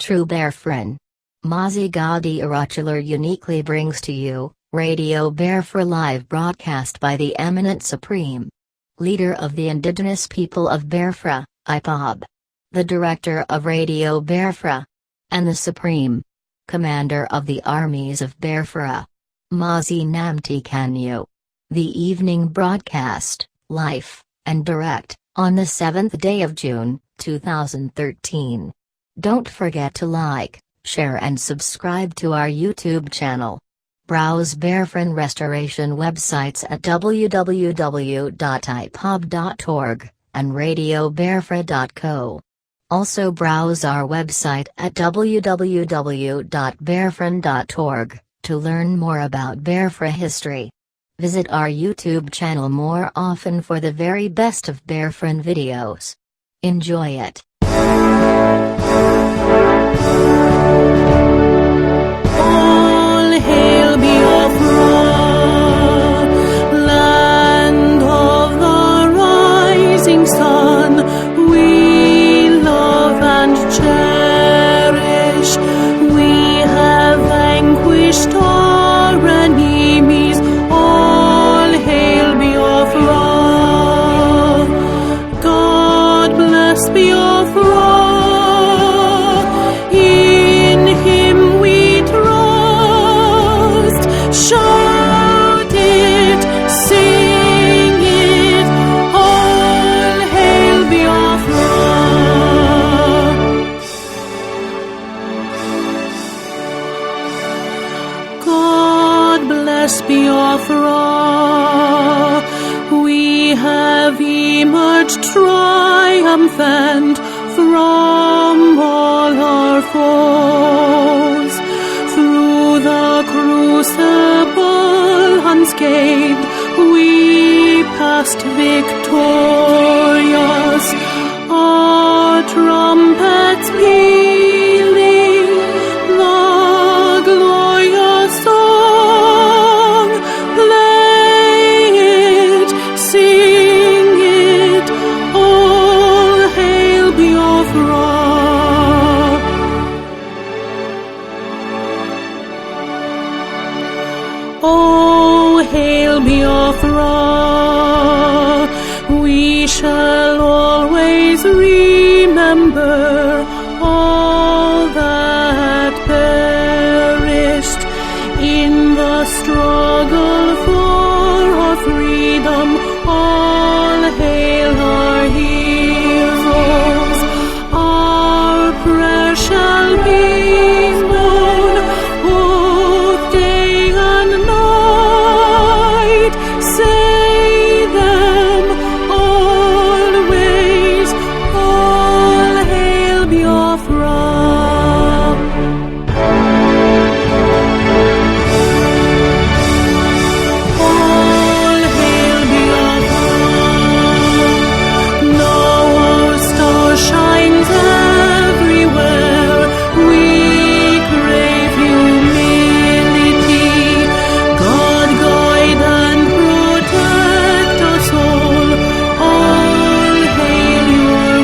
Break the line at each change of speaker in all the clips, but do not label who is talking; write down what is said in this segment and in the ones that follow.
true Biafran. MAZI NNAMDI uniquely brings to you Radio Biafra live broadcast by the eminent Supreme Leader of the Indigenous People of Biafra, IPOB, the Director of Radio Biafra, and the Supreme Commander of the Armies of Biafra, MAZI NNAMDI KANU. The evening broadcast, live and direct, on the 7th day of June, 2013. Don't forget to like, share and subscribe to our YouTube channel. Browse Biafran restoration websites at www.ipob.org and radiobiafra.co. Also browse our website at www.biafran.org to learn more about Biafra history. Visit our YouTube channel more often for the very best of Biafran videos. Enjoy it.
All hail Biafra, land of the rising sun. We love and cherish. We have vanquished our enemies. All hail Biafra. God bless Biafra. Shout it, sing it, all hail Biafra. God bless Biafra. We have emerged triumphant from all our foes. Through the crucible unscathed, we passed victorious. Our trumpets pealing the glorious song. Play it, sing it, all hail Biafra. Oh, hail Biafra, we shall always remember all that perished in the struggle for our freedom. All hail our heroes, our prayer shall be known both day and night. Say them always, all hail Biafra. All hail Biafra. Now our star shines everywhere. We crave humility. God guide and protect us all. All hail your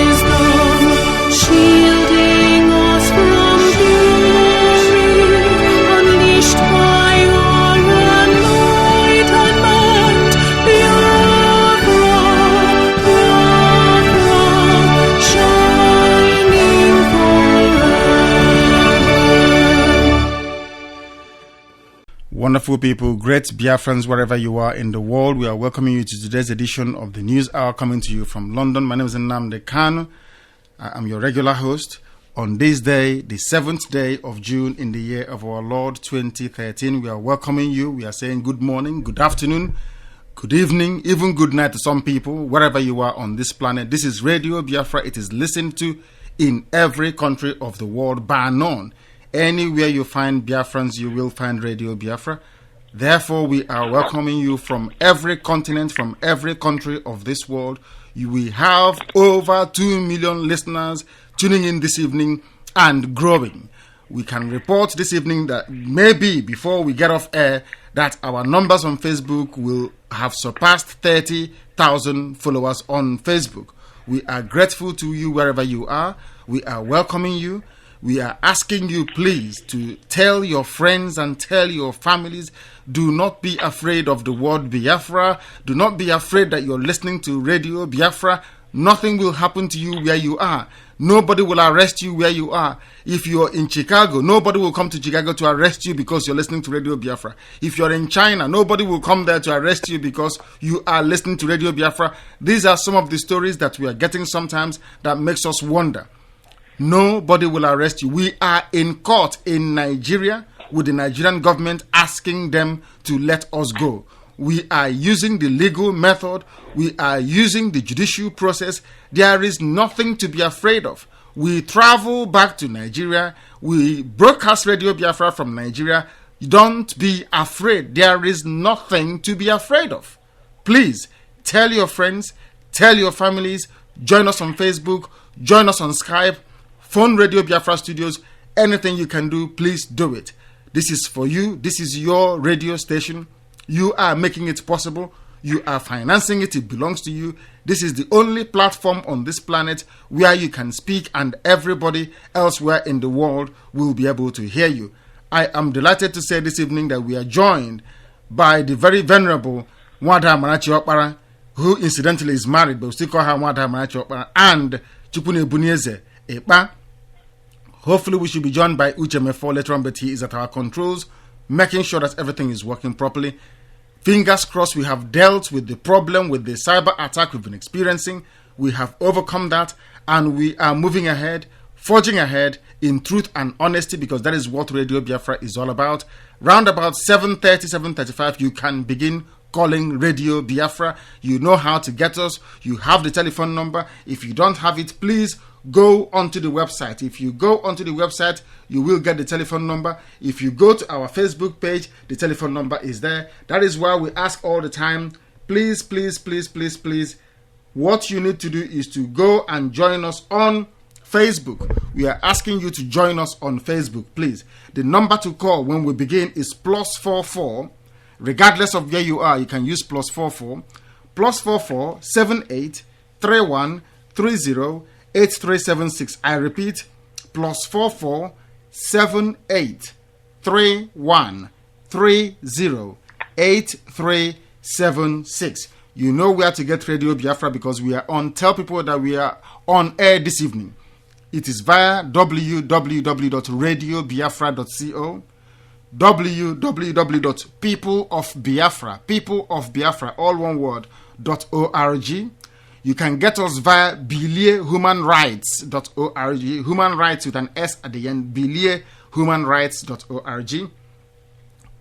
wisdom, shielding us from fury, unleashed by our enlightenment. Biafra, Biafra, shining forever.
Wonderful people, great Biafrans wherever you are in the world. We are welcoming you to today's edition of the News Hour coming to you from London. My name is Nnamdi Kanu. I am your regular host. On this day, the 7th day of June in the year of our Lord 2013, we are welcoming you. We are saying good morning, good afternoon, good evening, even good night to some people, wherever you are on this planet. This is Radio Biafra. It is listened to in every country of the world, bar none. Anywhere you find Biafrans, you will find Radio Biafra. Therefore, we are welcoming you from every continent, from every country of this world. We have over 2 million listeners tuning in this evening and growing. We can report this evening that maybe before we get off air, that our numbers on Facebook will have surpassed 30,000 followers on Facebook. We are grateful to you wherever you are. We are welcoming you. We are asking you, please, to tell your friends and tell your families, do not be afraid of the word Biafra. Do not be afraid that you're listening to Radio Biafra. Nothing will happen to you where you are. Nobody will arrest you where you are. If you're in Chicago, nobody will come to Chicago to arrest you because you're listening to Radio Biafra. If you're in China, nobody will come there to arrest you because you are listening to Radio Biafra. These are some of the stories that we are getting sometimes that makes us wonder. Nobody will arrest you. We are in court in Nigeria with the Nigerian government asking them to let us go. We are using the legal method. We are using the judicial process. There is nothing to be afraid of. We travel back to Nigeria. We broadcast Radio Biafra from Nigeria. Don't be afraid. There is nothing to be afraid of. Please tell your friends, tell your families, join us on Facebook, join us on Skype, phone Radio Biafra Studios. Anything you can do, please do it. This is for you. This is your radio station. You are making it possible. You are financing it. It belongs to you. This is the only platform on this planet where you can speak and everybody elsewhere in the world will be able to hear you. I am delighted to say this evening that we are joined by the very venerable Nwada Amarachi Okpara, who incidentally is married, but we still call her Nwada Amarachi Okpara, and Chukune Bunieze Ekpa. Hopefully we should be joined by Uche Mefo later on, but he is at our controls, making sure that everything is working properly. Fingers crossed, we have dealt with the problem with the cyber attack we've been experiencing. We have overcome that, and we are moving ahead, forging ahead in truth and honesty, because that is what Radio Biafra is all about. Round about 7:30, 7:35, you can begin calling Radio Biafra. You know how to get us. You have the telephone number. If you don't have it, please go onto the website. If you go onto the website, you will get the telephone number. If you go to our Facebook page, the telephone number is there. That is why we ask all the time, please, please, please, please, please, what you need to do is to go and join us on Facebook. We are asking you to join us on Facebook, please. The number to call when we begin is +44. Regardless of where you are, you can use +44 +44 78 31 30 8376. I repeat, +44 78 31 30 8376. You know where to get Radio Biafra because we are on. Tell people that we are on air this evening. It is via www.radiobiafra.co, www.peopleofbiafra, all one word, .org. You can get us via biliehumanrights.org, human rights with an S at the end, biliehumanrights.org,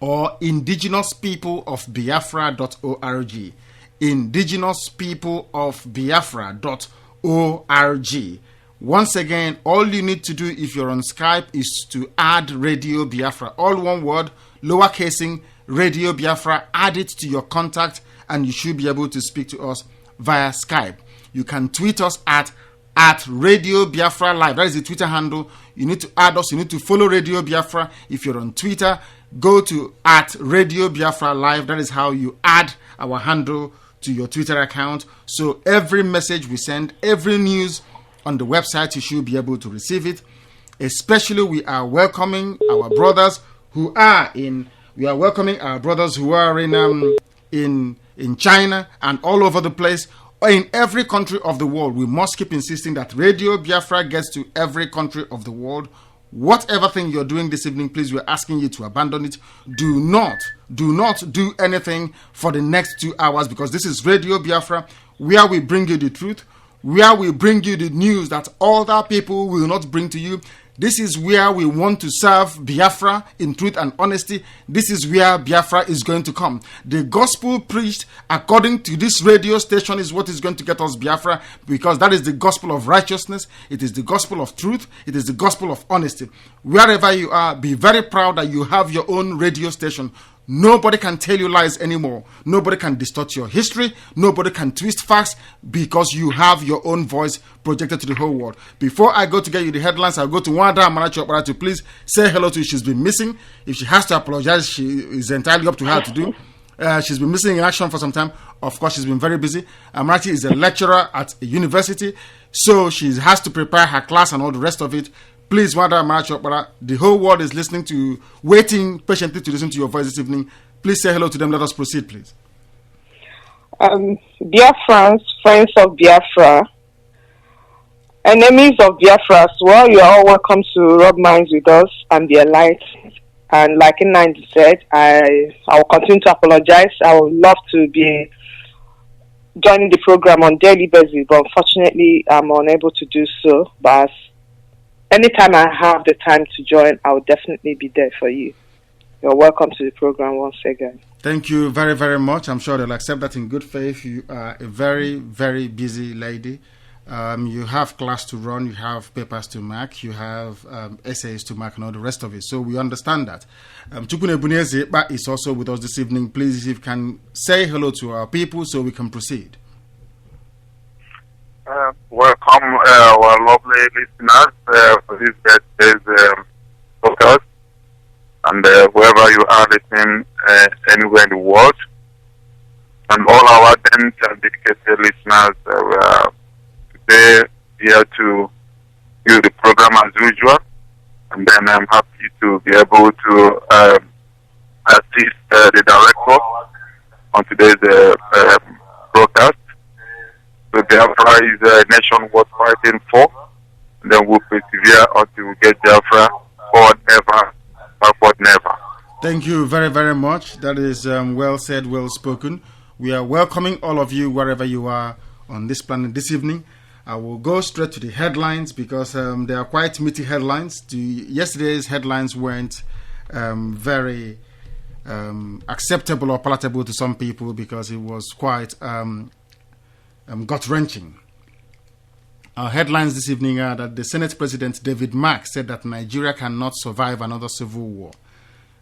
or indigenouspeopleofbiafra.org, indigenouspeopleofbiafra.org. Once again, all you need to do if you're on Skype is to add Radio Biafra, all one word, lowercasing Radio Biafra, add it to your contact, and you should be able to speak to us via Skype. You can tweet us at Radio Biafra Live. That is the Twitter handle. You need to add us. You need to follow Radio Biafra. If you're on Twitter, go to @Radio Biafra Live. That is how you add our handle to your Twitter account. So every message we send, every news on the website, you should be able to receive it. Especially, we are welcoming our brothers who are in China and all over the place, or in every country of the world. We must keep insisting that Radio Biafra gets to every country of the world. Whatever thing you're doing this evening, please, we're asking you to abandon it. Do not do anything for the next 2 hours, because this is Radio Biafra, where we bring you the truth, where we bring you the news that other people will not bring to you. This is where we want to serve Biafra in truth and honesty. This is where Biafra is going to come. The gospel preached according to this radio station is what is going to get us Biafra, because that is the gospel of righteousness. It is the gospel of truth. It is the gospel of honesty. Wherever you are, be very proud that you have your own radio station. Nobody can tell you lies anymore. Nobody can distort your history. Nobody can twist facts, because you have your own voice projected to the whole world. Before I go to get you the headlines, I'll go to Nwada Amarachi Okpara to please say hello to you. She's been missing. If she has to apologize, she is entirely up to her to do. She's been missing in action for some time. Of course, she's been very busy. Amarachi is a lecturer at a university, so she has to prepare her class and all the rest of it. Please, Madam Amarachi Okpara, the whole world is waiting patiently to listen to your voice this evening. Please say hello to them. Let us proceed, please.
Biafrans, friends of Biafra, enemies of Biafra as well, you are all welcome to rub minds with us and be enlightened. And like Nandi said, I will continue to apologize. I would love to be joining the program on daily basis, but unfortunately, I'm unable to do so. But anytime I have the time to join, I will definitely be there for you. You're welcome to the program once again.
Thank you very, very much. I'm sure they'll accept that in good faith. You are a very, very busy lady. You have class to run, you have papers to mark, you have essays to mark and all the rest of it. So we understand that. Chukune Buneze is also with us this evening. Please, if you can say hello to our people so we can proceed.
Welcome, our lovely listeners, for this birthday's podcast. And wherever you are listening, anywhere in the world. And all our ardent and dedicated listeners, we are today here to do the program as usual, and then I'm happy to be able to assist the director on today's broadcast. So Biafra is a nation worth fighting for, and then we'll persevere until we get Biafra forward ever, backward never.
Thank you very, very much. That is well said, well spoken. We are welcoming all of you wherever you are on this planet this evening. I will go straight to the headlines because they are quite meaty headlines. Yesterday's headlines weren't very acceptable or palatable to some people because it was quite gut-wrenching. Our headlines this evening are that the Senate President David Mark said that Nigeria cannot survive another civil war.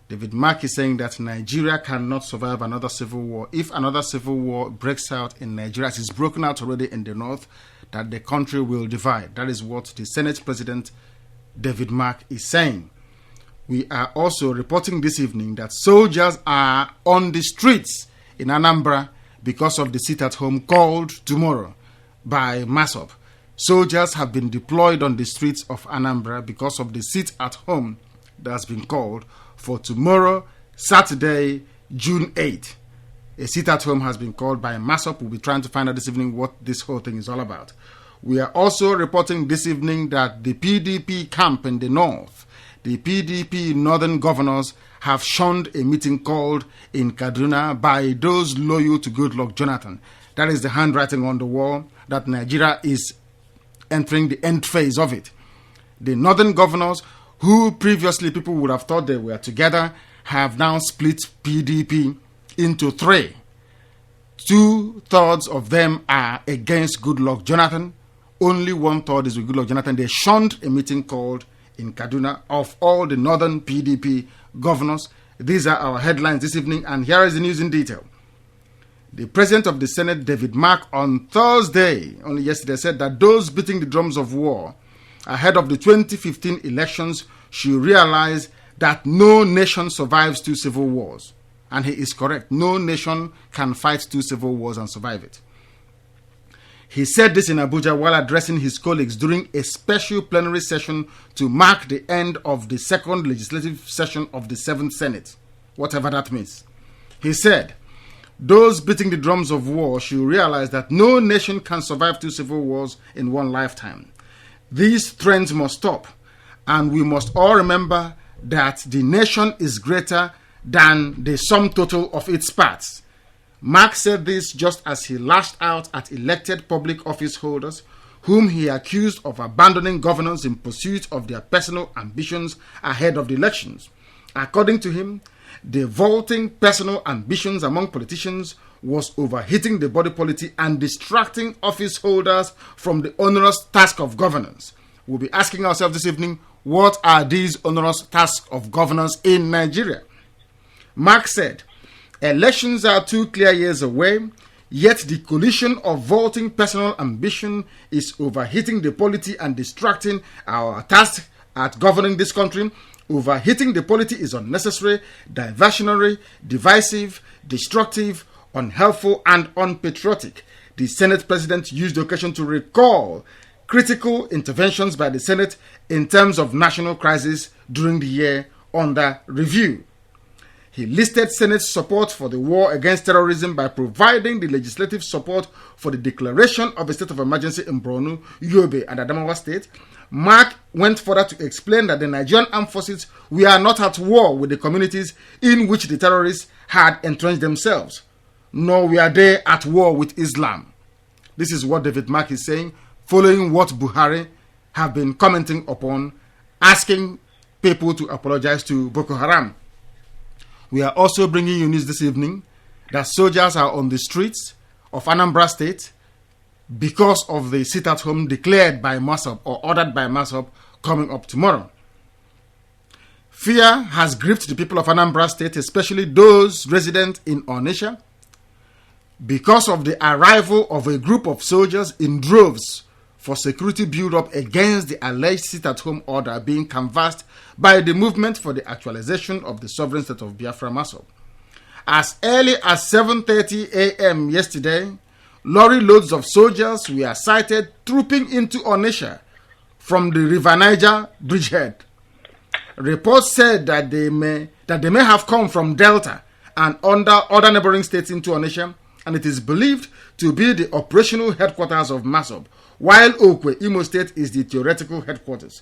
David Mark is saying that Nigeria cannot survive another civil war. If another civil war breaks out in Nigeria, as it's broken out already in the north, that the country will divide. That is what the Senate President David Mark is saying. We are also reporting this evening that soldiers are on the streets in Anambra because of the sit-at-home called tomorrow by MASOP. Soldiers have been deployed on the streets of Anambra because of the sit-at-home that has been called for tomorrow, Saturday, June 8th. A sit-at-home has been called by MASOP. We'll be trying to find out this evening what this whole thing is all about. We are also reporting this evening that the PDP camp in the north, the PDP northern governors, have shunned a meeting called in Kaduna by those loyal to Goodluck Jonathan. That is the handwriting on the wall that Nigeria is entering the end phase of it. The northern governors, who previously people would have thought they were together, have now split PDP into three. 2/3 of them are against Goodluck Jonathan. Only 1/3 is with Goodluck Jonathan. They shunned a meeting called in Kaduna of all the northern PDP governors. These are our headlines this evening, and here is the news in detail. The President of the Senate, David Mark, on Thursday, only yesterday, said that those beating the drums of war ahead of the 2015 elections should realize that no nation survives 2 civil wars. And he is correct. No nation can fight 2 civil wars and survive it. He said this in Abuja while addressing his colleagues during a special plenary session to mark the end of the second legislative session of the 7th Senate, whatever that means. He said, those beating the drums of war should realize that no nation can survive 2 civil wars in one lifetime. These trends must stop, and we must all remember that the nation is greater than the sum total of its parts. Mark said this just as he lashed out at elected public office holders whom he accused of abandoning governance in pursuit of their personal ambitions ahead of the elections. According to him, the vaulting personal ambitions among politicians was overheating the body politic and distracting office holders from the onerous task of governance. We'll be asking ourselves this evening, what are these onerous tasks of governance in Nigeria? Mark said, elections are 2 clear years away, yet the collision of vaulting personal ambition is overheating the polity and distracting our task at governing this country. Overheating the polity is unnecessary, diversionary, divisive, destructive, unhelpful, and unpatriotic. The Senate President used the occasion to recall critical interventions by the Senate in terms of national crisis during the year under review. He listed Senate's support for the war against terrorism by providing the legislative support for the declaration of a state of emergency in Borno, Yobe, and Adamawa State. Mark went further to explain that the Nigerian armed forces were not at war with the communities in which the terrorists had entrenched themselves, nor were they at war with Islam. This is what David Mark is saying, following what Buhari have been commenting upon, asking people to apologize to Boko Haram. We are also bringing you news this evening that soldiers are on the streets of Anambra State because of the sit-at-home declared by MASOP or ordered by MASOP coming up tomorrow. Fear has gripped the people of Anambra State, especially those resident in Onitsha, because of the arrival of a group of soldiers in droves for security build-up against the alleged sit-at-home order being canvassed by the Movement for the Actualization of the Sovereign State of Biafra MASOP. As early as 7:30 a.m. yesterday, lorry loads of soldiers were sighted trooping into Onitsha from the River Naija bridgehead. Reports said that they may have come from Delta and other neighboring states into Onitsha, and it is believed to be the operational headquarters of MASOP, while Okwe, Imo State, is the theoretical headquarters.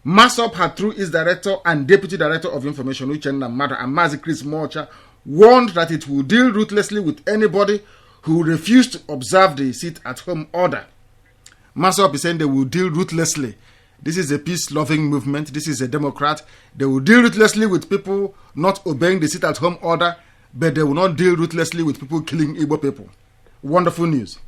MASOP had, through its director and deputy director of information, Uchenna Mada, and Mazi Chris Mocha, warned that it will deal ruthlessly with anybody who refused to observe the sit-at-home order. MASOP is saying they will deal ruthlessly. This is a peace-loving movement. This is a Democrat. They will deal ruthlessly with people not obeying the sit-at-home order, but they will not deal ruthlessly with people killing Igbo people. Wonderful news.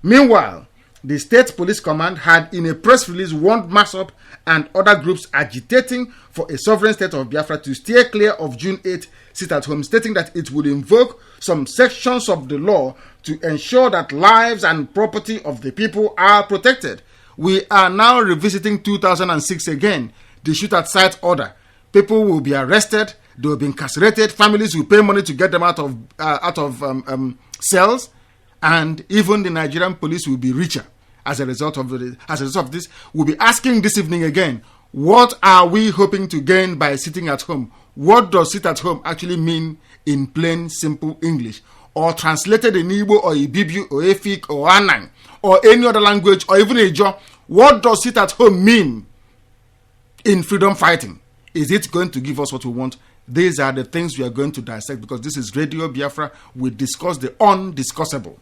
Meanwhile, the State Police Command had, in a press release, warned MASOP and other groups agitating for a sovereign state of Biafra to steer clear of June 8 sit-at-home, stating that it would invoke some sections of the law to ensure that lives and property of the people are protected. We are now revisiting 2006 again, the shoot-at-sight order. People will be arrested, they will be incarcerated, families will pay money to get them out of cells, and even the Nigerian police will be richer. As a result of this, we'll be asking this evening again, what are we hoping to gain by sitting at home? What does sit at home actually mean in plain, simple English? Or translated in Igbo or Ibibu or Efik or Anang or any other language or even Ijo, what does sit at home mean in freedom fighting? Is it going to give us what we want? These are the things we are going to dissect, because this is Radio Biafra. We discuss the undiscussable.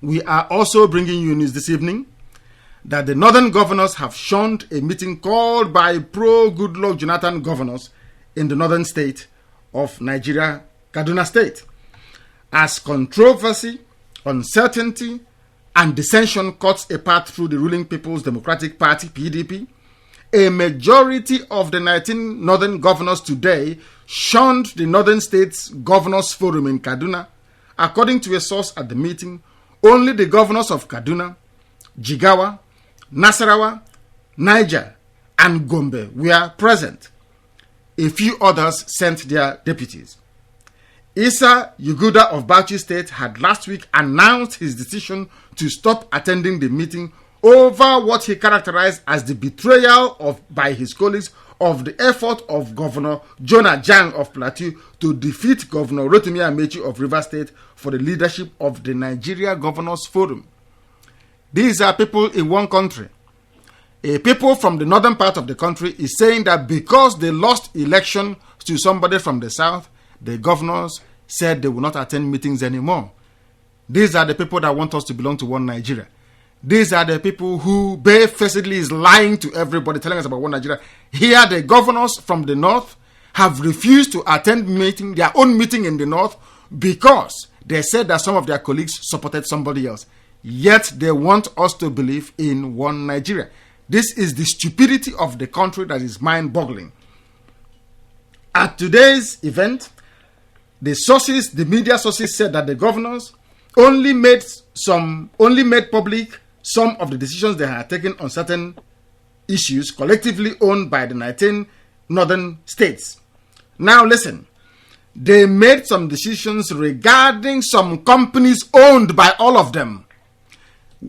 We are also bringing you news this evening that the northern governors have shunned a meeting called by pro-Goodluck Jonathan governors in the northern state of Nigeria, Kaduna State. As controversy, uncertainty, and dissension cuts a path through the ruling People's Democratic Party, PDP, a majority of the 19 northern governors today shunned the Northern States Governors Forum in Kaduna. According to a source at the meeting, only the governors of Kaduna, Jigawa, Nasarawa, Naija, and Gombe were present. A few others sent their deputies. Isa Yuguda of Bauchi State had last week announced his decision to stop attending the meeting over what he characterized as the betrayal by his colleagues of the effort of Governor Jonah Jang of Plateau to defeat Governor Rotimi Amechi of Rivers State for the leadership of the Nigeria Governors Forum. These are people in one country. A people from the northern part of the country is saying that because they lost election to somebody from the south, the governors said they will not attend meetings anymore. These are the people that want us to belong to one Nigeria. These are the people who barefacedly is lying to everybody, telling us about one Nigeria. Here, the governors from the north have refused to attend their own meeting in the north because they said that some of their colleagues supported somebody else. Yet they want us to believe in one Nigeria. This is the stupidity of the country that is mind-boggling. At today's event, the media sources said that the governors only made public some of the decisions they had taken on certain issues collectively owned by the 19 northern states. Now listen, they made some decisions regarding some companies owned by all of them.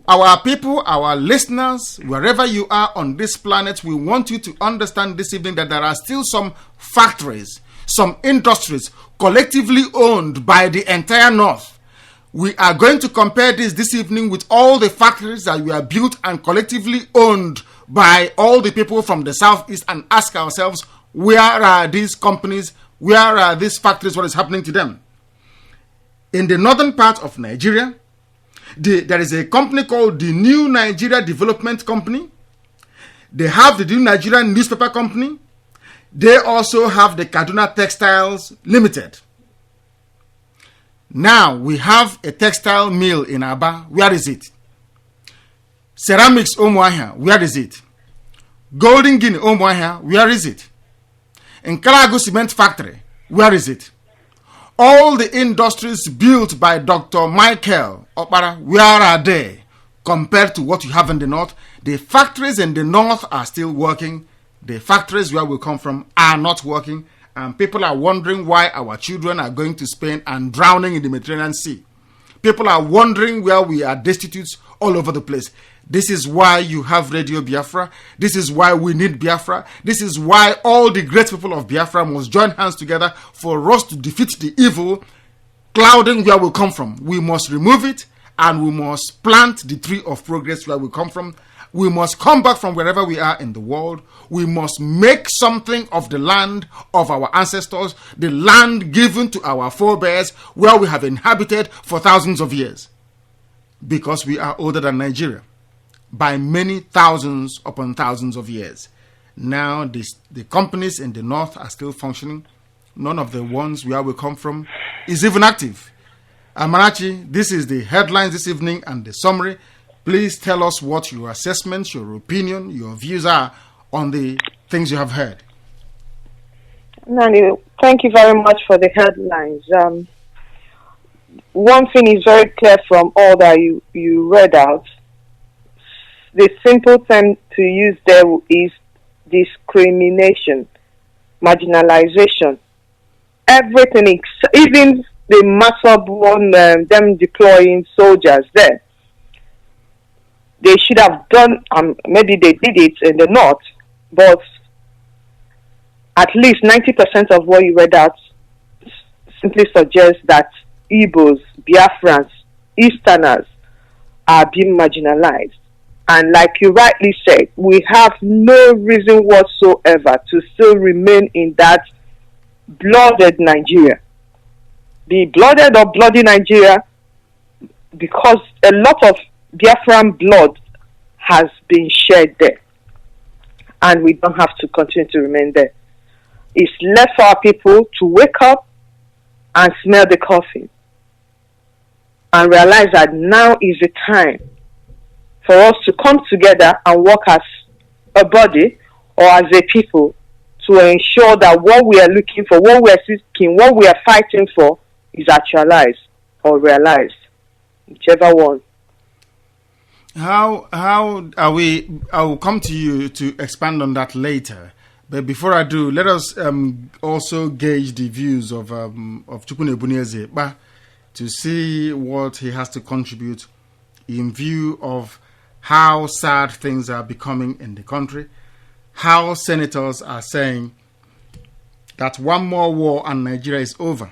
Our people, our listeners, wherever you are on this planet, we want you to understand this evening that there are still some factories, some industries collectively owned by the entire North. We are going to compare this evening with all the factories that were built and collectively owned by all the people from the Southeast and ask ourselves, where are these companies? Where are these factories? What is happening to them? In the northern part of Nigeria, there is a company called the New Nigeria Development Company. They have the New Nigerian Newspaper Company. They also have the Kaduna Textiles Limited. Now we have a textile mill in Aba. Where is it? Ceramics Omuahia. Where is it? Golden Guinea Omuahia. Where is it? Nkalagu Cement Factory. Where is it? All the industries built by Dr. Michael Okpara, where are they compared to what you have in the north? The factories in the north are still working. The factories where we come from are not working. And people are wondering why our children are going to Spain and drowning in the Mediterranean Sea. People are wondering where we are destitute all over the place. This is why you have Radio Biafra. This is why we need Biafra. This is why all the great people of Biafra must join hands together for us to defeat the evil clouding where we come from. We must remove it and we must plant the tree of progress where we come from. We must come back from wherever we are in the world. We must make something of the land of our ancestors, the land given to our forebears where we have inhabited for thousands of years. Because we are older than Nigeria by many thousands upon thousands of years. Now the companies in the north are still functioning. None of the ones where we come from is even active. Amarachi, this is the headlines this evening and the summary. Please tell us what your assessments, your opinion, your views are on the things you have heard.
Nani, thank you very much for the headlines. One thing is very clear from all that you read out. The simple term to use there is discrimination, marginalization. Everything, even the massive one, them deploying soldiers there. They should have done, maybe they did it in the north, but at least 90% of what you read out simply suggests that Igbos, Biafrans, Easterners are being marginalized. And like you rightly said, we have no reason whatsoever to still remain in that blooded Nigeria. The blooded or bloody Nigeria, because a lot of Biafran blood has been shed there. And we don't have to continue to remain there. It's left for our people to wake up and smell the coffee and realize that now is the time for us to come together and work as a body or as a people to ensure that what we are looking for, what we are seeking, what we are fighting for is actualized or realized, whichever one.
How are we? I will come to you to expand on that later. But before I do, let us also gauge the views of Chukwu Ebunieze to see what he has to contribute in view of how sad things are becoming in the country, how senators are saying that one more war and Nigeria is over.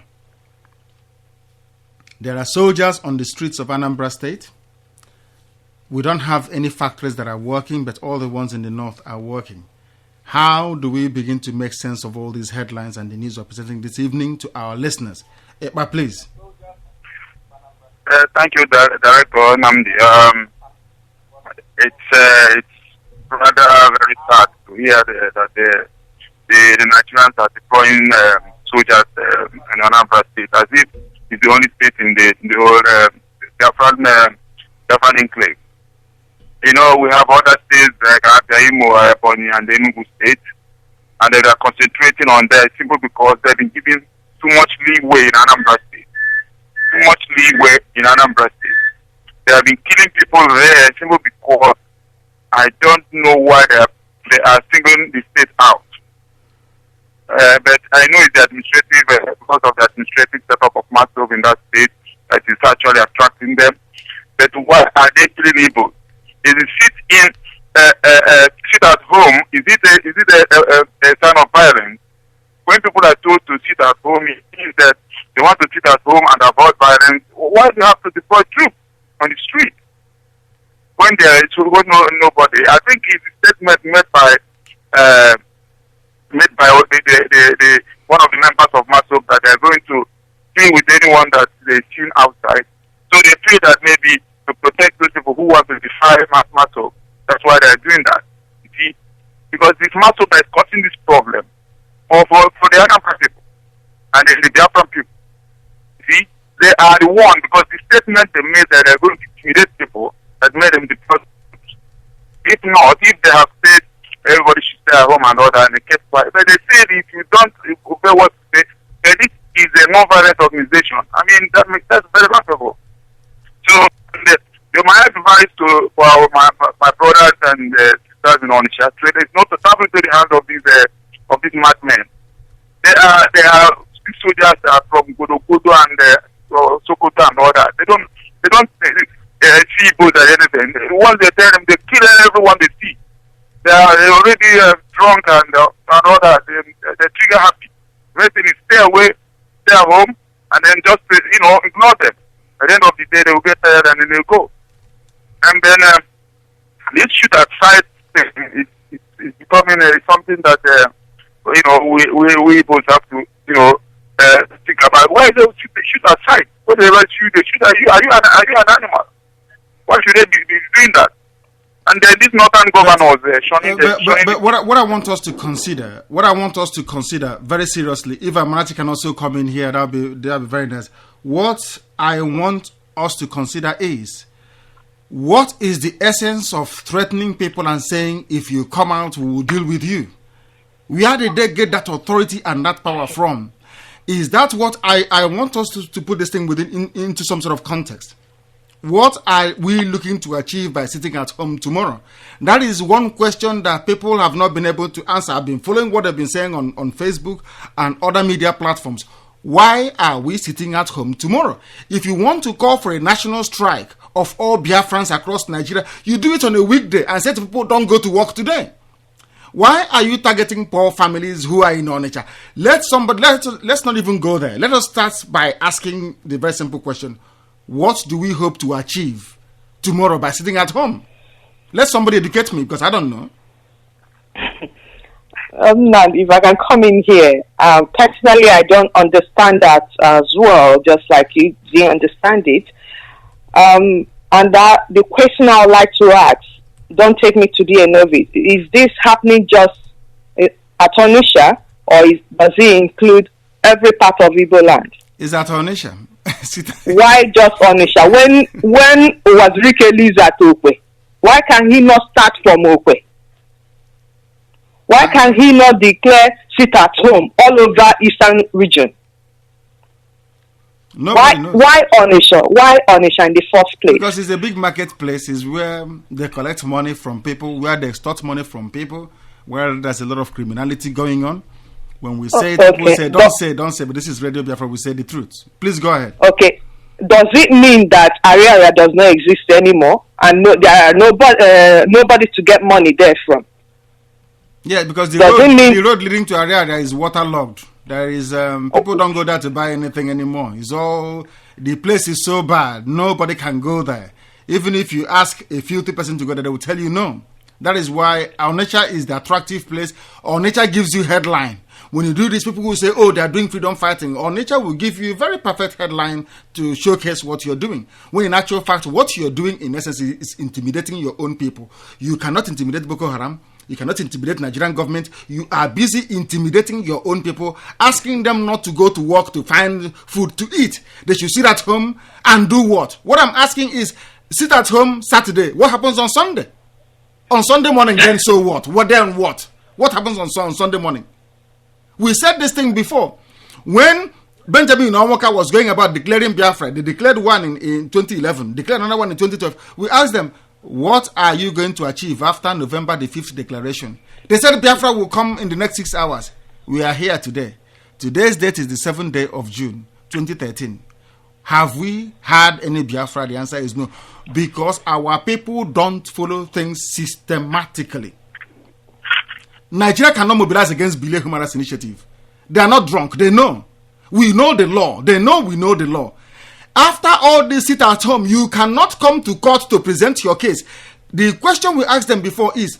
There are soldiers on the streets of Anambra State. We don't have any factories that are working, but all the ones in the north are working. How do we begin to make sense of all these headlines and the news we're presenting this evening to our listeners? Ekpa, please.
Thank you, Director Nnamdi. It's rather very sad to hear that the Nigerians are deploying soldiers in Anambra State as if it's the only state in the whole Biafran enclave. You know, we have other states like Imo, Ebonyi, and the Enugu state, and they are concentrating on that simply because they've been given too much leeway in Anambra State. Too much leeway in Anambra State. They have been killing people there simply because I don't know why they are singling the state out. but I know it's the administrative, because of the administrative setup of MAZI in that state, that is actually attracting them. But why are they killing Igbo? Is it sit at home? Is it a sign of violence? When people are told to sit at home, it means that they want to sit at home and avoid violence. Why do you have to deploy troops on the street when there is nobody? I think it's a statement made by the one of the members of MAZI that they are going to deal with anyone that they seen outside. So they feel that maybe to protect those people who want to defy MAZI, that's why they are doing that. You see, because it's MAZI that is causing this problem for the Anambra people and the Biafran people. You see, they are the one, because the statement they made that they are going to intimidate people that made them deploy. If not, if they have said everybody should stay at home and all that, and they kept quiet, but they said if you don't obey what they say, then this is a non-violent organization. I mean, that's very laughable. So my advice for my brothers and sisters in Onitsha is not to tap into the hands of these madmen. They are soldiers that are from Godokodo and Sokoto and all that. They don't see Igbos or anything. Once they tell them, they kill everyone they see. They're already drunk and all that. They're trigger happy. Everything is stay away, stay at home, and then just ignore them. At the end of the day, they will get tired and then they'll go. And then this shoot at sight thing is becoming something that we both have to think about. Why they shoot at sight? What they shoot at you? Are you an animal? Why should they be doing that? And then these northern governors shunning
but what I want us to consider very seriously, if Amarachi can also come in here, that'll be very nice. What I want us to consider is, what is the essence of threatening people and saying, if you come out, we will deal with you? Where did they get that authority and that power from? Is that what I want us to put this thing into some sort of context? What are we looking to achieve by sitting at home tomorrow? That is one question that people have not been able to answer. I've been following what they've been saying on Facebook and other media platforms. Why are we sitting at home tomorrow? If you want to call for a national strike of all Biafrans across Nigeria, you do it on a weekday and say to people, don't go to work today. Why are you targeting poor families who are in Onitsha? Let's not even go there. Let us start by asking the very simple question. What do we hope to achieve tomorrow by sitting at home? Let somebody educate me, because I don't know.
If I can come in here, personally, I don't understand that as well, just like you didn't understand it. And that the question I would like to ask, don't take me to be a novice. Is this happening just at Onitsha, or does it include every part of Igbo land?
Is that Onitsha?
Why just Onitsha? When was Rike leaves at Okwe? Why can he not start from Okwe? Why can he not declare sit at home all over Eastern region? Why Onitsha? Why Onitsha in the first place?
Because it's a big marketplace. It's where they collect money from people, where they extort money from people, where there's a lot of criminality going on. When we say it, people say, don't say, but this is Radio Biafra, we say the truth. Please go ahead. Okay.
Does it mean that area does not exist anymore and there are nobody to get money there from?
Yeah, because the road leading to area is waterlogged. There is people don't go there to buy anything anymore. The place is so bad, nobody can go there. Even if you ask a filthy person to go there, they will tell you no. That is why Onitsha is the attractive place. Onitsha gives you headline. When you do this, people will say, oh, they are doing freedom fighting. Onitsha will give you a very perfect headline to showcase what you're doing. When in actual fact, what you're doing in essence is intimidating your own people. You cannot intimidate Boko Haram. You cannot intimidate Nigerian government. You are busy intimidating your own people, asking them not to go to work to find food to eat. They should sit at home and do what? What I'm asking is, sit at home Saturday. What happens on Sunday? On Sunday morning, then so what? What then what? What happens on Sunday morning? We said this thing before. When Benjamin Onwoka was going about declaring Biafra, they declared one in 2011, declared another one in 2012. We asked them, what are you going to achieve after November the 5th declaration? They said Biafra will come in the next 6 hours. We are here today. Today's date is the 7th day of June, 2013. Have we had any Biafra? The answer is no. Because our people don't follow things systematically. Nigeria cannot mobilize against Bile Human Rights Initiative. They are not drunk. They know. We know the law. They know we know the law. After all this sit at home, you cannot come to court to present your case. The question we asked them before is,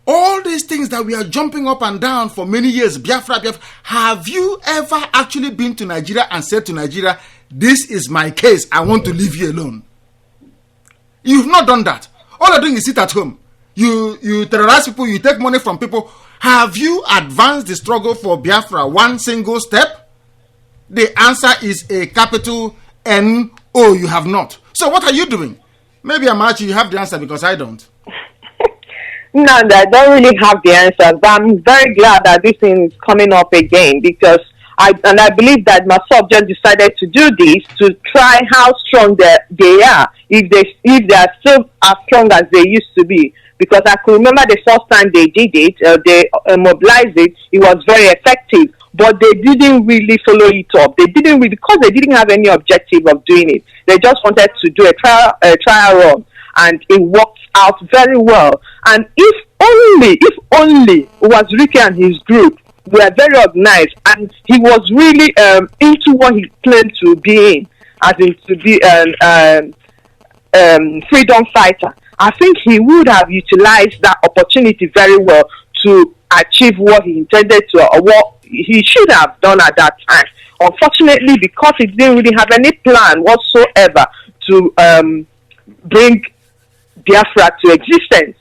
all these things that we are jumping up and down for many years, Biafra, have you ever actually been to Nigeria and said to Nigeria, this is my case, I want to leave you alone? You've not done that. All you're doing is sit at home. You terrorize people, you take money from people. Have you advanced the struggle for Biafra one single step? The answer is a capital N-O. You have not. So what are you doing? Maybe Amachi, you have the answer because I don't.
No, I don't really have the answers, but I'm very glad that this thing is coming up again, because I believe that myself just decided to do this to try how strong they are, if they are still as strong as they used to be. Because I could remember the first time they did it, they mobilized it, it was very effective, but they didn't really follow it up. They didn't really, because they didn't have any objective of doing it. They just wanted to do a trial run, and it worked out very well. And if only Wazirike and his group were very organized, and he was really into what he claimed to be in, as in to be freedom fighter, I think he would have utilized that opportunity very well to achieve what he intended to, or what he should have done at that time. Unfortunately, because he didn't really have any plan whatsoever to bring Biafra to existence,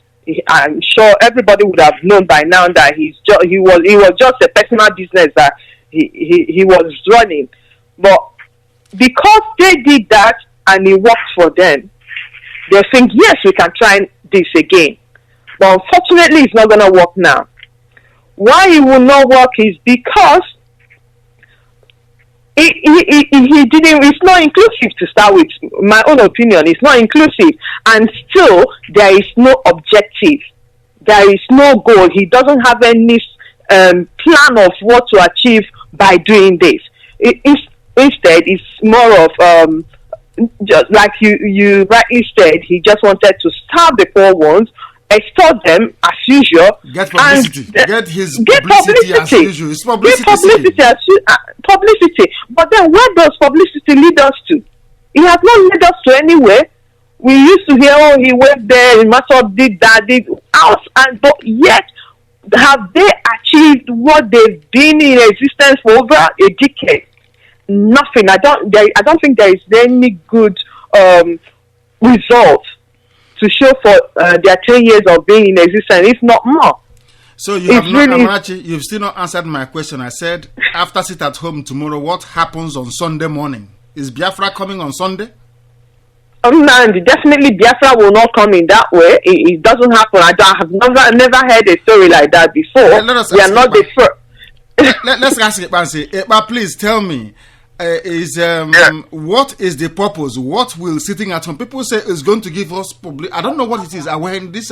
I'm sure everybody would have known by now that he was just a personal business that he was running. But because they did that and it worked for them, they think, yes, we can try this again. But unfortunately, it's not going to work now. Why it will not work is because he didn't. It's not inclusive to start with. My own opinion, it's not inclusive, and still there is no objective. There is no goal. He doesn't have any plan of what to achieve by doing this. Instead, it's more of just like you rightly said. He just wanted to starve the poor ones, extort them as usual,
get publicity, get his
get
publicity as usual. It's publicity.
Get publicity. But then where does publicity lead us to? It has not led us to anywhere. We used to hear, oh, he went there, Masop did that, did else, but yet have they achieved what they've been in existence for over a decade? Nothing. I don't think there is any good result to show for their 10 years of being in existence, if not more.
So you have not, Amarachi, you've still not answered my question. I said, after sit at home tomorrow, what happens on Sunday morning? Is Biafra coming on Sunday?
Definitely Biafra will not come in that way. It doesn't happen. I have never heard a story like that before. We are not the first.
Let's ask it, but please tell me, what is the purpose? What will sitting at home? People say it's going to give us public. I don't know what it is. Awareness.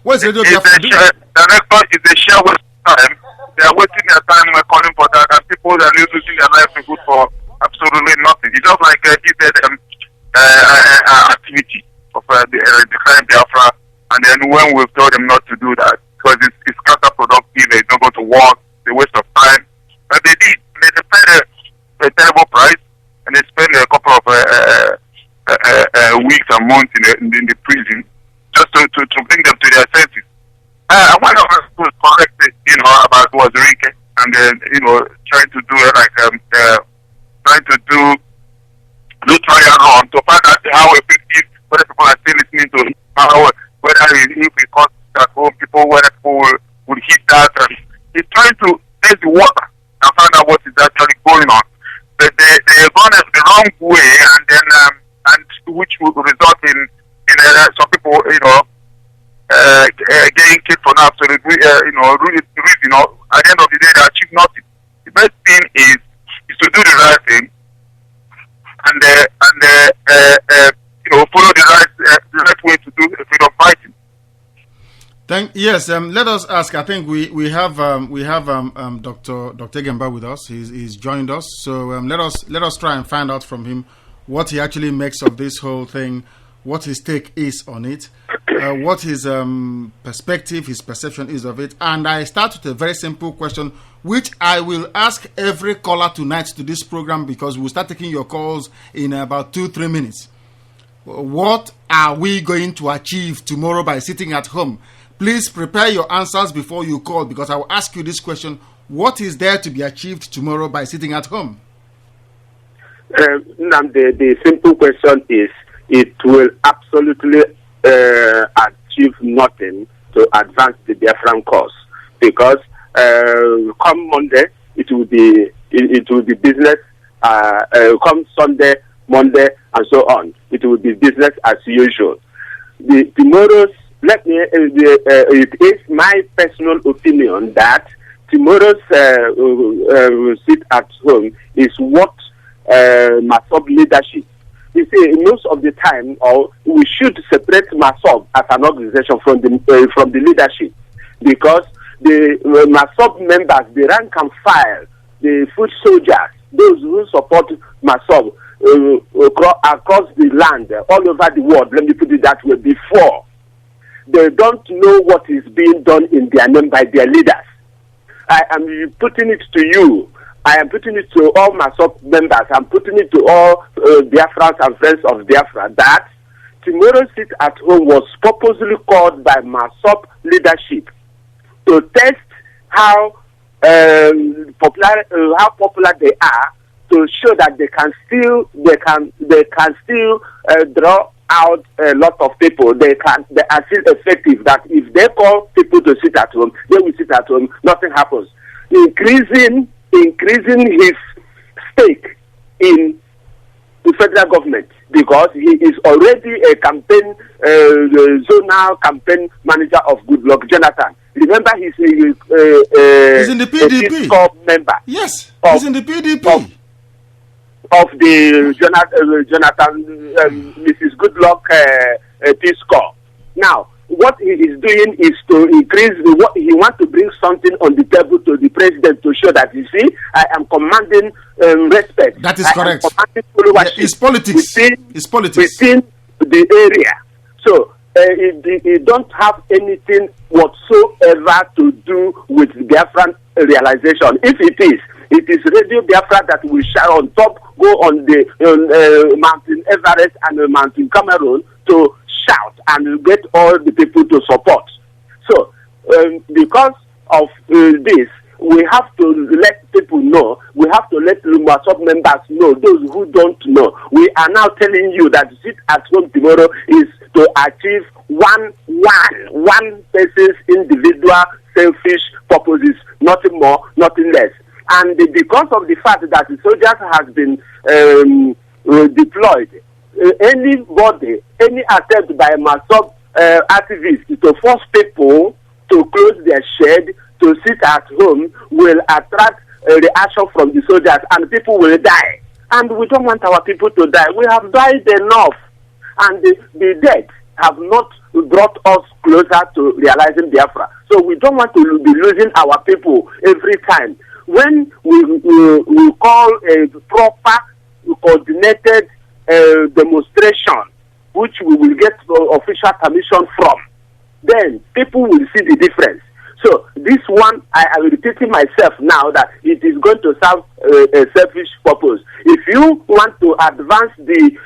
What is Radio Biafra doing?
The record is a share with time. They are wasting their time calling for that, and people that are losing their life is good for absolutely nothing. It's just like activity of the crime Biafra, and then when we've told them not to do that because it's counterproductive, it's not going to work, it's a waste of time. But they did. They paid a terrible price, and they spent a couple of weeks and months in the prison just to bring them to their senses. One of us was corrected, about Wazirike, and then trying to do trying to do trial run to find out how effective, whether people are still listening to him, whether if he costs at home people, whether people would hit that. And he's trying to test the water and find out what is actually going on. But they're going the wrong way, and then which would result in some people, getting killed for no absolute reason. At the end of the day, they achieve nothing. The best thing is to do the right thing, and follow the right way to do freedom fighting.
Yes, let us ask. I think we have Dr. Gemba with us. He's joined us. So let us try and find out from him what he actually makes of this whole thing, what his take is on it, what his perspective, his perception is of it. And I start with a very simple question, which I will ask every caller tonight to this program, because we'll start taking your calls in about 2-3 minutes. What are we going to achieve tomorrow by sitting at home? Please prepare your answers before you call, because I will ask you this question. What is there to be achieved tomorrow by sitting at home?
The simple question is, it will absolutely achieve nothing to advance the Biafran cause, because come Monday it will be business. Come Sunday, Monday, and so on, it will be business as usual. Tomorrow's, it is my personal opinion that tomorrow's sit at home is what MASOB leadership. You see, most of the time, we should separate MASOB as an organization from the leadership, because the MASOB members, the rank and file, the foot soldiers, those who support MASOB across the land, all over the world, let me put it that way, before, they don't know what is being done in their name by their leaders. I am putting it to you. I am putting it to all MASOB members. I'm putting it to all Biafrans and friends of Biafra that tomorrow's sit at home was purposely called by MASOB leadership to test how popular they are, to show that they can still draw out a lot of people. They are still effective. That if they call people to sit at home, they will sit at home. Nothing happens. Increasing his stake in the federal government, because he is already a campaign zonal campaign manager of Goodluck Jonathan. Remember, he's in
the PDP
member.
Yes, he's in the PDP.
Of the Jonathan, Mrs. Goodluck Peace Corps. Now, what he is doing is to increase what he wants to bring something on the table to the president to show that, you see, I am commanding respect.
That is correct.
It's
politics. It's politics
within the area. So he don't have anything whatsoever to do with Biafran realization. If it is Radio Biafra that will shout on top, go on the Mountain Everest and Mountain Cameroon to shout and get all the people to support. So, because of this, we have to let people know. We have to let MASOB members know, those who don't know. We are now telling you that sit at home tomorrow is to achieve one person's individual selfish purposes, nothing more, nothing less. And because of the fact that the soldiers has been deployed, any attempt by MASOB activists to force people to close their shed, to sit at home, will attract a reaction from the soldiers, and people will die. And we don't want our people to die. We have died enough, and the dead have not brought us closer to realizing Biafra. So we don't want to be losing our people every time. When we call a proper, coordinated demonstration, which we will get official permission from, then people will see the difference. So this one, I am repeating myself now that it is going to serve a selfish purpose. If you want to advance the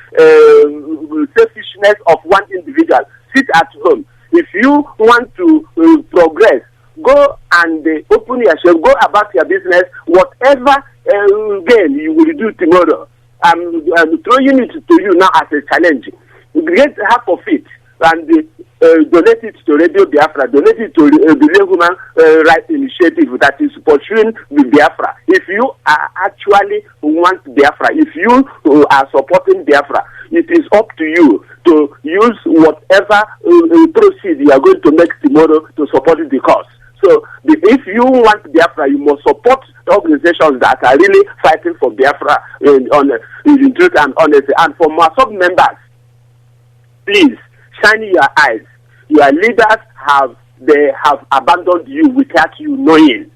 selfishness of one individual, sit at home. If you want to progress, go and open your shop, go about your business, whatever gain you will do tomorrow. I'm throwing it to you now as a challenge. Get half of it and donate it to Radio Biafra, donate it to the Human Rights Initiative that is pursuing the Biafra. If you are actually want Biafra, if you are supporting Biafra, it is up to you to use whatever proceed you are going to make tomorrow to support the cause. So if you want Biafra, you must support organizations that are really fighting for Biafra in truth and honesty. And for MASOB members, please shine your eyes. Your leaders have they have abandoned you without you knowing.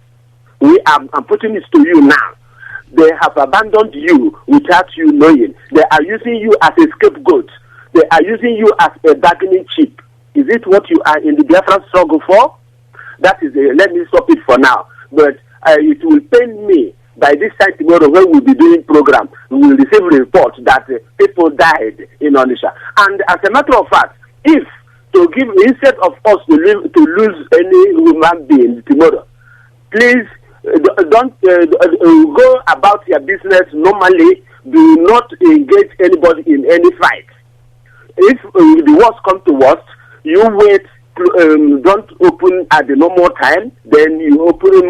I'm putting this to you now. They have abandoned you without you knowing. They are using you as a scapegoat. They are using you as a bargaining chip. Is it what you are in the Biafran struggle for? That is let me stop it for now. But it will pain me by this time tomorrow when we'll be doing program, we will receive a report that people died in Onitsha. And as a matter of fact, if instead of us to lose any human being tomorrow, please don't go about your business normally. Do not engage anybody in any fight. If the worst comes to worst, you wait. Don't open at the normal time. Then you open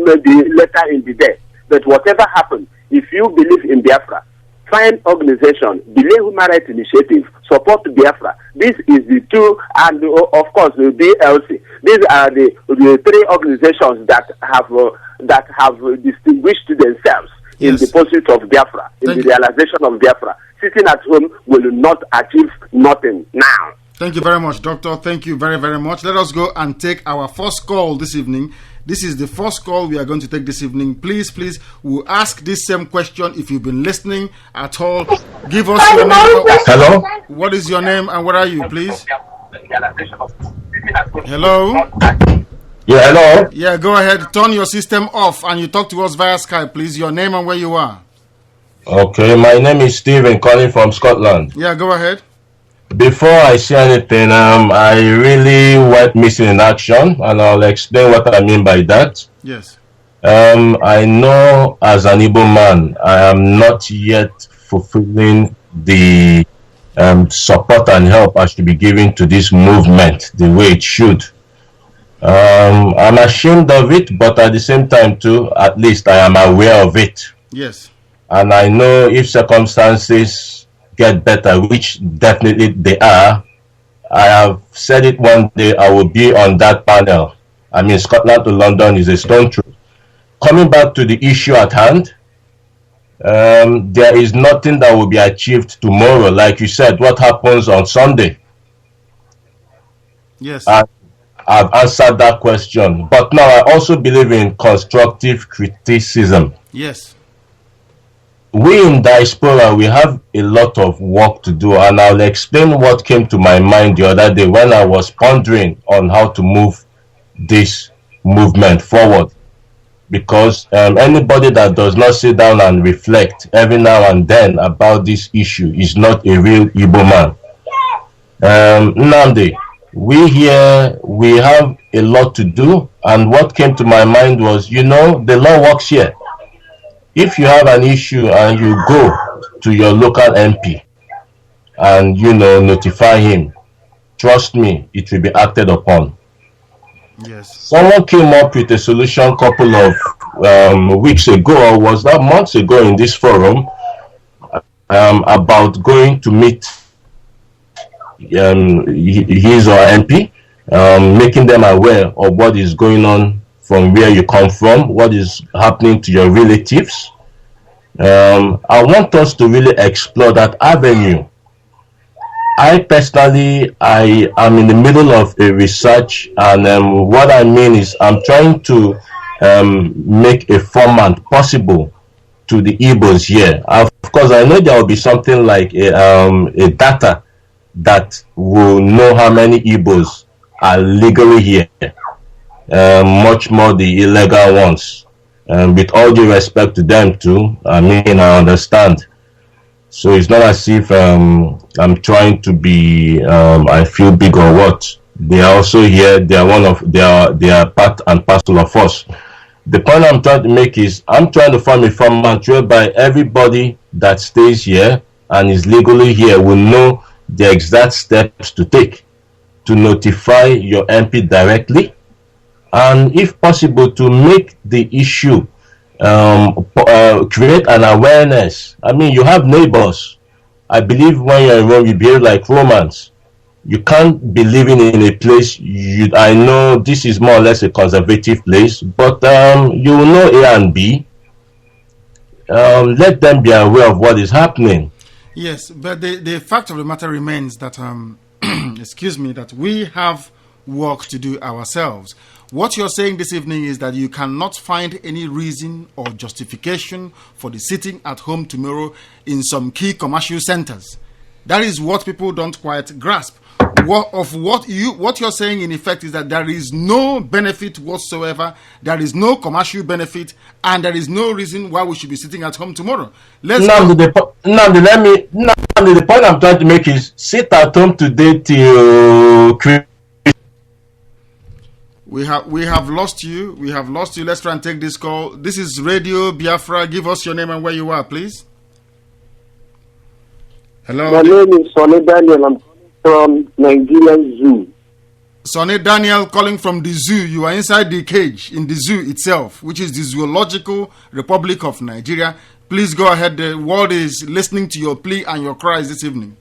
maybe later in the day. But whatever happens, if you believe in Biafra, find organization, Delay Human Rights Initiative, support Biafra. This is the two, and of course the DLC. These are the three organizations that have distinguished themselves in the pursuit of Biafra, in the realization of Biafra. Sitting at home will not achieve nothing now.
Thank you very much, Doctor. Thank you very, very much. Let us go and take our first call this evening. This is the first call we are going to take this evening. Please, we'll ask this same question. If you've been listening at all, give us your name.
Hello?
What is your name and where are you, please? Hello?
Yeah, hello?
Yeah, go ahead. Turn your system off and you talk to us via Skype, please. Your name and where you are.
Okay, my name is Stephen, calling from Scotland.
Yeah, go ahead.
Before I say anything, I really went missing in action, and I'll explain what I mean by that.
Yes.
I know as an Igbo man, I am not yet fulfilling the support and help I should be giving to this movement the way it should. I'm ashamed of it, but at the same time too, at least I am aware of it.
Yes.
And I know if circumstances get better, which definitely they are, I have said it one day, I will be on that panel. I mean, Scotland to London is a stone throw. Coming back to the issue at hand, there is nothing that will be achieved tomorrow. Like you said, what happens on Sunday?
Yes.
I've answered that question. But now I also believe in constructive criticism.
Yes.
We in diaspora, we have a lot of work to do, and I'll explain what came to my mind the other day when I was pondering on how to move this movement forward. Because anybody that does not sit down and reflect every now and then about this issue is not a real Igbo man. Nnamdi, we have a lot to do, and what came to my mind was, the law works here. If you have an issue and you go to your local MP and, notify him, trust me, it will be acted upon.
Yes.
Someone came up with a solution a couple of weeks ago, or was that months ago in this forum, about going to meet his or MP, making them aware of what is going on from where you come from, what is happening to your relatives. I want us to really explore that avenue. I personally, I am in the middle of a research, and what I mean is I'm trying to make a format possible to the Igbos here. Of course, I know there will be something like a data that will know how many Igbos are legally here. Much more the illegal ones, with all due respect to them too. I mean, I understand, so it's not as if I'm trying to be I feel big or what. They are also here. They are part and parcel of us. The point I'm trying to make is I'm trying to form a format whereby everybody that stays here and is legally here will know the exact steps to take to notify your MP directly, and if possible to make the issue create an awareness. I mean, you have neighbors. I believe when you're in Rome, you behave like Romans. You can't be living in a place, I know this is more or less a conservative place, but you will know A and B. Let them be aware of what is happening.
Yes, but the fact of the matter remains that excuse me, that we have work to do ourselves. What you're saying this evening is that you cannot find any reason or justification for the sitting at home tomorrow in some key commercial centers. That is what people don't quite grasp. What you're saying in effect is that there is no benefit whatsoever, there is no commercial benefit, and there is no reason why we should be sitting at home tomorrow.
The point I'm trying to make is sit at home today till
We have lost you. We have lost you. Let's try and take this call. This is Radio Biafra. Give us your name and where you are, please. Hello.
My name is Sonny Daniel. I'm from Nigerian Zoo.
Sonny Daniel calling from the zoo. You are inside the cage in the zoo itself, which is the Zoological Republic of Nigeria. Please go ahead. The world is listening to your plea and your cries this evening.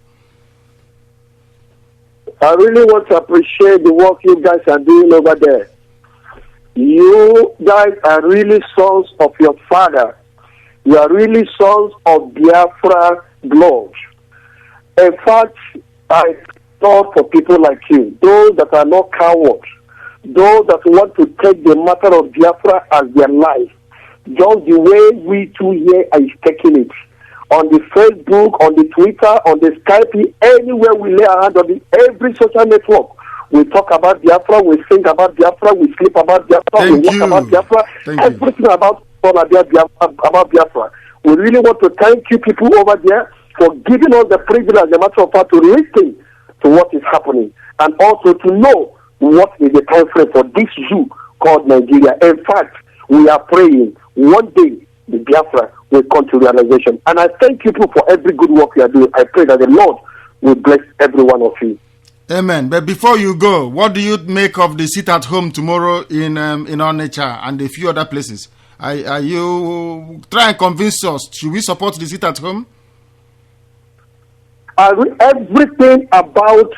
I really want to appreciate the work you guys are doing over there. You guys are really sons of your father. You are really sons of Biafra blood. In fact, I thought for people like you, those that are not cowards, those that want to take the matter of Biafra as their life, just the way we two here are taking it. On the Facebook, on the Twitter, on the Skype, anywhere we lay our hand on every social network, we talk about Biafra, we think about Biafra, we sleep about Biafra, we walk about Biafra, everything about Biafra. We really want to thank you people over there for giving us the privilege, as a matter of fact, to listen to what is happening and also to know what is the time frame for this zoo called Nigeria. In fact, we are praying one day the Biafra will come to realization. And I thank you people for every good work you are doing. I pray that the Lord will bless every one of you.
Amen. But before you go, what do you make of the sit at home tomorrow in Onitsha and a few other places? Are you trying to convince us? Should we support the sit at home?
Everything about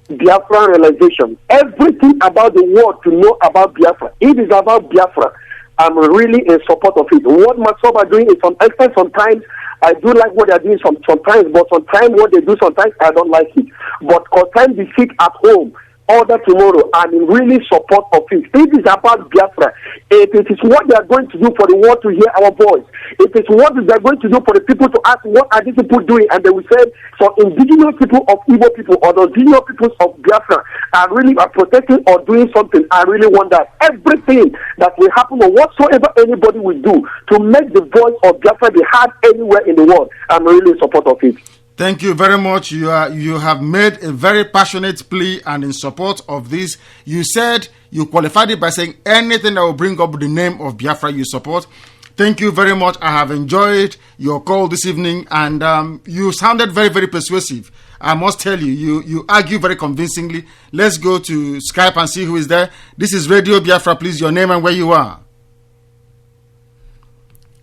Biafra realization, everything about the world to know about Biafra. It is about Biafra. I'm really in support of it. What myself are doing is sometimes I do like what they're doing sometimes, but sometimes what they do sometimes I don't like it. But sometimes they sit at home, order tomorrow, I'm in really support of it. It is about Biafra. If it is what they are going to do for the world to hear our voice, if it's what they are going to do for the people to ask what are these people doing, and they will say for indigenous people of Igbo people or the indigenous peoples of Biafra are really protecting or doing something, I really want that everything that will happen or whatsoever anybody will do to make the voice of Biafra be heard anywhere in the world, I'm really in support of it.
Thank you very much. You have made a very passionate plea and in support of this. You said you qualified it by saying anything that will bring up the name of Biafra you support. Thank you very much. I have enjoyed your call this evening, and you sounded very, very persuasive. I must tell you, you argue very convincingly. Let's go to Skype and see who is there. This is Radio Biafra. Please, your name and where you are.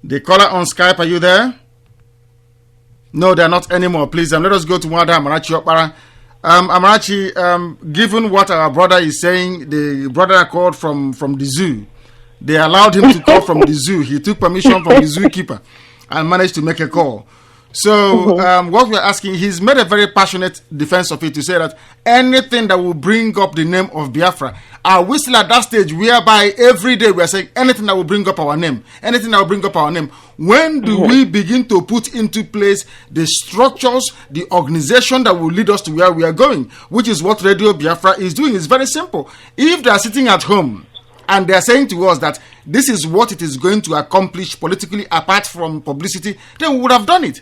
The caller on Skype, are you there? No, they're not anymore. Please, let us go to Wada Amarachi Okpara. Amarachi, given what our brother is saying, the brother called from the zoo. They allowed him to call from the zoo. He took permission from the zookeeper and managed to make a call. So what we're asking, he's made a very passionate defense of it to say that anything that will bring up the name of Biafra, are we still at that stage whereby every day we're saying anything that will bring up our name, anything that will bring up our name? When do we begin to put into place the structures, the organization that will lead us to where we are going, which is what Radio Biafra is doing? It's very simple. If they are sitting at home and they are saying to us that this is what it is going to accomplish politically apart from publicity, then we would have done it.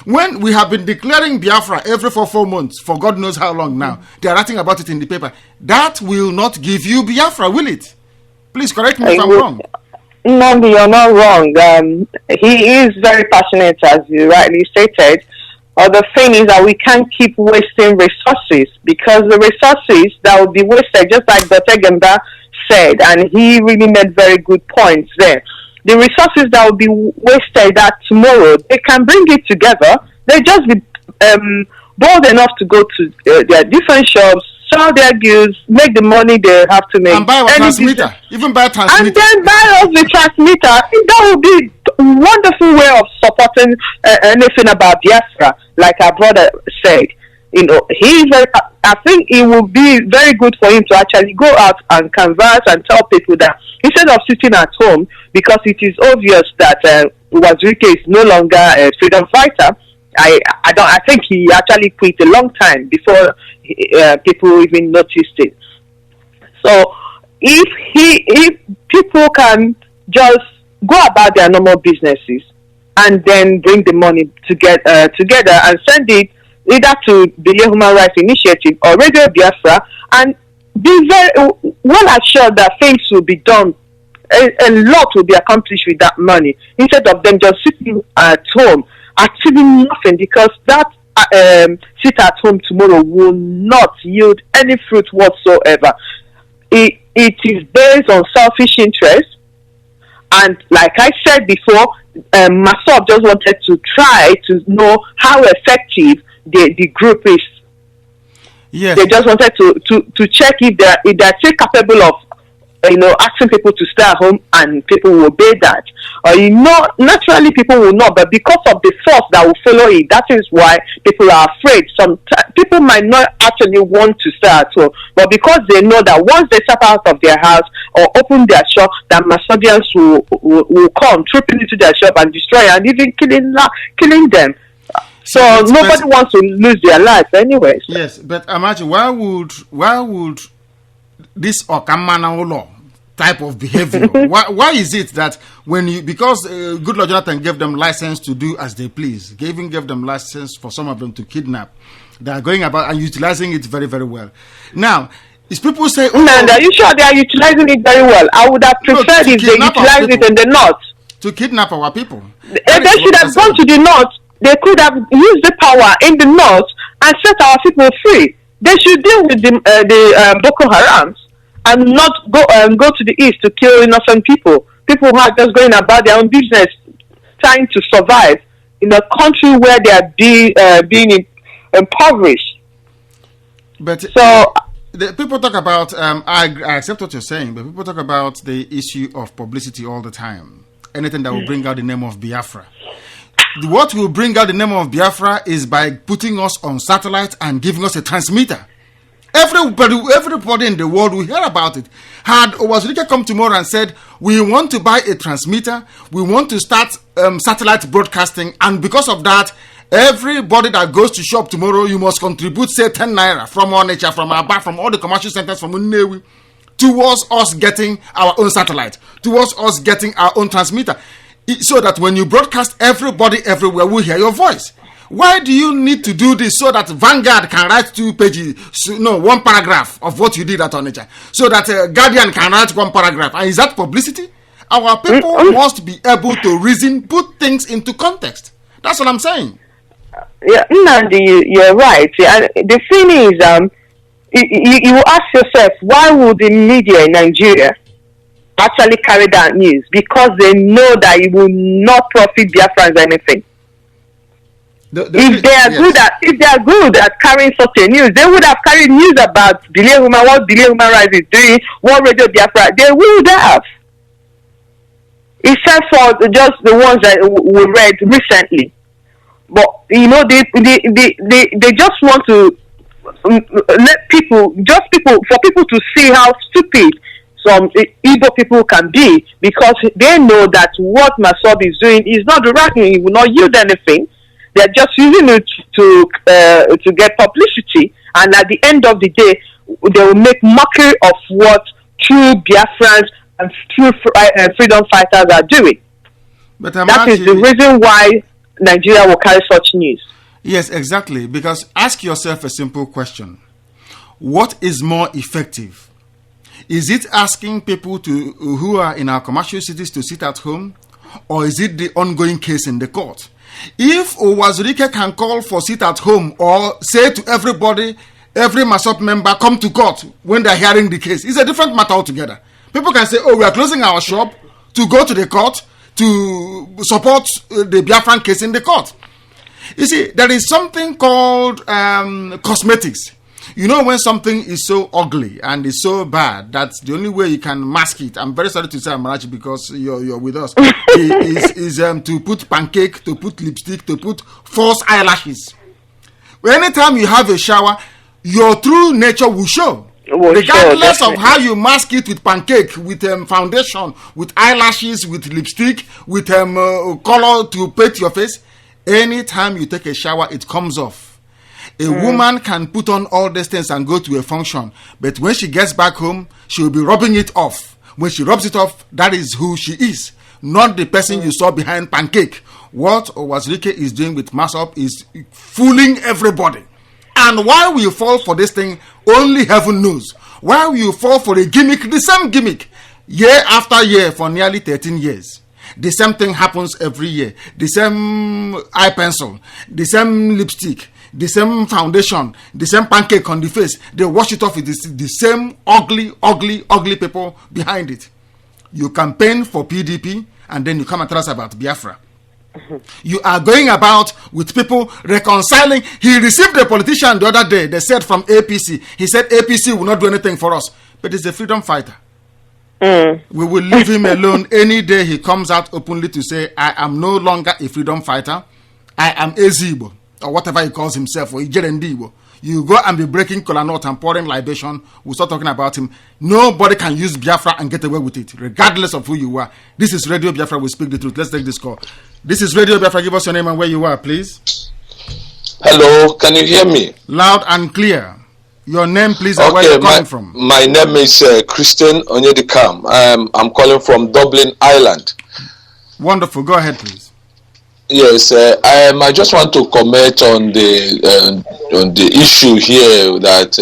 When we have been declaring Biafra every 4 months, for God knows how long now, they are writing about it in the paper. That will not give you Biafra, will it? Please correct me if I'm wrong.
No, you're not wrong. He is very passionate, as you rightly stated. The thing is that we can't keep wasting resources, because the resources that will be wasted, just like Dr. Gemba said, and he really made very good points there. The resources that will be wasted that tomorrow, they can bring it together. They just be bold enough to go to their different shops, sell their goods, make the money they have to make.
And buy a transmitter. Even buy a transmitter.
And then buy us the transmitter. I think that would be a wonderful way of supporting anything about Biafra, like our brother said. he's very, I think it would be very good for him to actually go out and converse and tell people that instead of sitting at home, because it is obvious that Wazirike is no longer a freedom fighter. I think he actually quit a long time before people even noticed it. So if people can just go about their normal businesses and then bring the money together and send it either to the Human Rights Initiative or Radio Biafra, and be very well assured that things will be done. A lot will be accomplished with that money instead of them just sitting at home achieving nothing, because that sit at home tomorrow will not yield any fruit whatsoever. It is based on selfish interest, and like I said before, myself just wanted to try to know how effective the group is. Yes. They just wanted to check if they're still capable of asking people to stay at home and people will obey that. Naturally people will not, but because of the force that will follow it, that is why people are afraid. Some people might not actually want to stay at home, but because they know that once they step out of their house or open their shop, that Masodians will come trooping into their shop and destroy and even killing them. So nobody wants to lose their life anyways.
Yes, but imagine why would this Okamana law type of behavior? why is it that because Goodluck Jonathan gave them license to do as they please, gave them license for some of them to kidnap, they are going about and utilizing it very, very well. Now, is people say,
are you sure they are utilizing it very well? I would have preferred if they utilized it in the north.
To kidnap our people.
They should have gone to the north. They could have used the power in the north and set our people free. They should deal with the Boko Harams and not go to the east to kill innocent people. People who are just going about their own business, trying to survive in a country where they are being impoverished.
But people talk about, I accept what you're saying, but people talk about the issue of publicity all the time. Anything that will bring out the name of Biafra. What will bring out the name of Biafra is by putting us on satellite and giving us a transmitter. Everybody in the world will hear about it. Had Wazirike come tomorrow and said, we want to buy a transmitter, we want to start satellite broadcasting, and because of that, everybody that goes to shop tomorrow, you must contribute, say, 10 naira from Onitsha, from Aba, from all the commercial centers, from Nnewi, towards us getting our own satellite, towards us getting our own transmitter. So that when you broadcast, everybody everywhere will hear your voice. Why do you need to do this so that Vanguard can write 2 pages, one paragraph of what you did at Onitsha, so that Guardian can write 1 paragraph? And is that publicity? Our people must be able to reason, put things into context. That's what I'm saying.
Yeah, Nnamdi, you're right. The thing is, you ask yourself, why would the media in Nigeria actually carry that news? Because they know that it will not profit Biafrans anything. If they are good at carrying such a news, they would have carried news about what Human Rights is doing, what Radio Biafra, they would have. Except for just the ones that we read recently. But they just want to let people to see how stupid some Igbo people can be, because they know that what Masob is doing is not the right thing. It will not yield anything. They're just using it to get publicity, and at the end of the day, they will make mockery of what true Biafrans and true freedom fighters are doing.
But
that is the reason why Nigeria will carry such news.
Yes, exactly. Because ask yourself a simple question: what is more effective? Is it asking people who are in our commercial cities to sit at home, or is it the ongoing case in the court? If Wazirike can call for sit at home or say to everybody, every MASOP member, come to court when they're hearing the case, it's a different matter altogether. People can say, we are closing our shop to go to the court to support the Biafran case in the court. You see, there is something called cosmetics. You know, when something is so ugly and is so bad, that's the only way you can mask it. I'm very sorry to say, Amarachi, because you're with us. is to put pancake, to put lipstick, to put false eyelashes. Anytime you have a shower, your true nature will show. Regardless of how you mask it with pancake, with foundation, with eyelashes, with lipstick, with color to paint your face, anytime you take a shower, it comes off. A woman can put on all these things and go to a function, but when she gets back home, she will be rubbing it off. When she rubs it off, that is who she is, not the person you saw behind pancake. What Owazirike is doing with mass up is fooling everybody. And why we fall for this thing, only heaven knows. Why we fall for a gimmick, the same gimmick, year after year for nearly 13 years. The same thing happens every year. The same eye pencil, the same lipstick, the same foundation, the same pancake on the face. They wash it off with the same ugly people behind it. You campaign for PDP and then you come and tell us about Biafra. You are going about with people reconciling. He received a politician the other day. They said from APC. He said APC will not do anything for us. But he's a freedom fighter. We will leave him alone any day he comes out openly to say, I am no longer a freedom fighter. I am Igbo, or whatever he calls himself, or Igbo. You go and be breaking kola nut and pouring libation. We'll start talking about him. Nobody can use Biafra and get away with it, regardless of who you are. This is Radio Biafra. We speak the truth. Let's take this call. This is Radio Biafra. Give us your name and where you are, please.
Hello, can you hear me?
Loud and clear. Your name, please, and where you're calling from.
My name is Christian Onyedikam. I'm calling from Dublin, Ireland.
Wonderful. Go ahead, please.
Yes, I just want to comment on the issue here, that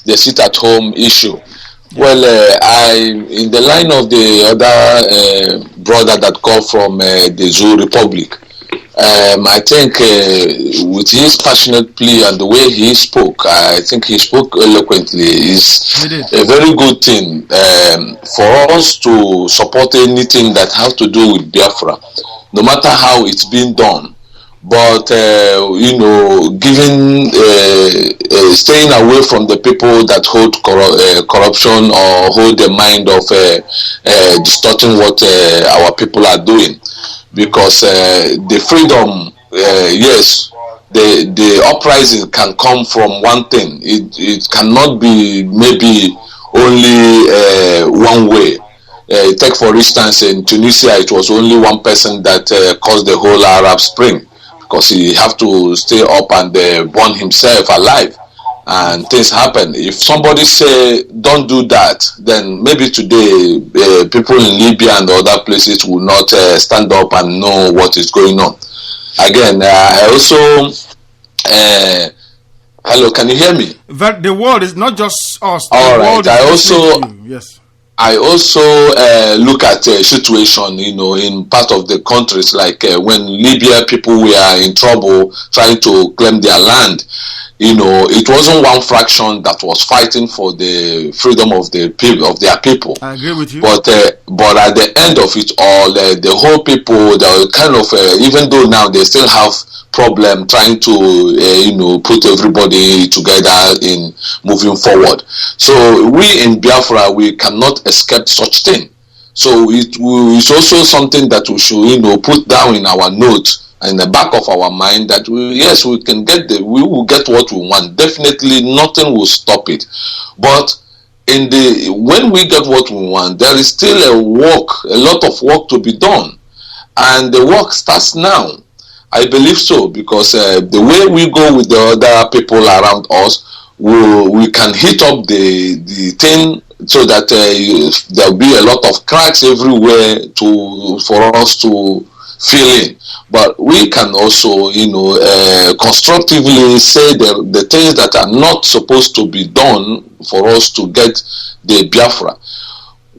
the sit-at-home issue. Well, in the line of the other brother that called from the Zoo Republic, I think with his passionate plea and the way he spoke, I think he spoke eloquently. Is a very good thing for us to support anything that has to do with Biafra, no matter how it's been done. But staying away from the people that hold corruption or hold the mind of distorting what our people are doing. Because the freedom, yes, the uprising can come from one thing. It cannot be maybe only one way. Take for instance, in Tunisia, it was only one person that caused the whole Arab Spring, because he have to stay up and burn himself alive, and things happen. If somebody say don't do that, then maybe today people in Libya and other places will not stand up and know what is going on. Again, I also hello, can you hear me?
That the world is not just us.
All right.
Yes.
I also look at a situation, in part of the countries, like when Libya people were in trouble trying to claim their land. It wasn't one fraction that was fighting for the freedom of the people, of their people.
I agree with you.
But at the end of it all, the whole people, they kind of, even though now they still have problem trying to put everybody together in moving forward. So we in Biafra, we cannot escape such thing. So it's also something that we should put down in our notes, in the back of our mind, that we can get we will get what we want. Definitely nothing will stop it. But when we get what we want, there is still a lot of work to be done, and the work starts now. I believe so, because the way we go with the other people around us, we can hit up the thing so that there'll be a lot of cracks everywhere for us to fill in. But we can also, constructively say the things that are not supposed to be done for us to get the Biafra.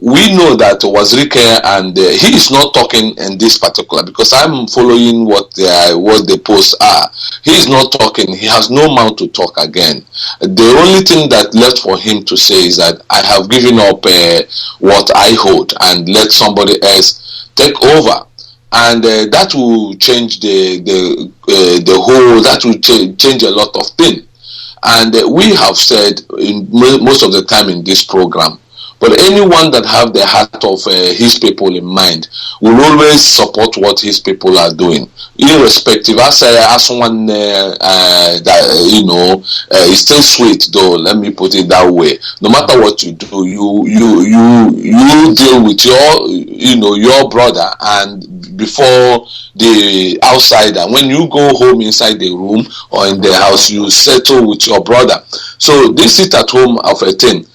We know that Owazirike, and he is not talking in this particular, because I'm following what the posts are. He is not talking. He has no mouth to talk again. The only thing that left for him to say is that I have given up what I hold and let somebody else take over, and that will change the whole. That will change a lot of things. And we have said most of the time in this program, But anyone that have the heart of his people in mind will always support what his people are doing, irrespective. As someone that is still sweet though. Let me put it that way. No matter what you do, you deal with your brother, and before the outsider. When you go home inside the room or in the house, you settle with your brother. So this sit at home of a thing.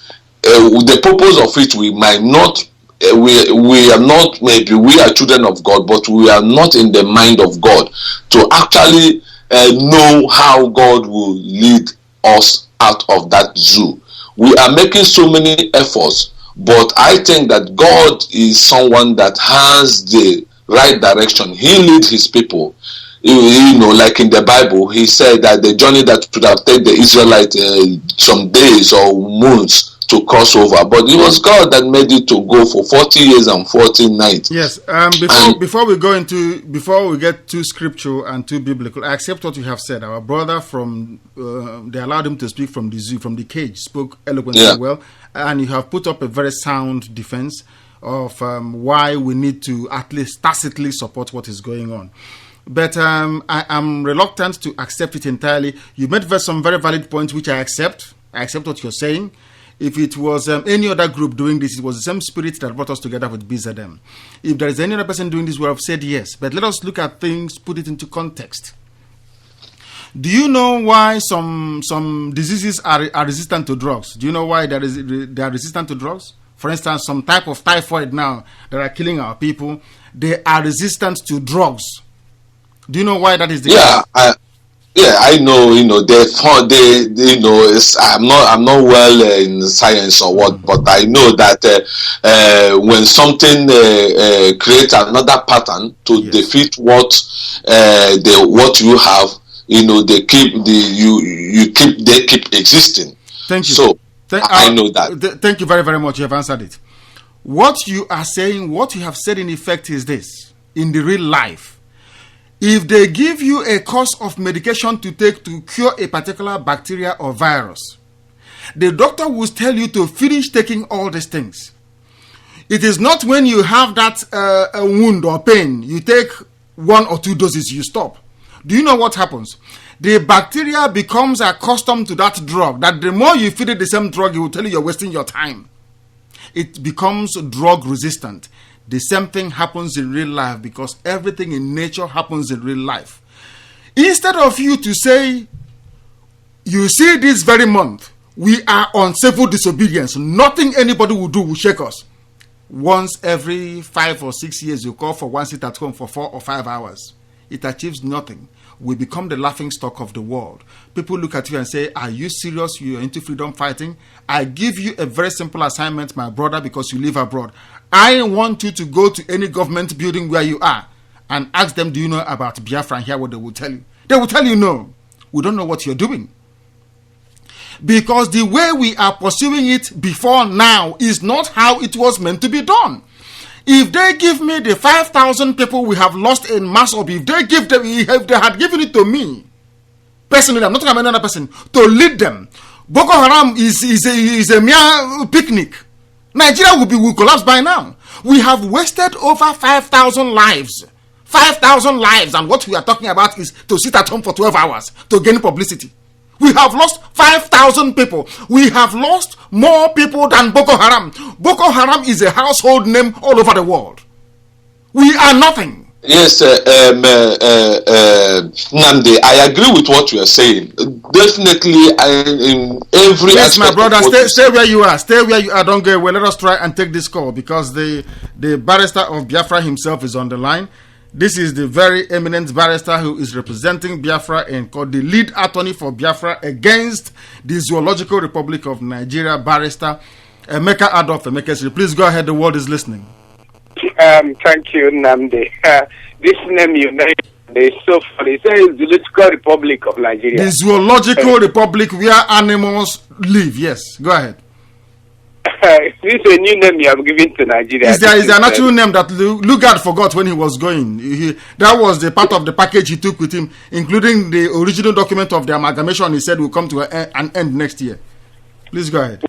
The purpose of it, we might not, we are not, maybe we are children of God, but we are not in the mind of God to actually know how God will lead us out of that zoo. We are making so many efforts, but I think that God is someone that has the right direction. He leads his people. Like in the Bible, he said that the journey that would have taken the Israelites some days or months to cross over, but it was God that made it to go for 40 years and 40 nights.
Yes. Before we get too scriptural and too biblical, I accept what you have said. Our brother from they allowed him to speak from the zoo, from the cage, spoke eloquently well, and you have put up a very sound defense of why we need to at least tacitly support what is going on. But I am reluctant to accept it entirely. You made some very valid points, which I accept. I accept what you're saying. If it was any other group doing this, it was the same spirit that brought us together with BZM. If there is any other person doing this, we have said yes. But let us look at things, put it into context. Do you know why some diseases are resistant to drugs? Do you know why they are resistant to drugs? For instance, some type of typhoid now that are killing our people, they are resistant to drugs. Do you know why that is the case?
I know. I'm not well in science or what, but I know that when something creates another pattern to defeat what you have, they keep existing.
Thank you.
So I know that.
Thank you very, very much. You have answered it. What you are saying, what you have said in effect is this: in the real life, if they give you a course of medication to take to cure a particular bacteria or virus, the doctor will tell you to finish taking all these things. It is not when you have that wound or pain, you take 1 or 2 doses, you stop. Do you know what happens? The bacteria becomes accustomed to that drug, that the more you feed it the same drug, it will tell you you're wasting your time. It becomes drug resistant. The same thing happens in real life, because everything in nature happens in real life. Instead of you to say, you see, this very month, we are on civil disobedience, nothing anybody will do will shake us. Once every 5 or 6 years, you call for one sit at home for 4 or 5 hours. It achieves nothing. We become the laughing stock of the world. People look at you and say, are you serious? You are into freedom fighting? I give you a very simple assignment, my brother, because you live abroad. I want you to go to any government building where you are and ask them, do you know about Biafra, and hear what they will tell you. They will tell you, no, we don't know what you're doing. Because the way we are pursuing it before now is not how it was meant to be done. If they give me the 5,000 people we have lost in Masob, if they had given it to me, personally, I'm not talking about another person, to lead them, Boko Haram is a mere picnic. Nigeria will collapse by now. We have wasted over 5,000 lives. 5,000 lives, and what we are talking about is to sit at home for 12 hours to gain publicity. We have lost 5,000 people. We have lost more people than Boko Haram. Boko Haram is a household name all over the world. We are nothing.
Yes, Nnamdi, I agree with what you are saying. Definitely, in every
yes,
aspect.
My brother, stay where you are. Stay where you are. Don't go away. Let us try and take this call, because the barrister of Biafra himself is on the line. This is the very eminent barrister who is representing Biafra in court, the lead attorney for Biafra against the Zoological Republic of Nigeria, barrister Emeka Adolf Emekesiri. Please go ahead. The world is listening.
Thank you, Nnamdi. This name you mentioned is so funny. It says the Zoological Republic of Nigeria.
The Zoological Republic, where animals live. Yes, go ahead.
This is a new name you have given to Nigeria.
Is there an actual name that Lugard forgot when he was going? That was the part of the package he took with him, including the original document of the amalgamation he said will come to an end next year. Please go ahead.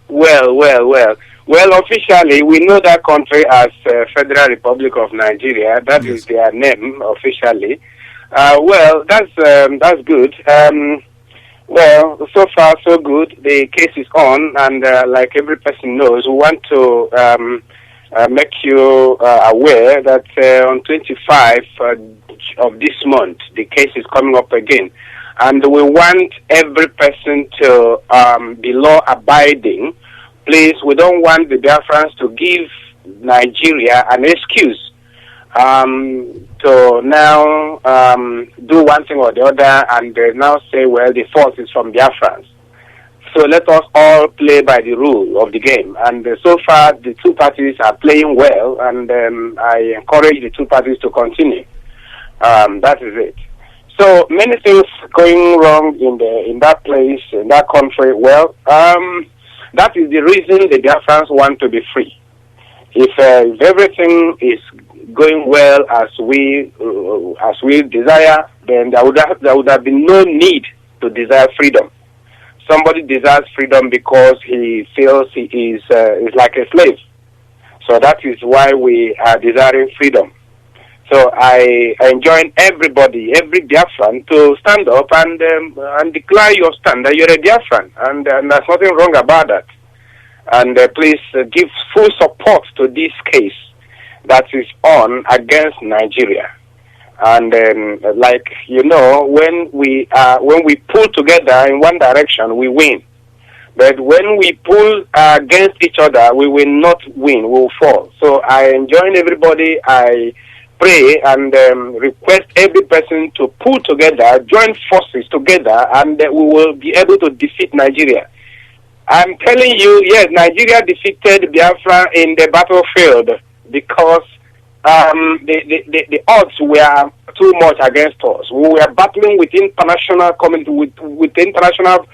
Well. Well, officially, we know that country as Federal Republic of Nigeria. That is their name officially. Well, that's good. Well, so far so good. The case is on, and like every person knows, we want to make you aware that on 25 of this month, the case is coming up again. And we want every person to be law-abiding. Please, we don't want the Biafrans to give Nigeria an excuse to now do one thing or the other and now say, well, the fault is from Biafrans. So let us all play by the rule of the game. And so far, the two parties are playing well, and I encourage the two parties to continue. That is it. So many things going wrong in that place, in that country. Well, that is the reason the Biafrans want to be free. If everything is going well as we desire, then there would have been no need to desire freedom. Somebody desires freedom because he feels he is like a slave. So that is why we are desiring freedom. So I enjoin everybody, every Biafran, to stand up and declare your stand that you're a Biafran, and there's nothing wrong about that. And please give full support to this case that is on against Nigeria. And like you know, when we pull together in one direction, we win. But when we pull against each other, we will not win. We will fall. So I enjoin everybody. I pray and request every person to pull together, join forces together, and we will be able to defeat Nigeria. I'm telling you, yes, Nigeria defeated Biafra in the battlefield because the odds were too much against us. We were battling with international community, with international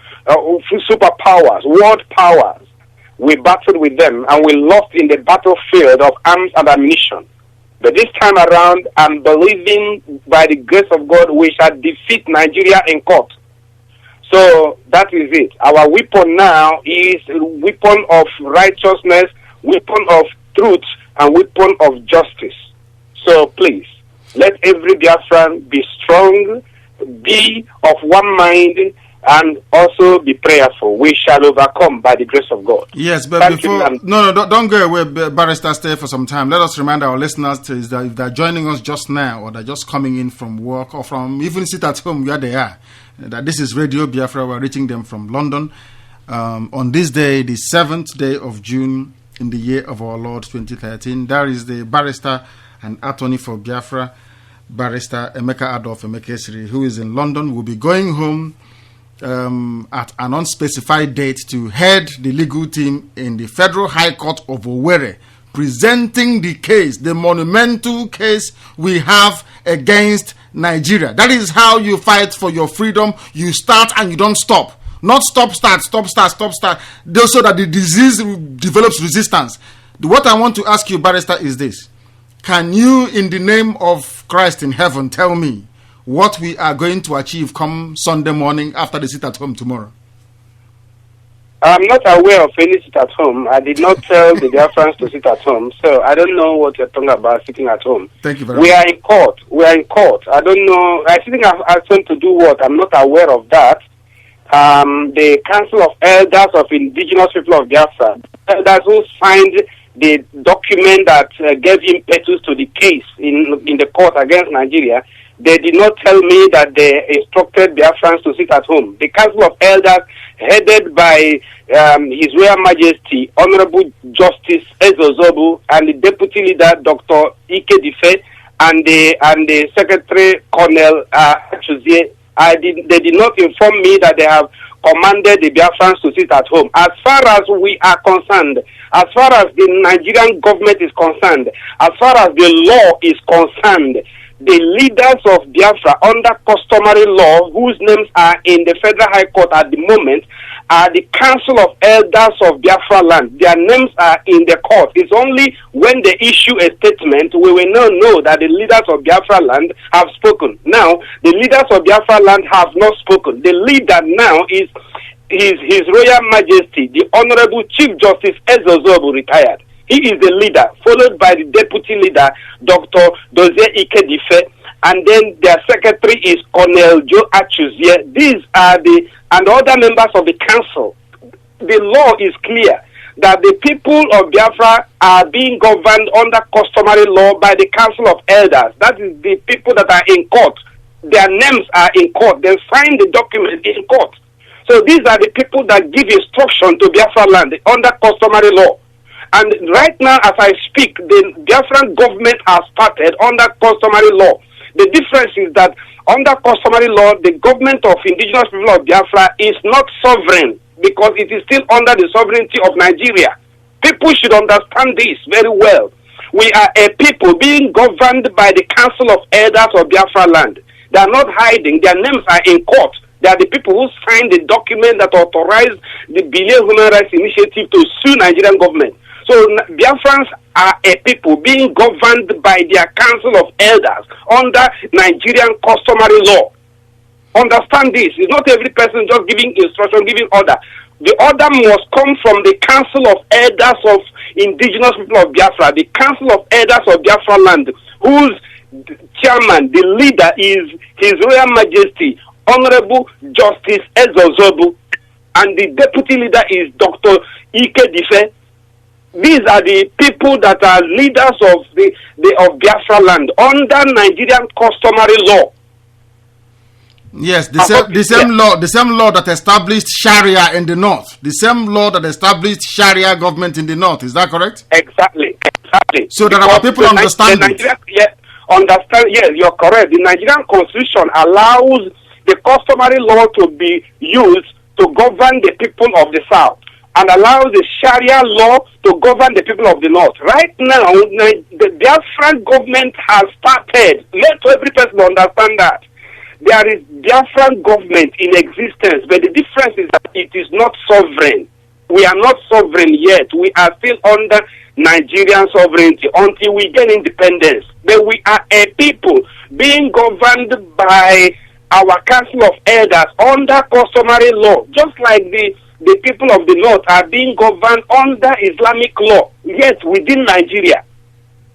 superpowers, world powers. We battled with them, and we lost in the battlefield of arms and ammunition. But this time around, I'm believing by the grace of God, we shall defeat Nigeria in court. So that is it. Our weapon now is a weapon of righteousness, weapon of truth, and weapon of justice. So please, let every Biafran be strong, be of one mind, and also be prayerful. We shall overcome by the grace of God.
Yes, but don't go away, Barrister. Stay for some time. Let us remind our listeners that if they're joining us just now, or they're just coming in from work, or from even sit at home where they are, that this is Radio Biafra. We're reaching them from London on this day, the 7th day of June in the year of our Lord 2013. There is the barrister and attorney for Biafra, Barrister Emeka Adolf Emekesiri, who is in London. Will be going home at an unspecified date to head the legal team in the Federal High Court of Owerri, presenting the case, the monumental case we have against Nigeria. That is how you fight for your freedom. You start and you don't stop. Not stop, start, so that the disease develops resistance. What I want to ask you, Barrister, is this. Can you, in the name of Christ in heaven, tell me what we are going to achieve come Sunday morning after the sit at home tomorrow?
I'm not aware of any sit at home. I did not tell the Biafrans to sit at home, so I don't know what you're talking about sitting at home.
Thank you very much.
We are in court. I don't know. I think I've asked them to do what? I'm not aware of that. The Council of Elders of Indigenous People of Biafra, elders who signed the document that gave impetus to the case in the court against Nigeria, they did not tell me that they instructed Biafrans to sit at home. The Council of Elders, headed by His Royal Majesty, Honorable Justice Ezozobu, and the Deputy Leader, Dr. Ike Dife, and the Secretary, Colonel Chuzie, they did not inform me that they have commanded the Biafrans to sit at home. As far as we are concerned, as far as the Nigerian government is concerned, as far as the law is concerned, the leaders of Biafra under customary law, whose names are in the Federal High Court at the moment, are the Council of Elders of Biafra land. Their names are in the court. It's only when they issue a statement we will now know that the leaders of Biafra land have spoken. Now, the leaders of Biafra land have not spoken. The leader now is His Royal Majesty, the Honorable Chief Justice Ezozobu, retired. He is the leader, followed by the deputy leader, Dr. Dozie Ikedife, and then their secretary is Colonel Joe Achuzie. These are and other members of the council. The law is clear that the people of Biafra are being governed under customary law by the Council of Elders. That is the people that are in court. Their names are in court. They sign the document in court. So these are the people that give instruction to Biafra land under customary law. And right now, as I speak, the Biafran government has started under customary law. The difference is that under customary law, the government of indigenous people of Biafra is not sovereign because it is still under the sovereignty of Nigeria. People should understand this very well. We are a people being governed by the Council of Elders of Biafra land. They are not hiding. Their names are in court. They are the people who signed the document that authorized the Billion Human Rights Initiative to sue Nigerian government. So Biafrans are a people being governed by their Council of Elders under Nigerian customary law. Understand this. It's not every person just giving instruction, giving order. The order must come from the Council of Elders of Indigenous people of Biafra, the Council of Elders of Biafra land, whose chairman, the leader, is His Royal Majesty, Honorable Justice Ezozobu, and the deputy leader is Dr. Ikedife. These are the people that are leaders of Biafra land under Nigerian customary law.
Yes, the same law that established Sharia in the north. The same law that established Sharia government in the north. Is that correct?
Exactly.
So that our people understand it.
Yes, you're correct. The Nigerian constitution allows the customary law to be used to govern the people of the south, and allows the Sharia law to govern the people of the north. Right now, the Biafran government has started. Let every person understand that. There is Biafran government in existence, but the difference is that it is not sovereign. We are not sovereign yet. We are still under Nigerian sovereignty until we get independence. But we are a people being governed by our Council of Elders under customary law, just like the people of the north are being governed under Islamic law, yet within Nigeria.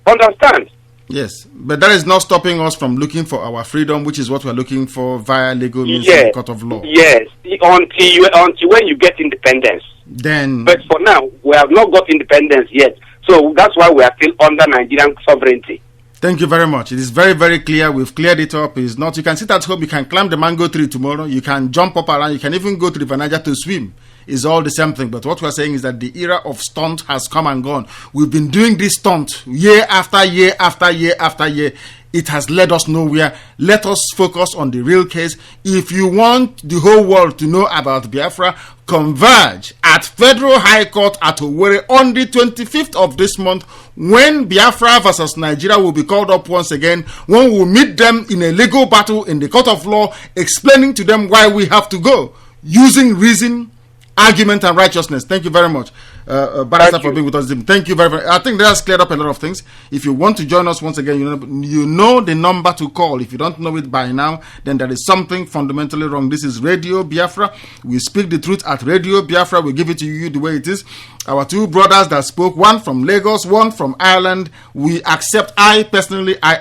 Understand?
Yes, but that is not stopping us from looking for our freedom, which is what we're looking for via legal means in the court of law.
Yes, until when you get independence.
Then,
but for now, we have not got independence yet. So that's why we are still under Nigerian sovereignty.
Thank you very much. It is very, very clear. We've cleared it up. It's not, you can sit at home, you can climb the mango tree tomorrow, you can jump up around, you can even go to the Naija to swim. It's all the same thing. But what we're saying is that the era of stunt has come and gone. We've been doing this stunt year after year after year after year. It has led us nowhere. Let us focus on the real case. If you want the whole world to know about Biafra, converge at Federal High Court at Owerri on the 25th of this month, when Biafra versus Nigeria will be called up once again, when we will meet them in a legal battle in the court of law, explaining to them why we have to go, using reason, argument, and righteousness. Thank you very much, Barrister, for being with us. Thank you very much. I think that has cleared up a lot of things. If you want to join us once again, you know the number to call. If you don't know it by now, then there is something fundamentally wrong. This is Radio Biafra. We speak the truth at Radio Biafra. We give it to you the way it is. Our two brothers that spoke, one from Lagos, one from Ireland, we accept. I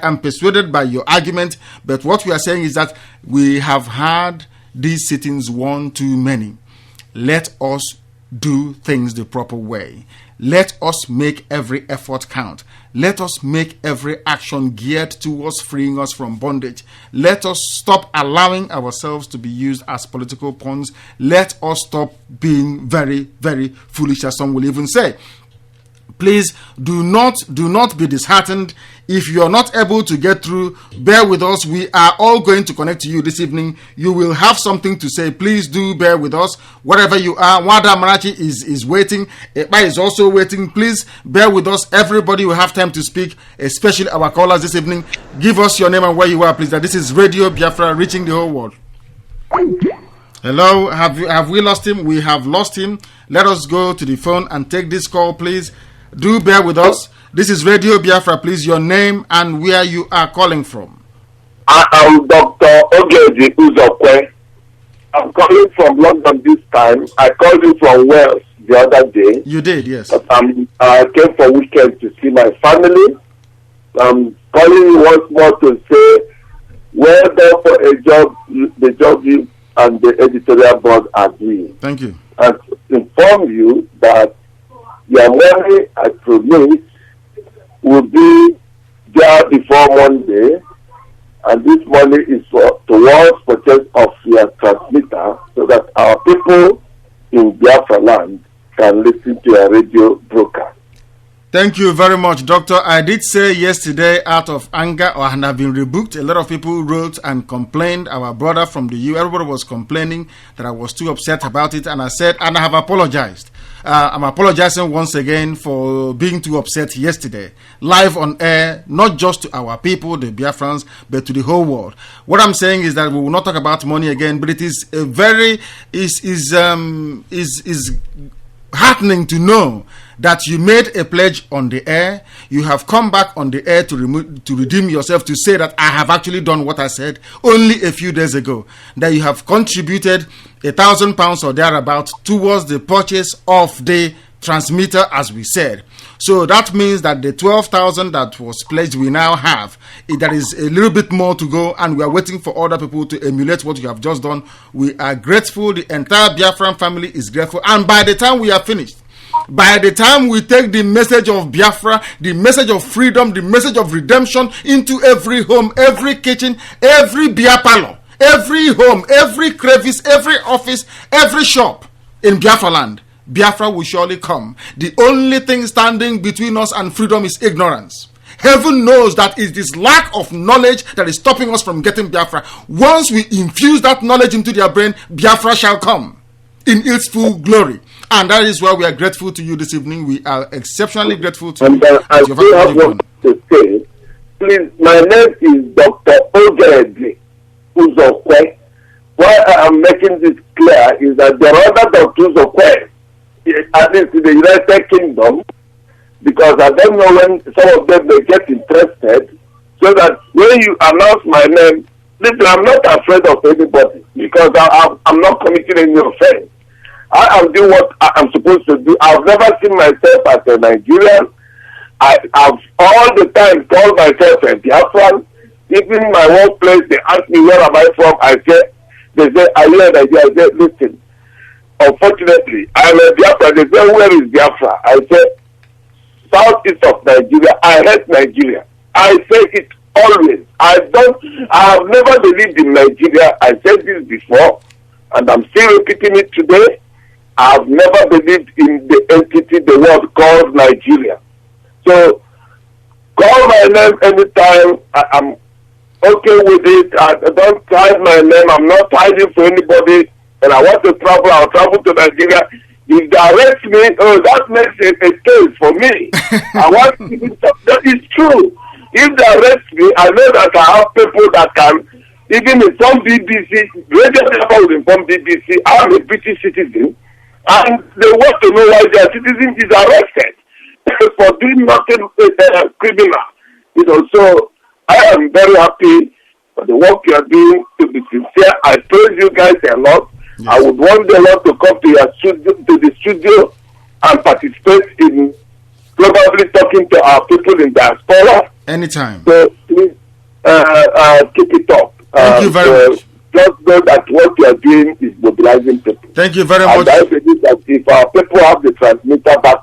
am persuaded by your argument, but what we are saying is that we have had these sittings one too many. Let us do things the proper way. Let us make every effort count. Let us make every action geared towards freeing us from bondage. Let us stop allowing ourselves to be used as political pawns. Let us stop being very, very foolish, as some will even say. Please do not be disheartened. If you are not able to get through, bear with us. We are all going to connect to you this evening. You will have something to say. Please do bear with us. Wherever you are, Wada Marachi is waiting. Ekpa is also waiting. Please bear with us. Everybody will have time to speak, especially our callers this evening. Give us your name and where you are, please. This is Radio Biafra, reaching the whole world. Hello, have we lost him? We have lost him. Let us go to the phone and take this call, please. Do bear with us. This is Radio Biafra. Please, your name and where you are calling from.
I am Dr. Ogedi Uzokwe. I'm calling from London this time. I called you from Wales the other day.
You did, yes.
But I came for weekend to see my family. I'm calling you once more to say, well done for a job, the job you and the editorial board are doing.
Thank you.
And to inform you that your money, I promise, will be there before Monday. And this money is towards purchase of your transmitter so that our people in Biafra land can listen to your radio broadcast.
Thank you very much, Doctor. I did say yesterday, out of anger, or have been rebuked. A lot of people wrote and complained. Our brother from the U, everybody was complaining that I was too upset about it. And I said, and I have apologized. I'm apologizing once again for being too upset yesterday, live on air, not just to our people, the Biafrans, but to the whole world. What I'm saying is that we will not talk about money again, but it is a very is heartening to know that you made a pledge on the air. You have come back on the air to redeem yourself, to say that I have actually done what I said only a few days ago, that you have contributed £1,000 or thereabout towards the purchase of the transmitter, as we said. So that means that the 12,000 that was pledged, we now have. There is a little bit more to go, and we are waiting for other people to emulate what you have just done. We are grateful. The entire Biafran family is grateful. And by the time we are finished, by the time we take the message of Biafra, the message of freedom, the message of redemption into every home, every kitchen, every beer parlor, every home, every crevice, every office, every shop in Biafra land, Biafra will surely come. The only thing standing between us and freedom is ignorance. Heaven knows that it is lack of knowledge that is stopping us from getting Biafra. Once we infuse that knowledge into their brain, Biafra shall come in its full glory. And that is why we are grateful to you this evening. We are exceptionally grateful to you.
And I still have one to say. Please, my name is Dr. Ogedi Uzokwe. Why I am making this clear is that there are other Dr. Uzokwe, at least in the United Kingdom, because I don't know when some of them may get interested, so that when you announce my name, listen, I'm not afraid of anybody, because I'm not committing any offense. I am doing what I'm supposed to do. I've never seen myself as a Nigerian. I've all the time called myself a Biafran. Even in my workplace, they ask me, where am I from? They say, are you a Nigerian? I say, listen, unfortunately, I'm a Biafra. They say, where is Biafra? I say, southeast of Nigeria. I hate Nigeria. I say it always. I have never believed in Nigeria. I said this before, and I'm still repeating it today. I've never believed in the entity the world calls Nigeria. So, call my name anytime. I'm okay with it. I don't hide my name. I'm not hiding for anybody. And I want to travel, I'll travel to Nigeria. If they arrest me, that makes it a case for me. I want that is true. If they arrest me, I know that I have people that can, even inform BBC, RadioBiafra will inform BBC. I am a British citizen. And they want to know why their citizen is arrested for doing nothing criminal. You know, so I am very happy for the work you are doing. To be sincere, I praise you guys a lot. Yes. I would want the Lord to come to your studio, to the studio, and participate in probably talking to our people in diaspora. Anytime. So please keep it up. Thank you very much. Just know that what you are doing is mobilizing people. Thank you very much. And I believe that if our people have the transmitter back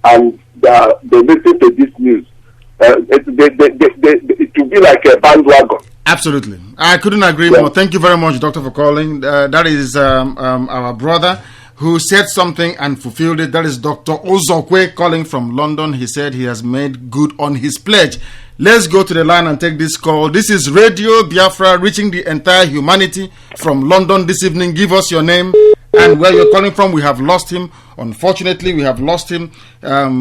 and they listen to this news, it will be like a bandwagon. Absolutely. I couldn't agree more. Thank you very much, Doctor, for calling. That is our brother who said something and fulfilled it. That is Dr. Ozokwe calling from London. He said he has made good on his pledge. Let's go to the line and take this call. This is Radio Biafra, reaching the entire humanity from London this evening. Give us your name and where you're calling from. We have lost him. Unfortunately, we have lost him.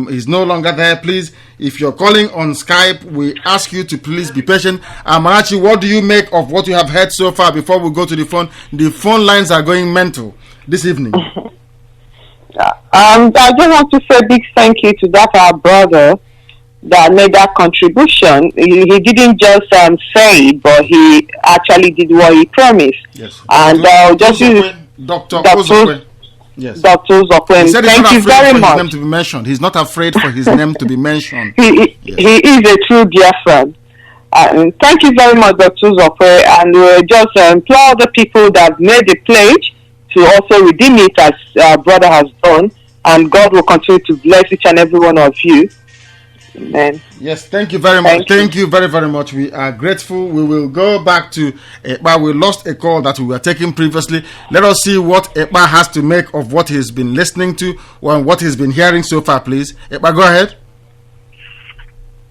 He's no longer there. Please, if you're calling on Skype, we ask you to please be patient. Amarachi, what do you make of what you have heard so far before we go to the phone? The phone lines are going mental this evening.
I just want to say a big thank you to that our brother that made that contribution. He didn't just say it, but he actually did what he promised.
Yes.
And just use
Dr. Yes.
Dr. Uzokwe.
He said he's
Thank
not
you
afraid
very
for
much.
his name to be mentioned. He's not afraid for his name to be mentioned.
He is a true Biafran. Thank you very much, Dr. Uzokwe. And we just implore the people that made the pledge to also redeem it as brother has done. And God will continue to bless each and every one of you. Amen.
Yes, thank you very much. Thank you very, very much. We are grateful. We will go back to Ekpa. We lost a call that we were taking previously. Let us see what Ekpa has to make of what he's been listening to or what he's been hearing so far, please. Ekpa, go ahead.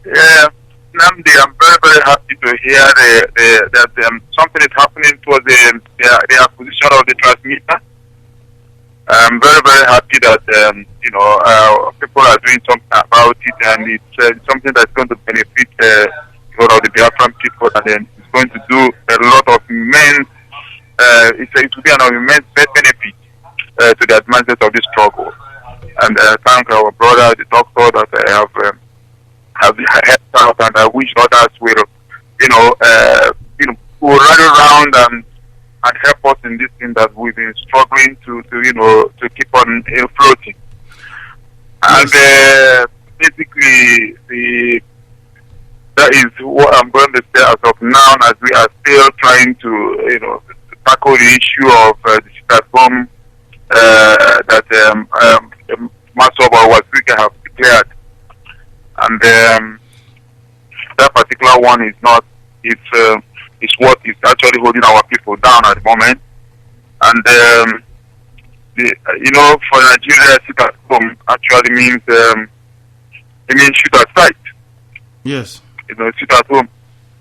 Yeah, Nnamdi, I'm very, very happy to hear that something is happening towards the acquisition of the transmitter. I'm very, very happy that people are doing something about it, and it's something that's going to benefit the Biafran people, and then it's going to do a lot of immense. It will be an immense benefit to the advancement of this struggle. And thank our brother, the doctor, that have helped out, and I wish others will, go rally around and help us in this thing that we've been struggling to keep on floating. And basically, that is what I'm going to say as of now, as we are still trying to, tackle the issue of the sit-at-home that Masoba was have declared. And that particular one is not, it's what is actually holding our people down at the moment. And for Nigeria, sit at home actually means shoot at sight.
Yes.
Sit at home.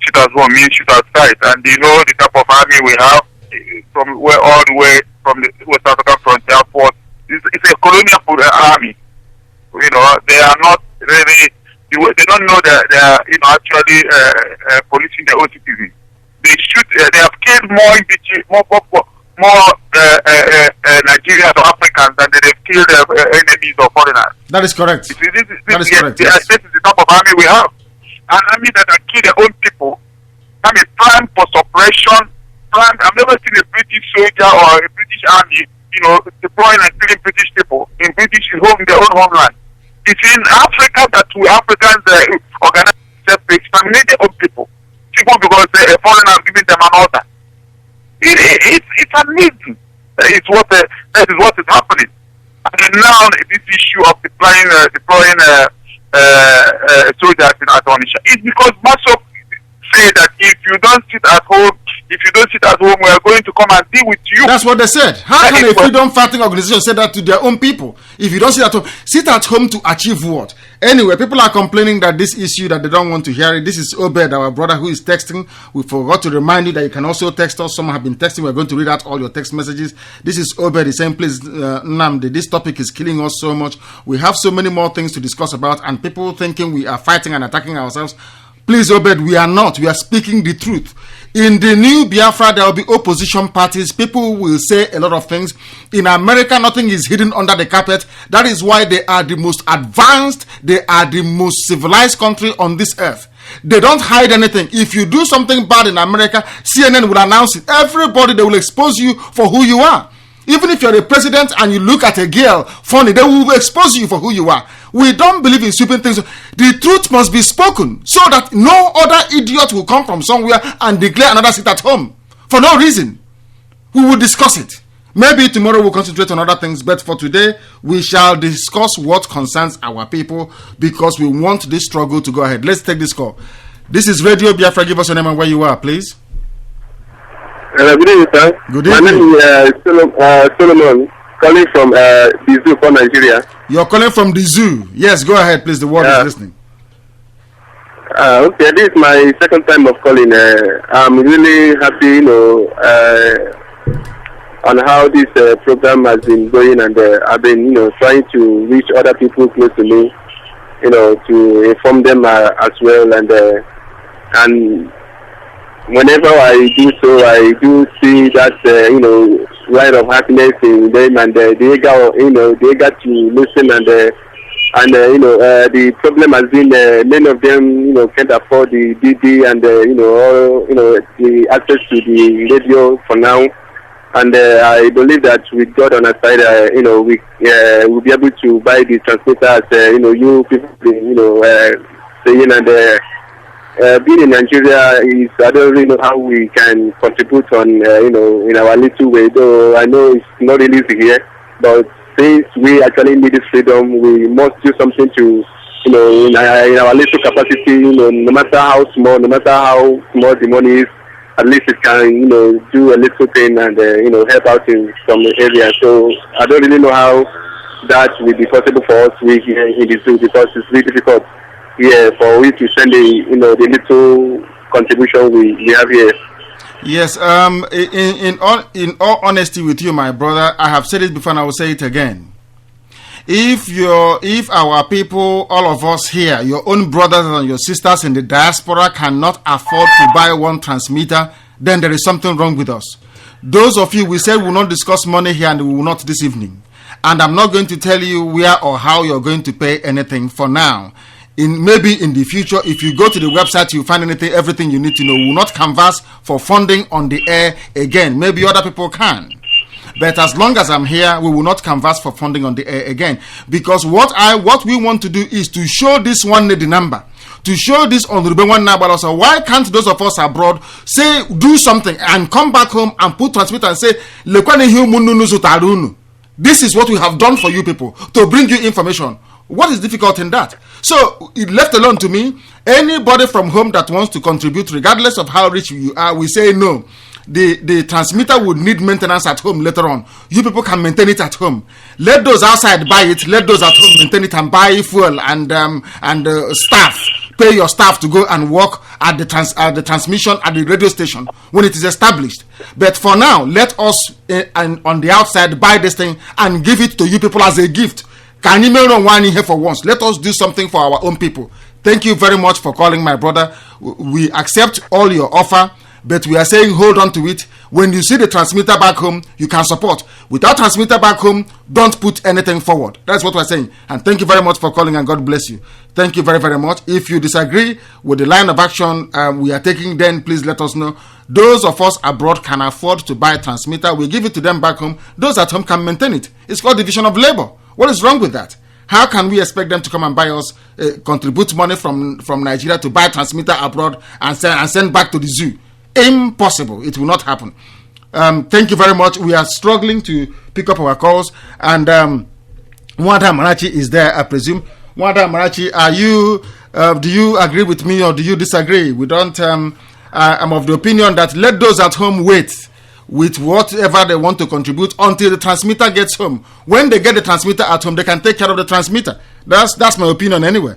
Sit at home means shoot at sight. And the type of army we have from all the way from the West African frontier force. It's a colonial army. They are not really. They don't know that they are actually policing their own citizens. They shoot. They have killed more Nigerians or Africans than they've killed enemies or foreigners.
That is correct.
This is
correct.
Yes. This is the type of army we have. An army that can kill their own people. Planned for suppression. I've never seen a British soldier or a British army, deploying and killing British people in their own homeland. It's in Africa that we Africans organize themselves to exterminate their own people. People because a foreigner has given them an order. It's amazing. That is what is happening. And now this issue of deploying soldiers in Atonisha is because Masop say that if you don't sit at home, we are going to come and deal with you.
That's what they said. How can a freedom fighting organization say that to their own people? If you don't sit at home to achieve what? Anyway, people are complaining that this issue that they don't want to hear it. This is Obed, our brother, who is texting. We forgot to remind you that you can also text us. Some have been texting. We're going to read out all your text messages. This is Obed. He's saying, please, Nnamdi, this topic is killing us so much. We have so many more things to discuss about, and people thinking we are fighting and attacking ourselves. Please, Obed, we are not. We are speaking the truth. In the new Biafra, there will be opposition parties. People will say a lot of things. In America, nothing is hidden under the carpet. That is why they are the most advanced, they are the most civilized country on this earth. They don't hide anything. If you do something bad in America, CNN will announce it. Everybody, they will expose you for who you are. Even if you're a president and you look at a girl funny, they will expose you for who you are. We don't believe in sweeping things. The truth must be spoken so that no other idiot will come from somewhere and declare another sit at home for no reason. We will discuss it. Maybe tomorrow we'll concentrate on other things, but for today, we shall discuss what concerns our people because we want this struggle to go ahead. Let's take this call. This is Radio Biafra. Give us your name and where you are, please.
Good evening, sir.
Good evening.
My name is Solomon, calling from the zoo for Nigeria.
You're calling from the zoo. Yes, go ahead, please. The world is listening.
Okay, this is my second time of calling. I'm really happy, on how this program has been going, and I've been, trying to reach other people close to me, to inform them as well, and whenever I do so, I do see that light of happiness in them, and they got to listen and And the problem has been many of them can't afford the DD and the access to the radio for now. And I believe that with God on our side, we'll be able to buy the transmitter as you people saying. And being in Nigeria is, I don't really know how we can contribute on in our little way. Though I know it's not really easy here, but since we actually need this freedom, we must do something to in our little capacity. No matter how small, no matter how small the money is. At least it can, do a little thing and, help out in some areas. So I don't really know how that will be possible for us here in the zoo, because it's really difficult here for we to send the little contribution we have here.
Yes. In all honesty with you, my brother, I have said it before and I will say it again. If our people, all of us here, your own brothers and your sisters in the diaspora cannot afford to buy one transmitter, then there is something wrong with us. Those of you, we said we will not discuss money here and we will not this evening. And I'm not going to tell you where or how you're going to pay anything for now. Maybe in the future, if you go to the website, you find everything you need to know. We will not canvass for funding on the air again. Maybe other people can. But as long as I'm here, we will not canvass for funding on the air again. Because what we want to do is to show this one the number. To show this on the one number also. Why can't those of us abroad do something and come back home and put transmitter and say, this is what we have done for you people to bring you information. What is difficult in that? So, left alone to me, anybody from home that wants to contribute, regardless of how rich you are, we say no. The transmitter would need maintenance at home later on. You people can maintain it at home. Let those outside buy it. Let those at home maintain it and buy fuel and staff. Pay your staff to go and work at the transmission at the radio station when it is established. But for now, let us on the outside buy this thing and give it to you people as a gift. Can you make one in here for once? Let us do something for our own people. Thank you very much for calling, my brother. We accept all your offer. But we are saying hold on to it. When you see the transmitter back home, you can support. Without transmitter back home, don't put anything forward. That's what we're saying. And thank you very much for calling and God bless you. Thank you very, very much. If you disagree with the line of action we are taking, then please let us know. Those of us abroad can afford to buy a transmitter. We give it to them back home. Those at home can maintain it. It's called division of labor. What is wrong with that? How can we expect them to come and buy us, contribute money from Nigeria to buy a transmitter abroad and send back to the zoo? Impossible. It will not happen. Thank you very much. We are struggling to pick up our calls, and Mwada Marachi is there, I presume. Mwada Marachi, do you agree with me or do you disagree? We don't. I'm of the opinion that let those at home wait with whatever they want to contribute until the transmitter gets home. When they get the transmitter at home, they can take care of the transmitter. That's my opinion anyway.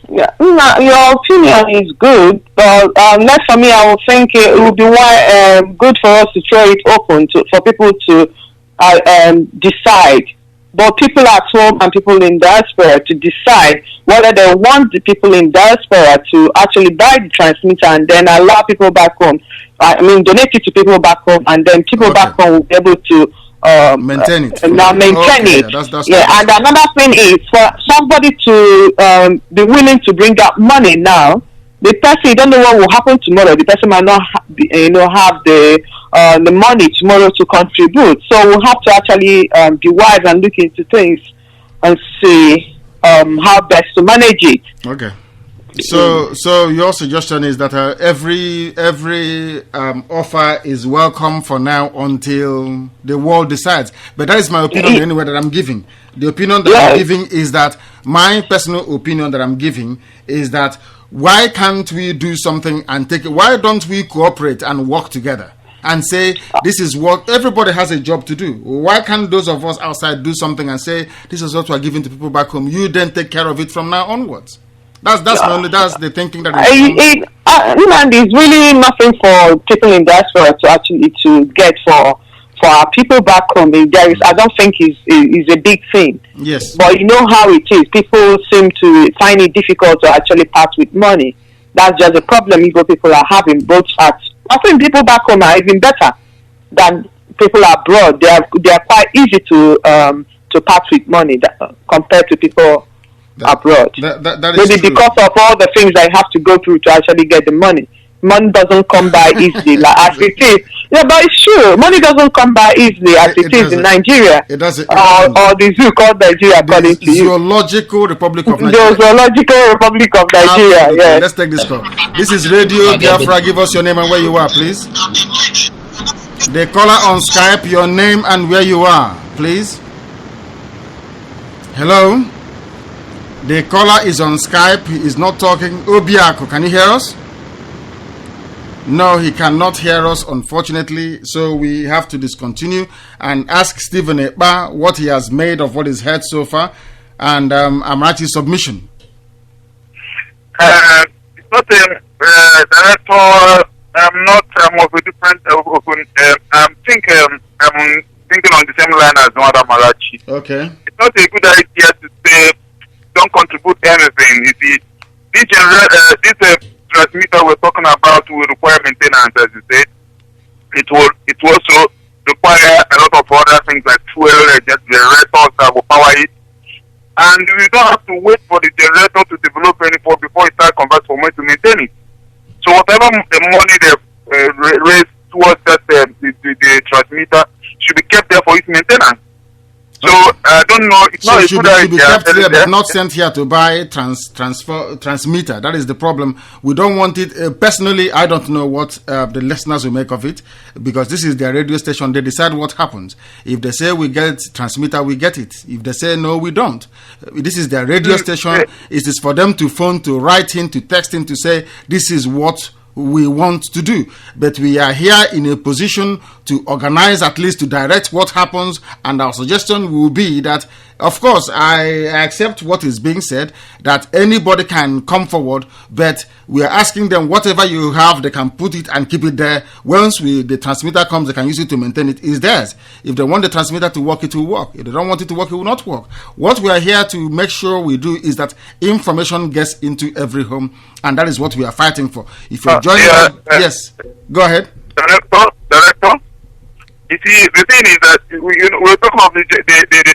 Yeah, your opinion is good, but not for me. I would think it would be good for us to throw it open for people to decide. But people at home and people in diaspora to decide whether they want the people in diaspora to actually buy the transmitter and then allow people back home. Donate it to people back home, and then people back home will be able to
maintain it.
Maintain it. Yeah, and another thing is for somebody to be willing to bring out money now. The person, you don't know what will happen tomorrow. The person might not have the money tomorrow to contribute. So we'll have to actually be wise and look into things and see how best to manage it.
Okay. So your suggestion is that every offer is welcome for now until the world decides. But that is my opinion anyway that I'm giving. The opinion that I'm giving is that my personal opinion that I'm giving is that why can't we do something and take it? Why don't we cooperate and work together and say this is what everybody has a job to do? Why can't those of us outside do something and say this is what we're giving to people back home? You then take care of it from now onwards. That's the thinking that
there's really nothing for people in diaspora to actually to get for our people back home. There is, I don't think is a big thing.
Yes.
But you know how it is. People seem to find it difficult to actually part with money. That's just a problem Igbo people are having. Both I think people back home are even better than people abroad. They are quite easy to part with money compared to people abroad.
That is
Maybe
true.
because of all the things I have to go through to actually get the money. Money doesn't come by easily, like as it is. Yeah, but it's true. Money doesn't come by easily as it is in Nigeria.
It doesn't.
Or the zoo called Nigeria, according to you.
Zoological Republic of Nigeria.
The Zoological Republic of Nigeria.
Absolutely.
Yes.
Let's take this call. This is Radio Biafra. Give us your name and where you are, please. The caller on Skype, your name and where you are, please. Hello. The caller is on Skype. He is not talking. Obiako, can you hear us? No, he cannot hear us, unfortunately. So we have to discontinue and ask Stephen Ekpa what he has made of what is heard so far. And Amarachi's submission.
It's not director. I'm not of a different. I'm thinking on the same line as Madam Amarachi.
Okay.
It's not a good idea to say don't contribute anything. You see, this transmitter we're talking about will require maintenance, as you said. It will also require a lot of other things like fuel, just generators that will power it. And we don't have to wait for the generator to develop anymore before it starts convert for money to maintain it. So whatever the money they raise towards that the transmitter should be kept there for its maintenance. So I don't know. It's not a good idea.
Should be kept here, but not sent here to buy transmitter. That is the problem. We don't want it. Personally, I don't know what the listeners will make of it, because this is their radio station. They decide what happens. If they say we get transmitter, we get it. If they say no, we don't. This is their radio station. It is for them to phone, to write in, to text in, to say this is what we want to do. But we are here in a position to organize, at least to direct what happens, and our suggestion will be that, of course, I accept what is being said, that anybody can come forward, but we are asking them whatever you have, they can put it and keep it there. Once the transmitter comes, they can use it to maintain it. It's theirs. If they want the transmitter to work, it will work. If they don't want it to work, it will not work. What we are here to make sure we do is that information gets into every home, and that is what we are fighting for. If you're joining us, yes, go ahead.
Director. You see, the thing is that we're talking about the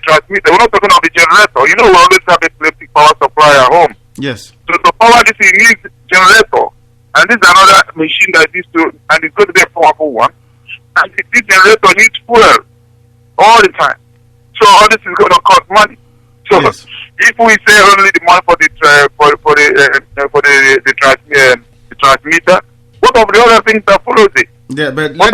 transmitter. We're not talking about the generator. You know, we always have a electric power supply at home.
Yes.
So to power this, it needs generator, and this is another machine that needs to, and it's going to be a powerful one. And this generator needs fuel all the time. So all this is going to cost money. So
yes.
If we say only the money for the transmitter, what of the other things that follows it?
Yeah, but
what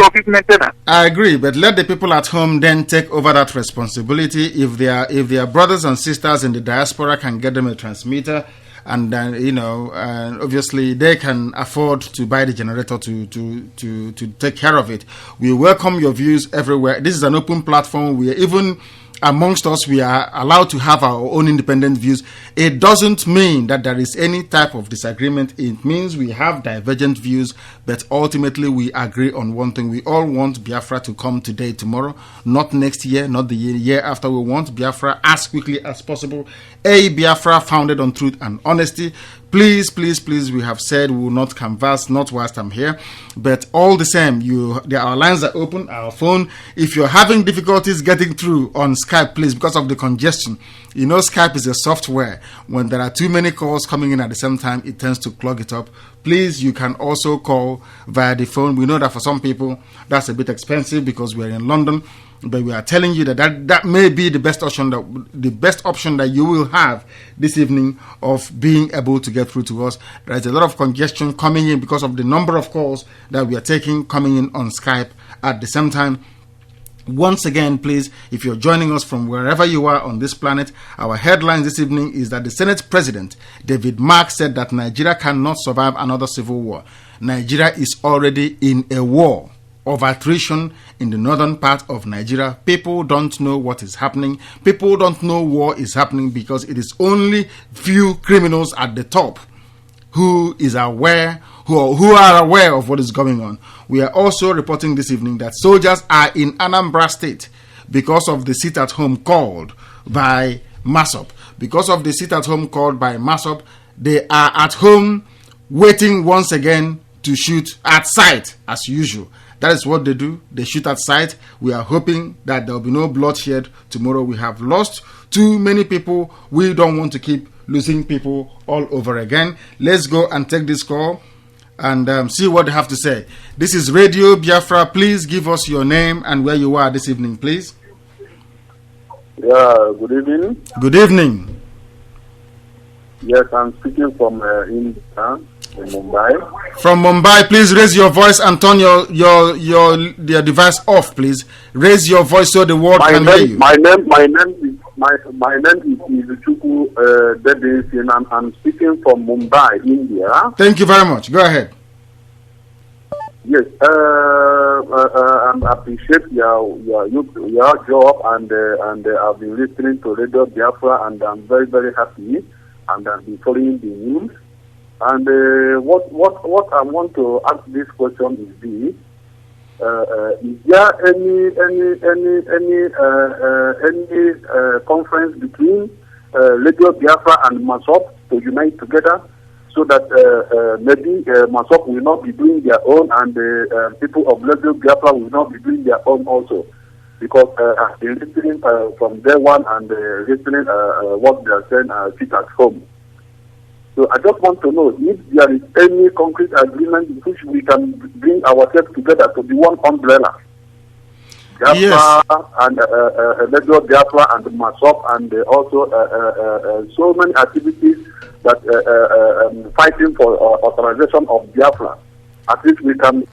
of its maintenance?
I agree, but let the people at home then take over that responsibility. If their brothers and sisters in the diaspora can get them a transmitter, and then obviously they can afford to buy the generator to take care of it. We welcome your views everywhere. This is an open platform. We are even amongst us, we are allowed to have our own independent views. It doesn't mean that there is any type of disagreement. It means we have divergent views, but ultimately we agree on one thing. We all want Biafra to come today, tomorrow, not next year, not the year after. We want Biafra as quickly as possible. A Biafra founded on truth and honesty. Please, please, please, we have said we will not canvass, not whilst I'm here. But all the same, our lines are open, our phone. If you're having difficulties getting through on Skype, please, because of the congestion. You know, Skype is a software. When there are too many calls coming in at the same time, it tends to clog it up. Please, you can also call via the phone. We know that for some people, that's a bit expensive because we're in London. But we are telling you that may be the best option that you will have this evening of being able to get through to us. There is a lot of congestion coming in because of the number of calls that we are taking coming in on Skype at the same time. Once again, please, if you're joining us from wherever you are on this planet, our headline this evening is that the Senate President, David Mark, said that Nigeria cannot survive another civil war. Nigeria is already in a war of attrition in the northern part of Nigeria. People don't know what is happening. People don't know war is happening because it is only few criminals at the top who are aware of what is going on. We are also reporting this evening that soldiers are in Anambra State because of the sit-at-home called by MASOP. Because of the sit-at-home called by MASOP, they are at home waiting once again to shoot at sight as usual. That is what they do. They shoot at sight. We are hoping that there will be no bloodshed tomorrow. We have lost too many people. We don't want to keep losing people all over again. Let's go and take this call and see what they have to say. This is Radio Biafra. Please give us your name and where you are this evening, please.
Yeah, good evening.
Good evening.
Yes, I'm speaking from India, in Mumbai.
From Mumbai, please raise your voice and turn your device off, please. Raise your voice so the world can hear you.
My name is Izuchukwu Dedesin, and I'm speaking from Mumbai, India.
Thank you very much. Go ahead.
Yes, I appreciate your job, and I've been listening to Radio Biafra, and I'm very, very happy, and I've been following the news. And what I want to ask this question is this: is there any conference between Radio Biafra and MASOP to unite together, so that maybe MASOP will not be doing their own, and people of Radio Biafra will not be doing their own also? Because I've been listening from day one, and listening what they are saying, sit at home. So I just want to know if there is any concrete agreement in which we can bring ourselves together to be one umbrella. Biafra,
yes.
And Radio Biafra and MASOP, and also so many activities that fighting for authorization of Biafra. At least we can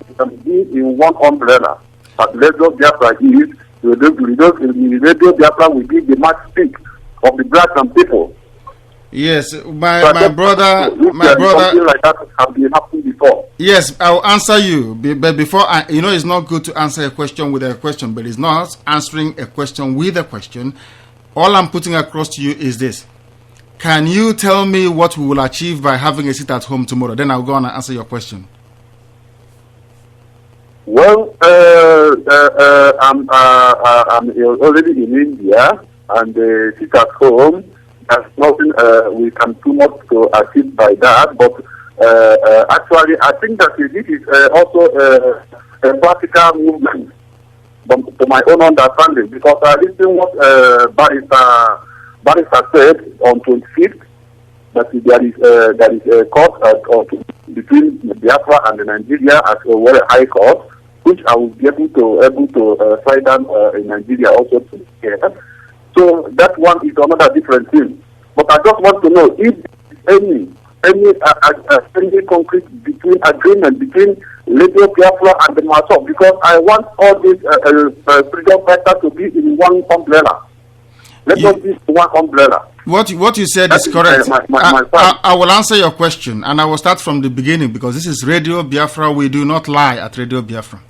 be in one umbrella. But Radio Biafra is, Radio Biafra will be the matchstick of the blacks and people.
Yes, my brother.
Something like that has been happening before.
Yes, I will answer you. But before, it's not good to answer a question with a question, but it's not answering a question with a question. All I'm putting across to you is this: can you tell me what we will achieve by having a sit at home tomorrow? Then I'll go on and answer your question.
Well, I'm already in India, and sit at home. There's nothing we can do much to achieve by that, but actually I think that this is also a practical movement to my own understanding, because I listened what Barrister said on 25th, that there is a court between Biafra and Nigeria at a very high court, which I will be able to fight down in Nigeria also to hear. So that one is another different thing. But I just want to know if any concrete agreement between Radio Biafra and the MASOP, because I want all these freedom fighters to be in one umbrella. Let us be one umbrella.
What you said is correct. I will answer your question, and I will start from the beginning, because this is Radio Biafra. We do not lie at Radio Biafra.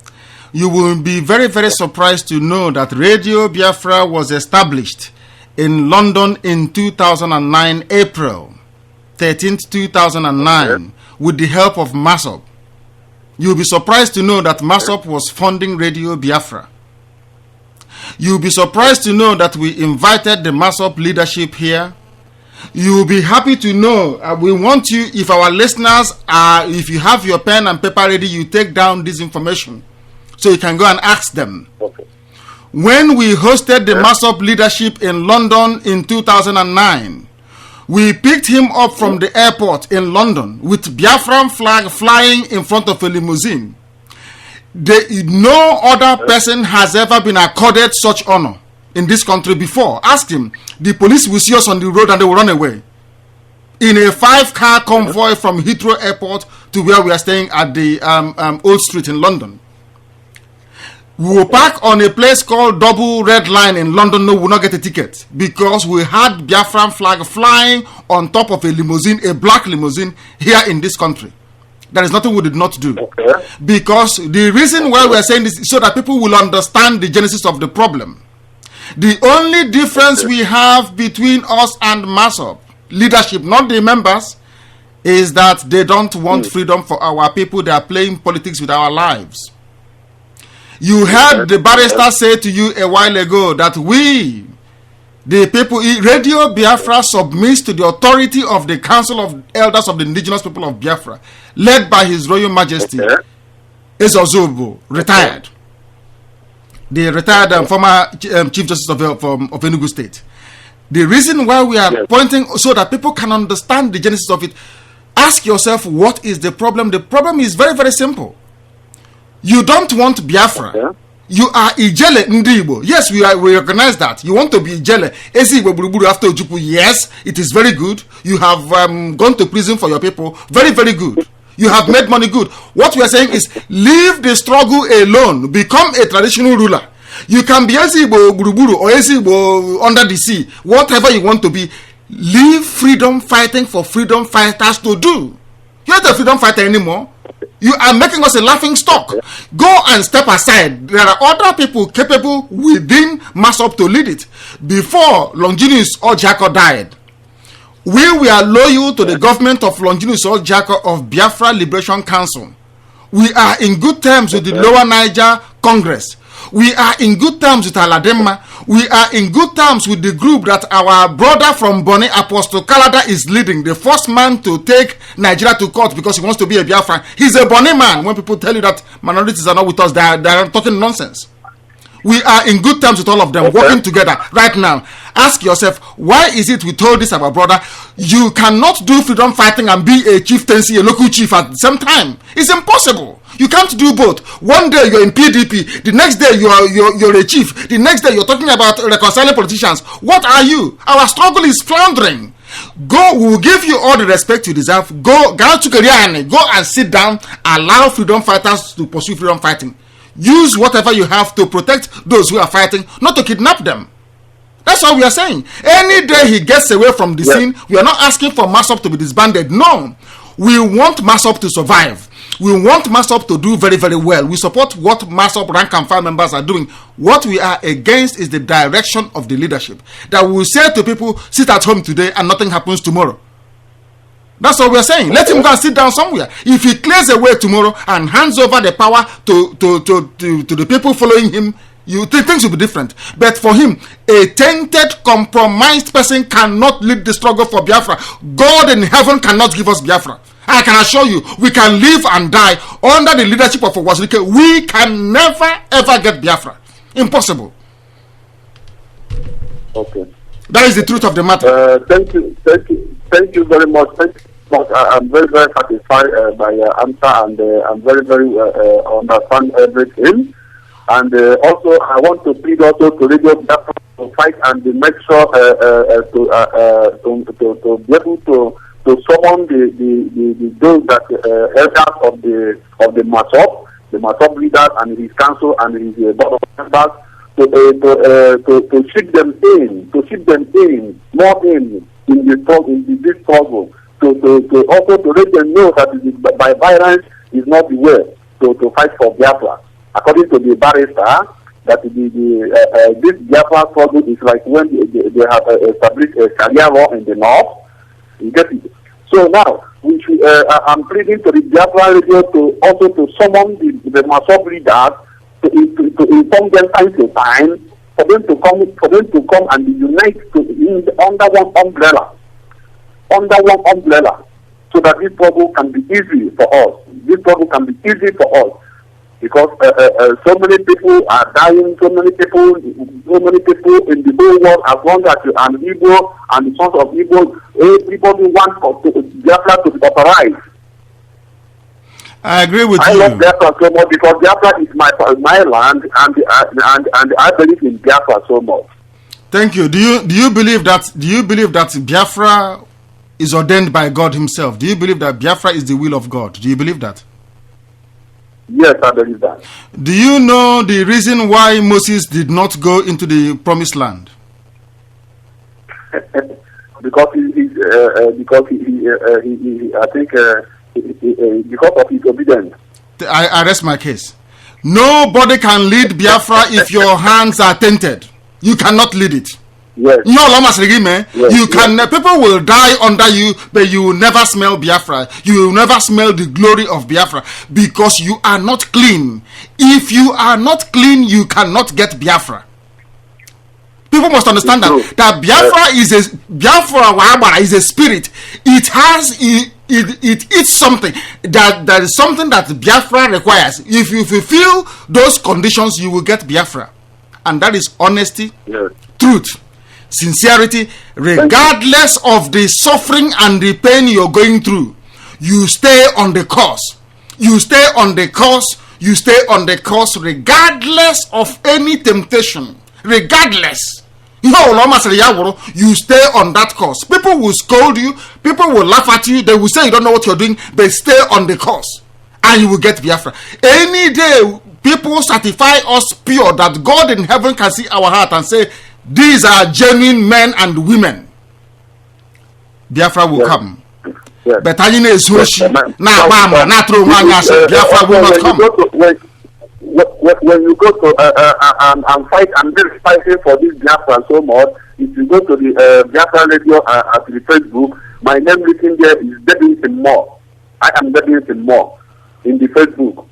You will be very, very surprised to know that Radio Biafra was established in London in 2009, April 13th, 2009, with the help of MASOP. You'll be surprised to know that MASOP was funding Radio Biafra. You'll be surprised to know that we invited the MASOP leadership here. You'll be happy to know, we want you, if our listeners are, if you have your pen and paper ready, you take down this information, so you can go and ask them.
Okay.
When we hosted the MASOP leadership in London in 2009, we picked him up from the airport in London with Biafran flag flying in front of a limousine. No other person has ever been accorded such honor in this country before. Ask him. The police will see us on the road and they will run away. In a 5-car convoy from Heathrow Airport to where we are staying at the Old Street in London. We will park on a place called Double Red Line in London. No, we will not get a ticket, because we had Biafran flag flying on top of a limousine, a black limousine, here in this country. There is nothing we did not do.
Okay.
Because the reason why we are saying this is so that people will understand the genesis of the problem. The only difference we have between us and MASOP leadership, not the members, is that they don't want freedom for our people. They are playing politics with our lives. You heard the barrister say to you a while ago that we, the people, Radio Biafra submits to the authority of the Council of Elders of the Indigenous People of Biafra, led by His Royal Majesty, Ezozobo retired. The retired former Chief Justice of Enugu State. The reason why we are pointing so that people can understand the genesis of it, ask yourself, what is the problem? The problem is very, very simple. You don't want Biafra.
Yeah.
You are Ijele Ndibo. Yes, we recognize that. You want to be Ijele. Ezi Igbo Buruburu after Ojuku. Yes, it is very good. You have gone to prison for your people. Very, very good. You have made money good. What we are saying is, leave the struggle alone. Become a traditional ruler. You can be Ezi Igbo Buruburu or Ezi Igbo under the sea. Whatever you want to be. Leave freedom fighting for freedom fighters to do. You're not a freedom fighter anymore. You are making us a laughing stock. Go and step aside. There are other people capable within MASOP to lead it. Before Longinus Ojako died, we were loyal to the government of Longinus Ojako of Biafra Liberation Council. We are in good terms with the Lower Niger Congress. We are in good terms with Aladema. We are in good terms with the group that our brother from Bonny, Apostle Kalada, is leading. The first man to take Nigeria to court because he wants to be a Biafran. He's a Bonny man. When people tell you that minorities are not with us, they are talking nonsense. We are in good terms with all of them, working together right now. Ask yourself, why is it we told this about brother? You cannot do freedom fighting and be a chieftaincy, a local chief at the same time. It's impossible. You can't do both. One day you're in PDP, the next day you're a chief, the next day you're talking about reconciling politicians. What are you? Our struggle is floundering. Go, we will give you all the respect you deserve. Go and sit down. Allow freedom fighters to pursue freedom fighting. Use whatever you have to protect those who are fighting, not to kidnap them. That's what we are saying. Any day he gets away from the scene, we are not asking for MASOP to be disbanded. No. We want MASOP to survive. We want MASOP to do very, very well. We support what MASOP rank and file members are doing. What we are against is the direction of the leadership. That we will say to people, sit at home today and nothing happens tomorrow. That's what we are saying. Let him go and sit down somewhere. If he clears away tomorrow and hands over the power to the people following him, you think things will be different. But for him, a tainted, compromised person cannot lead the struggle for Biafra. God in heaven cannot give us Biafra. I can assure you, we can live and die under the leadership of Owazirike. We can never ever get Biafra. Impossible.
Okay.
That is the truth of the matter.
Thank you very much. I'm very, very satisfied by your answer, and I'm very, very understand everything. And also, I want to plead also to Radio Biafra to fight and make sure to be able to summon the those that elders of the MASOP leaders and his council and his board of members to ship them in more in this struggle. To also to let them know that by violence is not the way to fight for Biafra. According to the barrister, that this Biafra struggle is like when they have established a Sharia law in the north. You get it? So now we should, I'm pleading to the Biafra radio to also to summon the MASOP leaders to inform them time to time for them to come and unite under one umbrella. So that this struggle can be easy for us. Because so many people are dying, so many people in the whole world, as long as you are an Igbo and the sons of Igbo, everybody wants Biafra to be authorized.
I agree with you.
I love Biafra so much because Biafra is my land, and I believe in Biafra so much.
Thank you. Do you believe that Biafra is ordained by God himself? Do you believe that Biafra is the will of God? Do you believe that?
Yes, I believe that.
Do you know the reason why Moses did not go into the promised land?
Because of his obedience.
I rest my case. Nobody can lead Biafra if your hands are tainted. You cannot lead it.
Yes.
People will die under you, but you will never smell Biafra. You will never smell the glory of Biafra because you are not clean. If you are not clean, you cannot get Biafra. People must understand that Biafra is a spirit. It it eats something. That is something that Biafra requires. If you fulfill those conditions, you will get Biafra. And that is honesty, truth, sincerity, regardless of the suffering and the pain you're going through. You stay on the course. You stay on the course. You stay on the course regardless of any temptation. Regardless. You stay on that course. People will scold you. People will laugh at you. They will say you don't know what you're doing. But stay on the course. And you will get Biafra. Any day, people certify us pure, that God in heaven can see our heart and say, these are genuine men and women. Biafra will come. But I know it's Biafra will not come.
When you go to and fight, I'm really fighting for this Biafra so much. If you go to the Biafra radio at the Facebook, my name written there is Dedington Moore. I am Dedington Moore in the Facebook.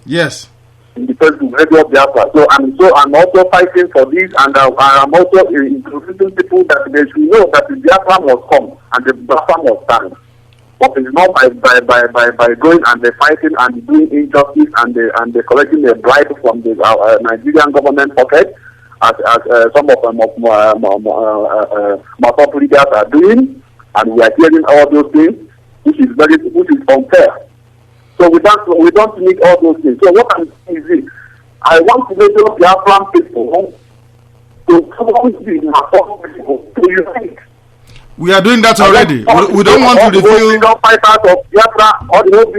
Yes.
In the Facebook radio Biafra. So I'm also fighting for this, and I'm also introducing people that they should know that the Biafra must come and the Biafra must stand. But it's not by going and fighting and doing injustice and collecting a bribe from the Nigerian government pocket, as some of my top leaders are doing, and we are hearing all those things, which is unfair. So we don't need all those things. So what I'm saying is this: I want to make sure Biafran people to come to unite.
We are doing that already. We don't want to reveal.
Fighters of Biafra, or the whole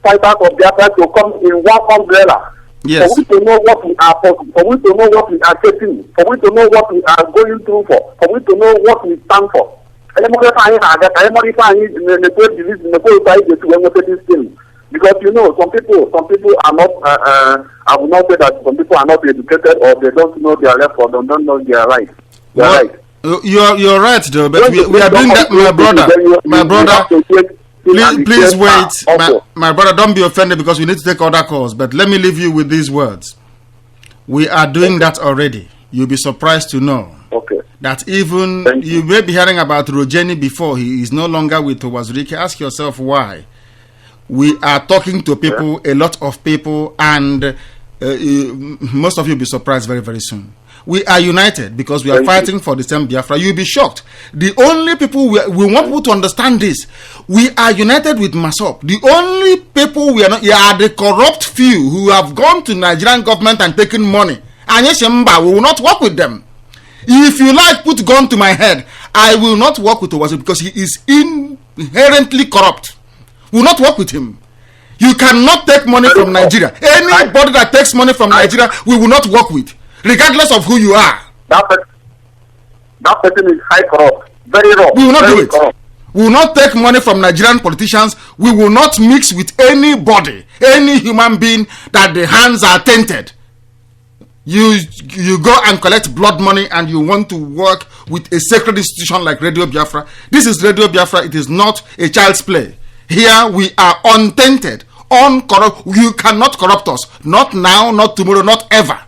fighters of Biafra to come in one umbrella.
Yes.
For we to know what we are for we to know what we are getting, for we to know what we are going through for we to know what we stand for. Because some people are not. I will not say that some people are not educated, or they don't know their left, or they don't know their right. Right.
You're right, though, but we are doing that, my brother. Please wait, my brother. Don't be offended because we need to take other calls. But let me leave you with these words. We are doing that already. You'll be surprised to know that even you may be hearing about Rogeni before. He is no longer with Wazirike. Ask yourself why. We are talking to people, a lot of people, and most of you will be surprised very, very soon. We are united because we are fighting for the same Biafra. You'll be shocked. The only people we want people to understand this. We are united with MASOP. The only people we are not are the corrupt few who have gone to Nigerian government and taken money. And yes, we will not work with them. If you like, put gun to my head. I will not work with Owazi because he is inherently corrupt. We will not work with him. You cannot take money from Nigeria. Anybody that takes money from Nigeria, we will not work with, regardless of who you are.
That person is high corrupt, very wrong.
We will not do it. Corrupt. We will not take money from Nigerian politicians. We will not mix with anybody, any human being that the hands are tainted. You go and collect blood money and you want to work with a sacred institution like Radio Biafra. This is Radio Biafra. It is not a child's play. Here we are untainted, uncorrupt. You cannot corrupt us. Not now, not tomorrow, not ever.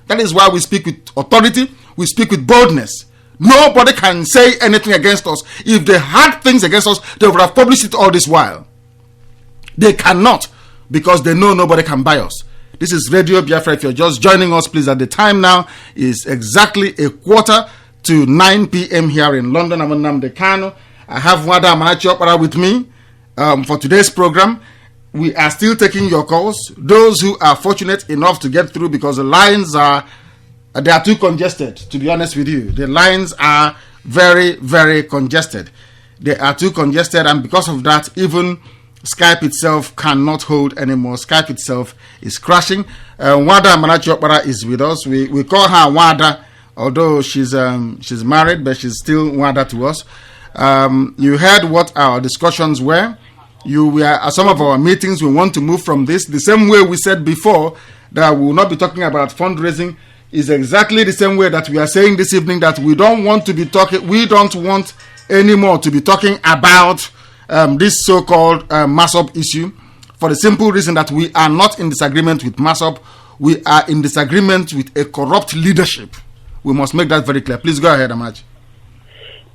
That is why we speak with authority. We speak with boldness. Nobody can say anything against us. If they had things against us, they would have published it all this while. They cannot, because they know nobody can buy us. This is Radio Biafra. If you're just joining us, please, at the time now is exactly 8:45 p.m. here in London. I'm Nnamdi Kanu. I have Wada Amanachi with me for today's program. We are still taking your calls. Those who are fortunate enough to get through, because the lines are too congested, to be honest with you. The lines are very, very congested. They are too congested, and because of that, even Skype itself cannot hold anymore. Skype itself is crashing. Wada Amanachi is with us. We call her Wada, although she's married, but she's still Wada to us. You heard what our discussions were. You were at some of our meetings. We want to move from this. The same way we said before that we will not be talking about fundraising is exactly the same way that we are saying this evening that we don't want to be talking. We don't want anymore to be talking about this so-called MASOP issue, for the simple reason that we are not in disagreement with MASOP. We are in disagreement with a corrupt leadership. We must make that very clear. Please go ahead, Amaj.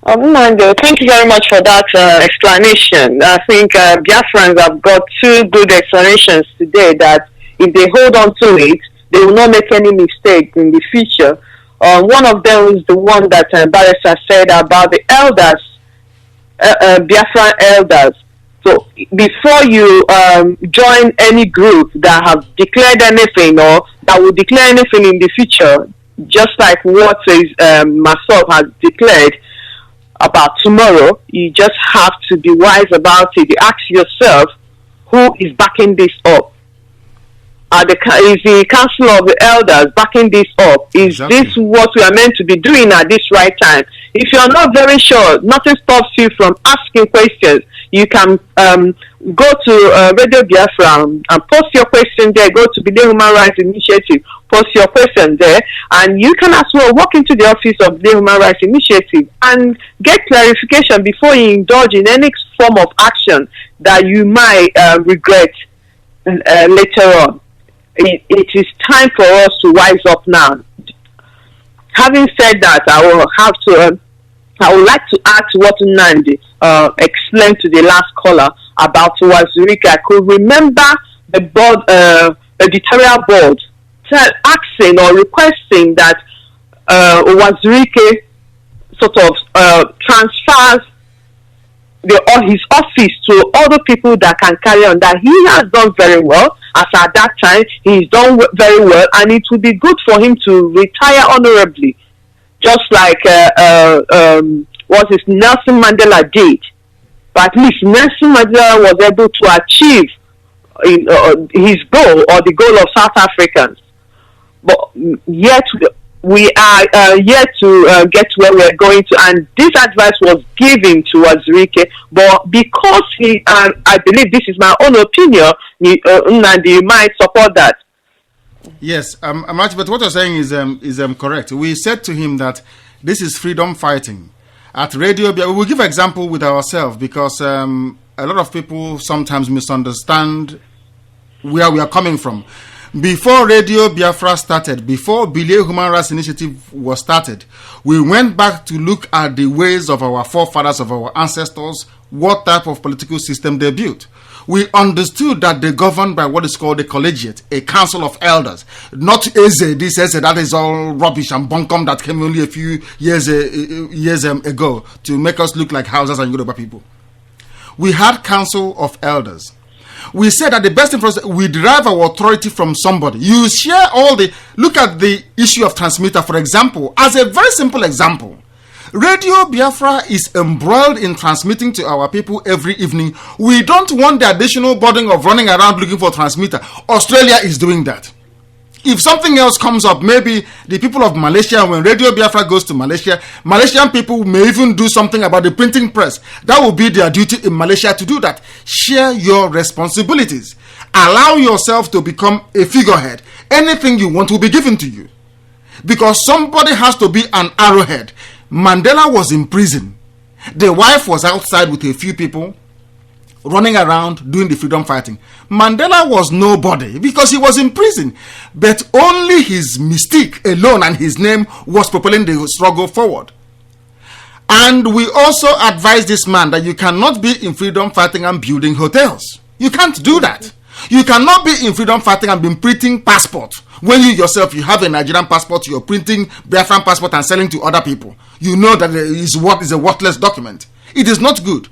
Mando, thank you very much for that explanation. I think Biafrans have got two good explanations today that if they hold on to it, they will not make any mistake in the future. One of them is the one that Barrister said about the elders, Biafran elders. So before you join any group that have declared anything or that will declare anything in the future, just like what is Masop has declared about tomorrow, you just have to be wise about it. You ask yourself, who is backing this up? Is the Council of the Elders backing this up? Is this what we are meant to be doing at this right time? If you are not very sure, nothing stops you from asking questions. You can go to Radio Biafra and post your question there. Go to the Human Rights Initiative, post your question there, and you can as well walk into the office of the Human Rights Initiative and get clarification before you indulge in any form of action that you might regret later on. It is time for us to wise up now. Having said that, I would like to add to what Nnamdi explained to the last caller about Wazirike. I could remember the board, editorial board, asking or requesting that Wazirike sort of transfers his office to other people that can carry on. That he has done very well, as at that time he's done very well, and it would be good for him to retire honorably, just like what is Nelson Mandela did. But at least Nelson Mandela was able to achieve his goal, or the goal of South Africans. But yet we are yet to get where we're going to, and this advice was given to Wazirike, but because I believe, this is my own opinion, Nnamdi, you might support that.
Yes, but what you're saying is correct. We said to him that this is freedom fighting. At Radio Biafra, we will give an example with ourselves, because a lot of people sometimes misunderstand where we are coming from. Before Radio Biafra started, before Bilie Human Rights Initiative was started, we went back to look at the ways of our forefathers, of our ancestors, what type of political system they built. We understood that they governed by what is called a collegiate, a council of elders. Not Eze, this Eze, that is all rubbish and bunkum that came only a few years ago to make us look like Hausas and Yoruba people. We had council of elders. We said that the best thing for us, we derive our authority from somebody. You share look at the issue of transmitter, for example, as a very simple example. Radio Biafra is embroiled in transmitting to our people every evening. We don't want the additional burden of running around looking for transmitter. Australia is doing that. If something else comes up, maybe the people of Malaysia, when Radio Biafra goes to Malaysia, Malaysian people may even do something about the printing press. That will be their duty in Malaysia to do that. Share your responsibilities. Allow yourself to become a figurehead. Anything you want will be given to you. Because somebody has to be an arrowhead. Mandela was in prison. The wife was outside with a few people running around doing the freedom fighting. Mandela was nobody because he was in prison, but only his mystique alone and his name was propelling the struggle forward. And we also advise this man that you cannot be in freedom fighting and building hotels. You can't do that. You cannot be in freedom fighting and be printing passports. When you yourself, you have a Nigerian passport, you're printing Biafran passport and selling to other people. You know that it is a worthless document. It is not good.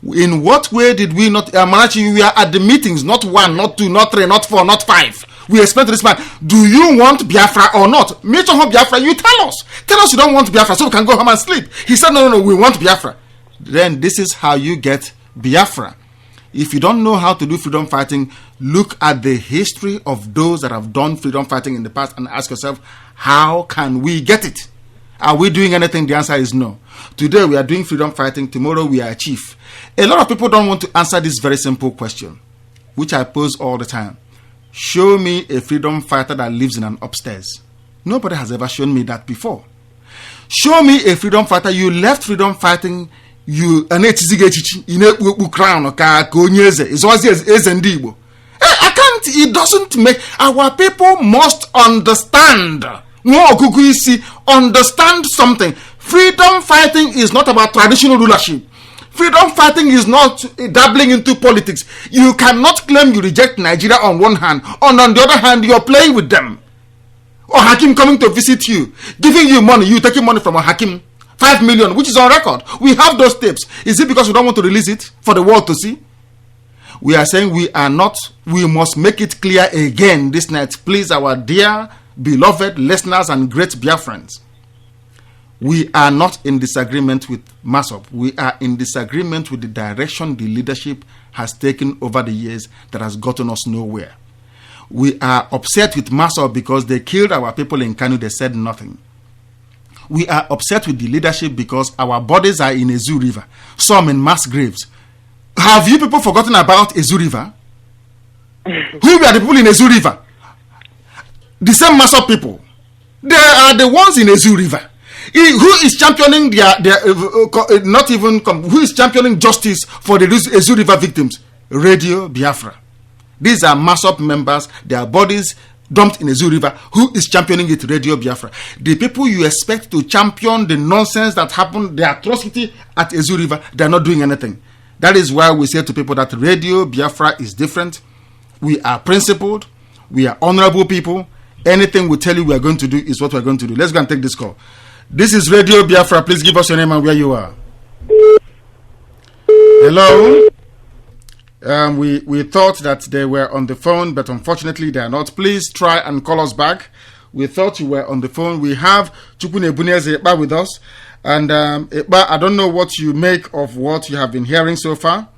In what way did we not, Manachi, we are at the meetings, not 1, not 2, not 3, not 4, not 5. We explain to this man, do you want Biafra or not? Major home Biafra, you tell us. Tell us you don't want Biafra so we can go home and sleep. He said, no, we want Biafra. Then this is how you get Biafra. If you don't know how to do freedom fighting, look at the history of those that have done freedom fighting in the past and ask yourself, how can we get it? Are we doing anything? The answer is no. Today we are doing freedom fighting. Tomorrow we are a chief. A lot of people don't want to answer this very simple question, which I pose all the time. Show me a freedom fighter that lives in an upstairs. Nobody has ever shown me that before. Show me a freedom fighter. You left freedom fighting. You crown. It's always Igbo. I can't. It doesn't make. Our people must understand. Understand something. Freedom fighting is not about traditional rulership. Freedom fighting is not dabbling into politics. You cannot claim you reject Nigeria on one hand, and on the other hand, you're playing with them. Or Hakim coming to visit you, giving you money, you taking money from a Hakim, 5 million, which is on record. We have those tapes. Is it because we don't want to release it for the world to see? We are saying we are not, we must make it clear again this night, please, our dear, beloved listeners and great Biafrans. We are not in disagreement with MASOP. We are in disagreement with the direction the leadership has taken over the years that has gotten us nowhere. We are upset with MASOP because they killed our people in Kanu, they said nothing. We are upset with the leadership because our bodies are in Ezu River, some in mass graves. Have you people forgotten about Ezu River? Who were the people in Ezu River? The same MASOP people. They are the ones in Ezu River. Who is championing who is championing justice for the Ezu River victims? RadioBiafra. These are MASOP members, their bodies dumped in Ezu River. Who is championing it? RadioBiafra. The people you expect to champion the nonsense that happened, the atrocity at Ezu River, they are not doing anything. That is why we say to people that RadioBiafra is different. We are principled. We are honorable people. Anything we tell you we are going to do is what we are going to do. Let's go and take this call. This is RadioBiafra. Please give us your name and where you are. Hello. We thought that they were on the phone, but unfortunately they are not. Please try and call us back. We thought you were on the phone. We have Chukune Buneze Ekpa with us. And Ekpa, I don't know what you make of what you have been hearing so far.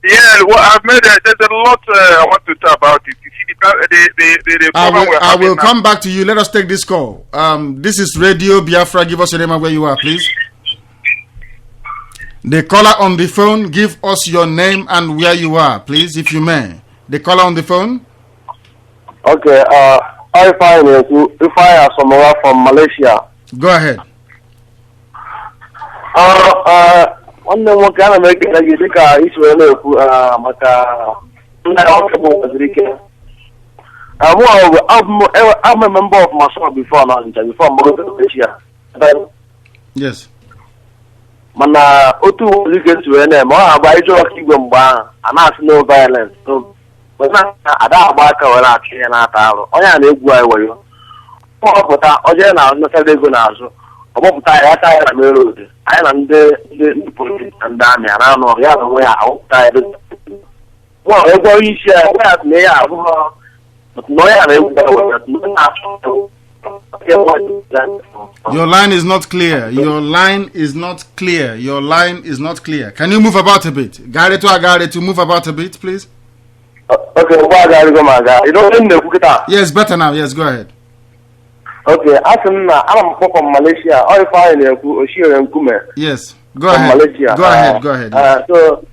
Yeah, well, I've made there's a lot I want to talk about it. You see, the
I will come back to you. Let us take this call. This is RadioBiafra. Give us your name and where you are, please. The caller on the phone, give us your name and where you are, please, if you may. The caller on the phone.
Okay, if I am someone from Malaysia.
Go ahead.
One thing what kind of make it you think Israel I'm a member of MASOP before Malaysia.
Yes.
Mana otu against NM or about Igbo mgba and ask no violence. So when ada agbaka were aki na ataru onya na egwu ayi weyo ọpụta oje na nnọta ego n'azụ ọpụta ya taa ya na road anyị na ndị police and army na anọ ya na nwe ya ọpụta ya wo ego isi ya ya na ya abụọ no ya na egwu
Your line is not clear. Your line is not clear. Your line is not clear. Can you move about a bit? Gare to move about a bit, please.
Okay, you don't
yes, better now. Yes, go ahead.
Okay, I'm from Malaysia.
Yes, go ahead.
Malaysia.
Go ahead.
So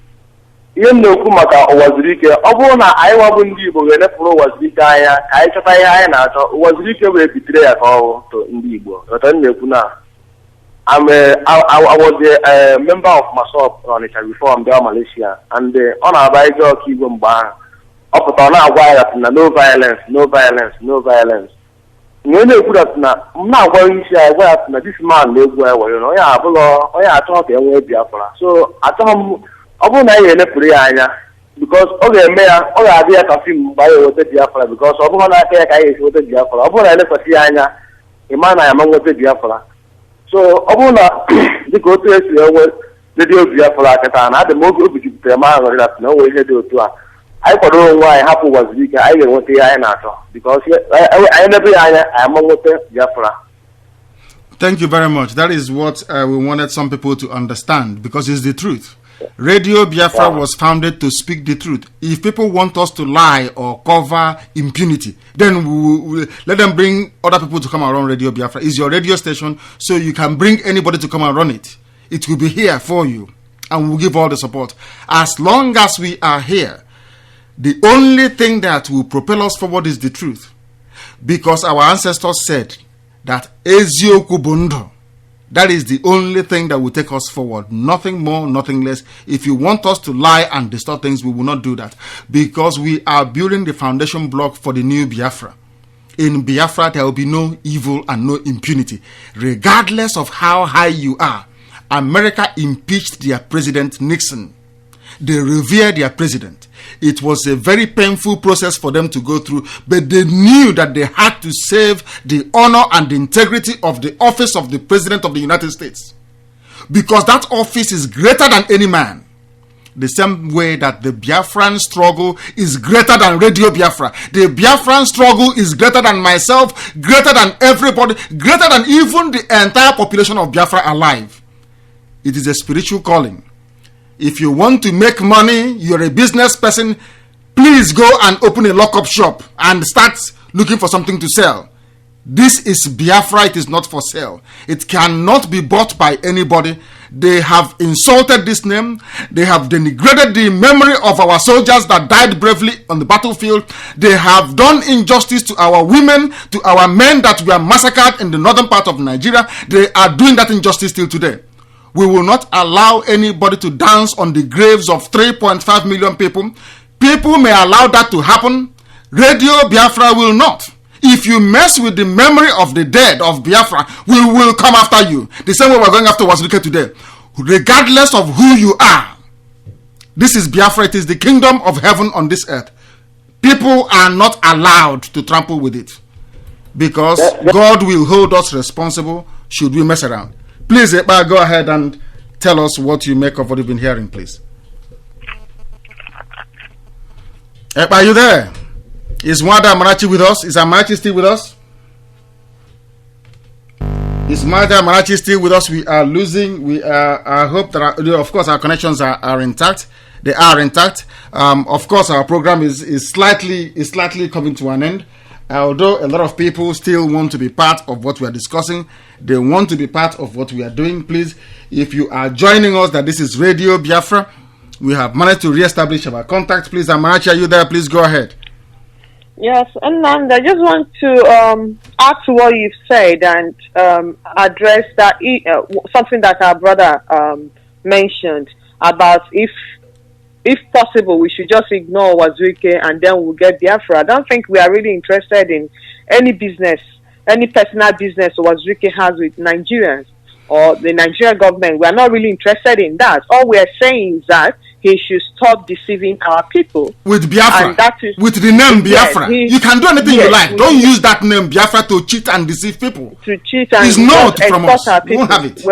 ihe na-ekwu maka ụwazirike ọ bụrụ na anyị nwabụ ndị Igbo ga-enefuru ụwazirike anya ka anyị chọta ihe anyị na-achọ ụwazirike wee bitere ya ka ọrụ to ndị Igbo ọtọ na-ekwu na I was a member of MASOP on Onitsha before I'm there Malaysia and ọ na-aba ije ọka Igbo mgbe ahụ ọ pụtara ọ na-agwa ya na no violence nye na-ekwu na m na-agwa isi anyị gwa ya na this man na-egwu anyị wayo na onye achọghị ka e nwee Biafra so achọghị m ọ bụrụ na anyị ga-enepụrụ ya anya because ọ ga-eme ya ọ ga-adị ya ka fim mgbe anyị weta Biafra because ọ bụrụ na aka ya ka anyị esi weta Biafra ọ bụrụ na elekwasị ya anya ịma na ya ma nweta Biafra so ọ bụrụ na dịka otu esi enwe redio Biafra kịta na adị m obi jupụtara m aṅụrị na o nwere ihe dị otu a anyị kwadoro onwe anyị hapụ ụwazirike anyị ga-enweta ihe anyị na-achọ because anyị nebe ya anya anyị ma nweta Biafra.
Thank you very much. That is what we wanted some people to understand because it's the truth. RadioBiafra was founded to speak the truth. If people want us to lie or cover impunity, then we'll let them bring other people to come and run RadioBiafra. It's your radio station, so you can bring anybody to come and run it. It will be here for you, and we'll give all the support. As long as we are here, the only thing that will propel us forward is the truth. Because our ancestors said that Ezioku Bundo, that is the only thing that will take us forward. Nothing more, nothing less. If you want us to lie and distort things, we will not do that. Because we are building the foundation block for the new Biafra. in Biafra there will be no evil and no impunity. Regardless of how high you are, America impeached their president Nixon. They revere their president. It was a very painful process for them to go through, but they knew that they had to save the honor and the integrity of the office of the President of the United States. Because that office is greater than any man. The same way that the Biafran struggle is greater than Radio Biafra. The Biafran struggle is greater than myself, greater than everybody, greater than even the entire population of Biafra alive. It is a spiritual calling. If you want to make money, you're a business person, please go and open a lockup shop and start looking for something to sell. This is Biafra, it is not for sale. It cannot be bought by anybody. They have insulted this name. They have denigrated the memory of our soldiers that died bravely on the battlefield. They have done injustice to our women, to our men that were massacred in the northern part of Nigeria. They are doing that injustice till today. We will not allow anybody to dance on the graves of 3.5 million people. People may allow that to happen. Radio Biafra will not. If you mess with the memory of the dead of Biafra, we will come after you. The same way we're going after Wazirike today. Regardless of who you are. This is Biafra. It is the kingdom of heaven on this earth. People are not allowed to trample with it. Because God will hold us responsible should we mess around. Please, Ekpa, go ahead and tell us what you make of what you've been hearing, please. Ekpa, are you there? Is Mwada Amarachi with us? Is Amarachi still with us? Is Mwada Amarachi still with us? We are losing. I hope that, of course, our connections are intact. They are intact. Of course, our program is slightly coming to an end. Although a lot of people still want to be part of what we are discussing, they want to be part of what we are doing. Please, if you are joining us, that this is Radio Biafra, we have managed to re-establish our contact. Please, Amarachi, are you there? Please go ahead.
Yes, and I just want to add to what you've said and address that something that our brother mentioned about if possible, we should just ignore Wazirike and then we'll get Biafra. I don't think we are really interested in any business, any personal business Wazirike has with Nigerians or the Nigerian government. We are not really interested in that. All we are saying is that he should stop deceiving our people.
With Biafra,
and that is,
with the name Biafra.
Yes,
you can do anything you like. Don't use that name Biafra to cheat and deceive people.
To cheat and
it's not from us.
We
won't have it.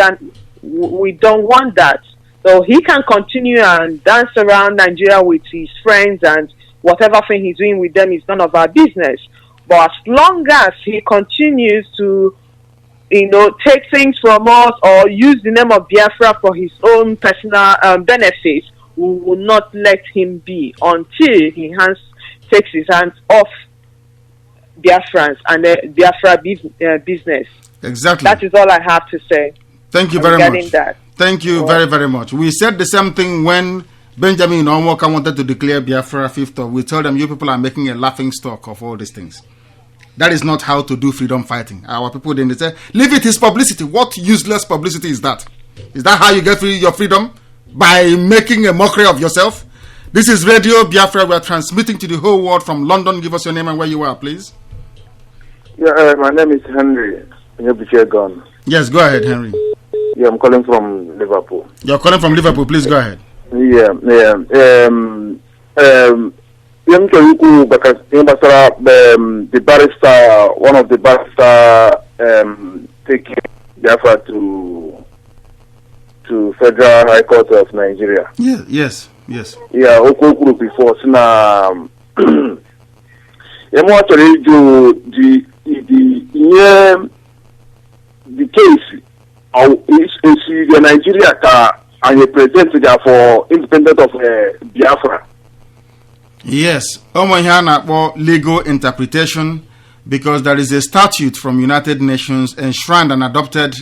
We don't want that. So he can continue and dance around Nigeria with his friends and whatever thing he's doing with them is none of our business. But as long as he continues to, take things from us or use the name of Biafra for his own personal benefits, we will not let him be until he takes his hands off Biafrans and the Biafra business.
Exactly.
That is all I have to say.
Thank you very much. Thank you very, very much. We said the same thing when Benjamin Onwoka wanted to declare Biafra 5th. We told them, you people are making a laughing stock of all these things. That is not how to do freedom fighting. Our people didn't say, leave it, his publicity. What useless publicity is that? Is that how you get your freedom? By making a mockery of yourself? This is Radio Biafra. We are transmitting to the whole world from London. Give us your name and where you are, please.
Yeah, my name is Henry.
Yes, go ahead, Henry.
Yeah, I'm calling from Liverpool.
You're calling from Liverpool. Please go ahead.
The barrister, one of the barrister, taking Biafra to Federal High Court of Nigeria.
Yeah, yes.
Yeah, Okokuru before. So now, actually do the case. Is Nigeria and represented for independent of Biafra.
Yes, legal interpretation, because there is a statute from United Nations enshrined and adopted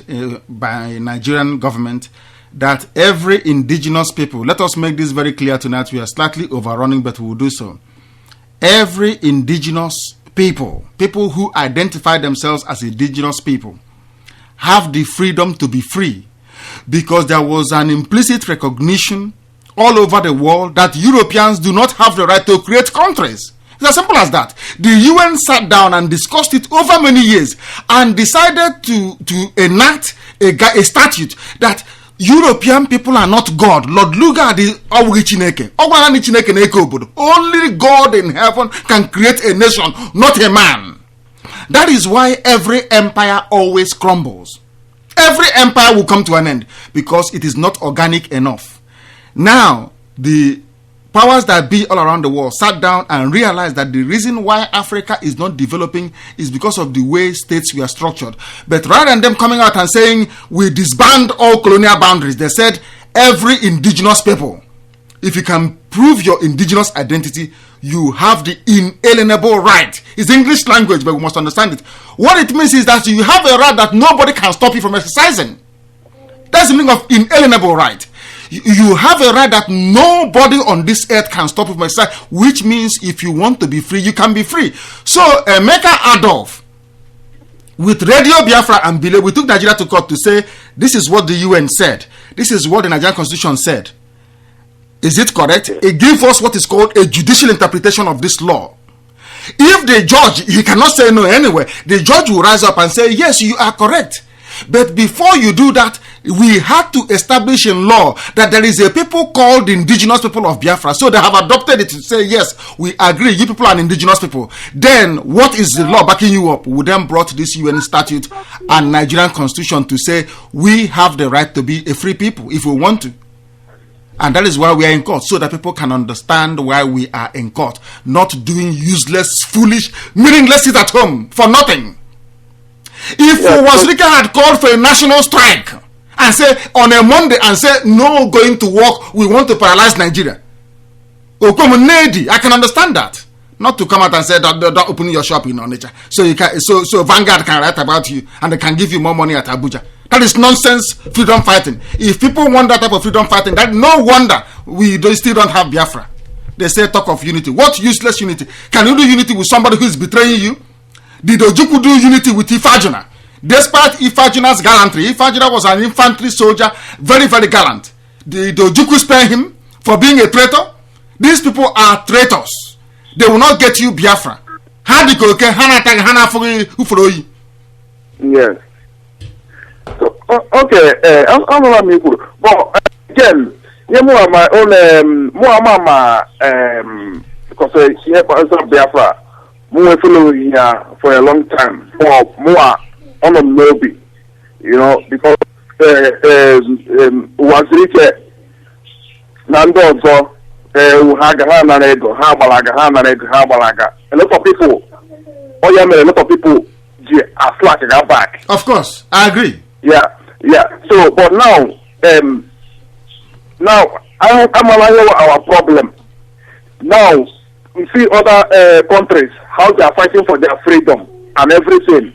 by Nigerian government that every indigenous people, let us make this very clear tonight, we are slightly overrunning, but we will do so. Every indigenous people who identify themselves as indigenous people, have the freedom to be free, because there was an implicit recognition all over the world that Europeans do not have the right to create countries. It's as simple as that. The UN sat down and discussed it over many years and decided to enact a statute that European people are not God. Lord Lugard is only God in heaven can create a nation, not a man. That is why every empire always crumbles. Every empire will come to an end because it is not organic enough. Now, the powers that be all around the world sat down and realized that the reason why Africa is not developing is because of the way states were structured. But rather than them coming out and saying we disband all colonial boundaries, they said every indigenous people, if you can prove your indigenous identity, you have the inalienable right. It's English language, but we must understand it. What it means is that you have a right that nobody can stop you from exercising. That's the meaning of inalienable right. You have a right that nobody on this earth can stop you from exercising, which means if you want to be free, you can be free. So, Emeka Adolf, with Radio Biafra and Bile, we took Nigeria to court to say, this is what the UN said. This is what the Nigerian Constitution said. Is it correct? It gives us what is called a judicial interpretation of this law. If the judge, he cannot say no anyway, the judge will rise up and say, yes, you are correct. But before you do that, we had to establish in law that there is a people called the indigenous people of Biafra. So they have adopted it to say, yes, we agree, you people are indigenous people. Then what is the law backing you up? We then brought this UN statute and Nigerian constitution to say we have the right to be a free people if we want to. And that is why we are in court, so that people can understand why we are in court, not doing useless, foolish, meaningless sit at home for nothing. If Wazirika had called for a national strike and say on a Monday and say no going to work, we want to paralyze Nigeria, I can understand that. Not to come out and say don't open your shop in Onitsha, so you can so Vanguard can write about you and they can give you more money at Abuja. That is nonsense freedom fighting. If people want that type of freedom fighting, that no wonder we still don't have Biafra. They say talk of unity. What useless unity? Can you do unity with somebody who is betraying you? Did Ojukwu do unity with Ifajuna? Despite Ifajuna's gallantry, Ifajuna was an infantry soldier, very, very gallant. Did Ojukwu spare him for being a traitor? These people are traitors. They will not get you Biafra.
Yes. So, okay, I'm but again, my own because here for Biafra, more follow here for a long time, for more on a lobby, because was it Nando a lot of people, a lot of people are slacking our back.
Of course, I agree.
Yeah. So, but now, I'm our problem. Now, we see other countries how they are fighting for their freedom and everything.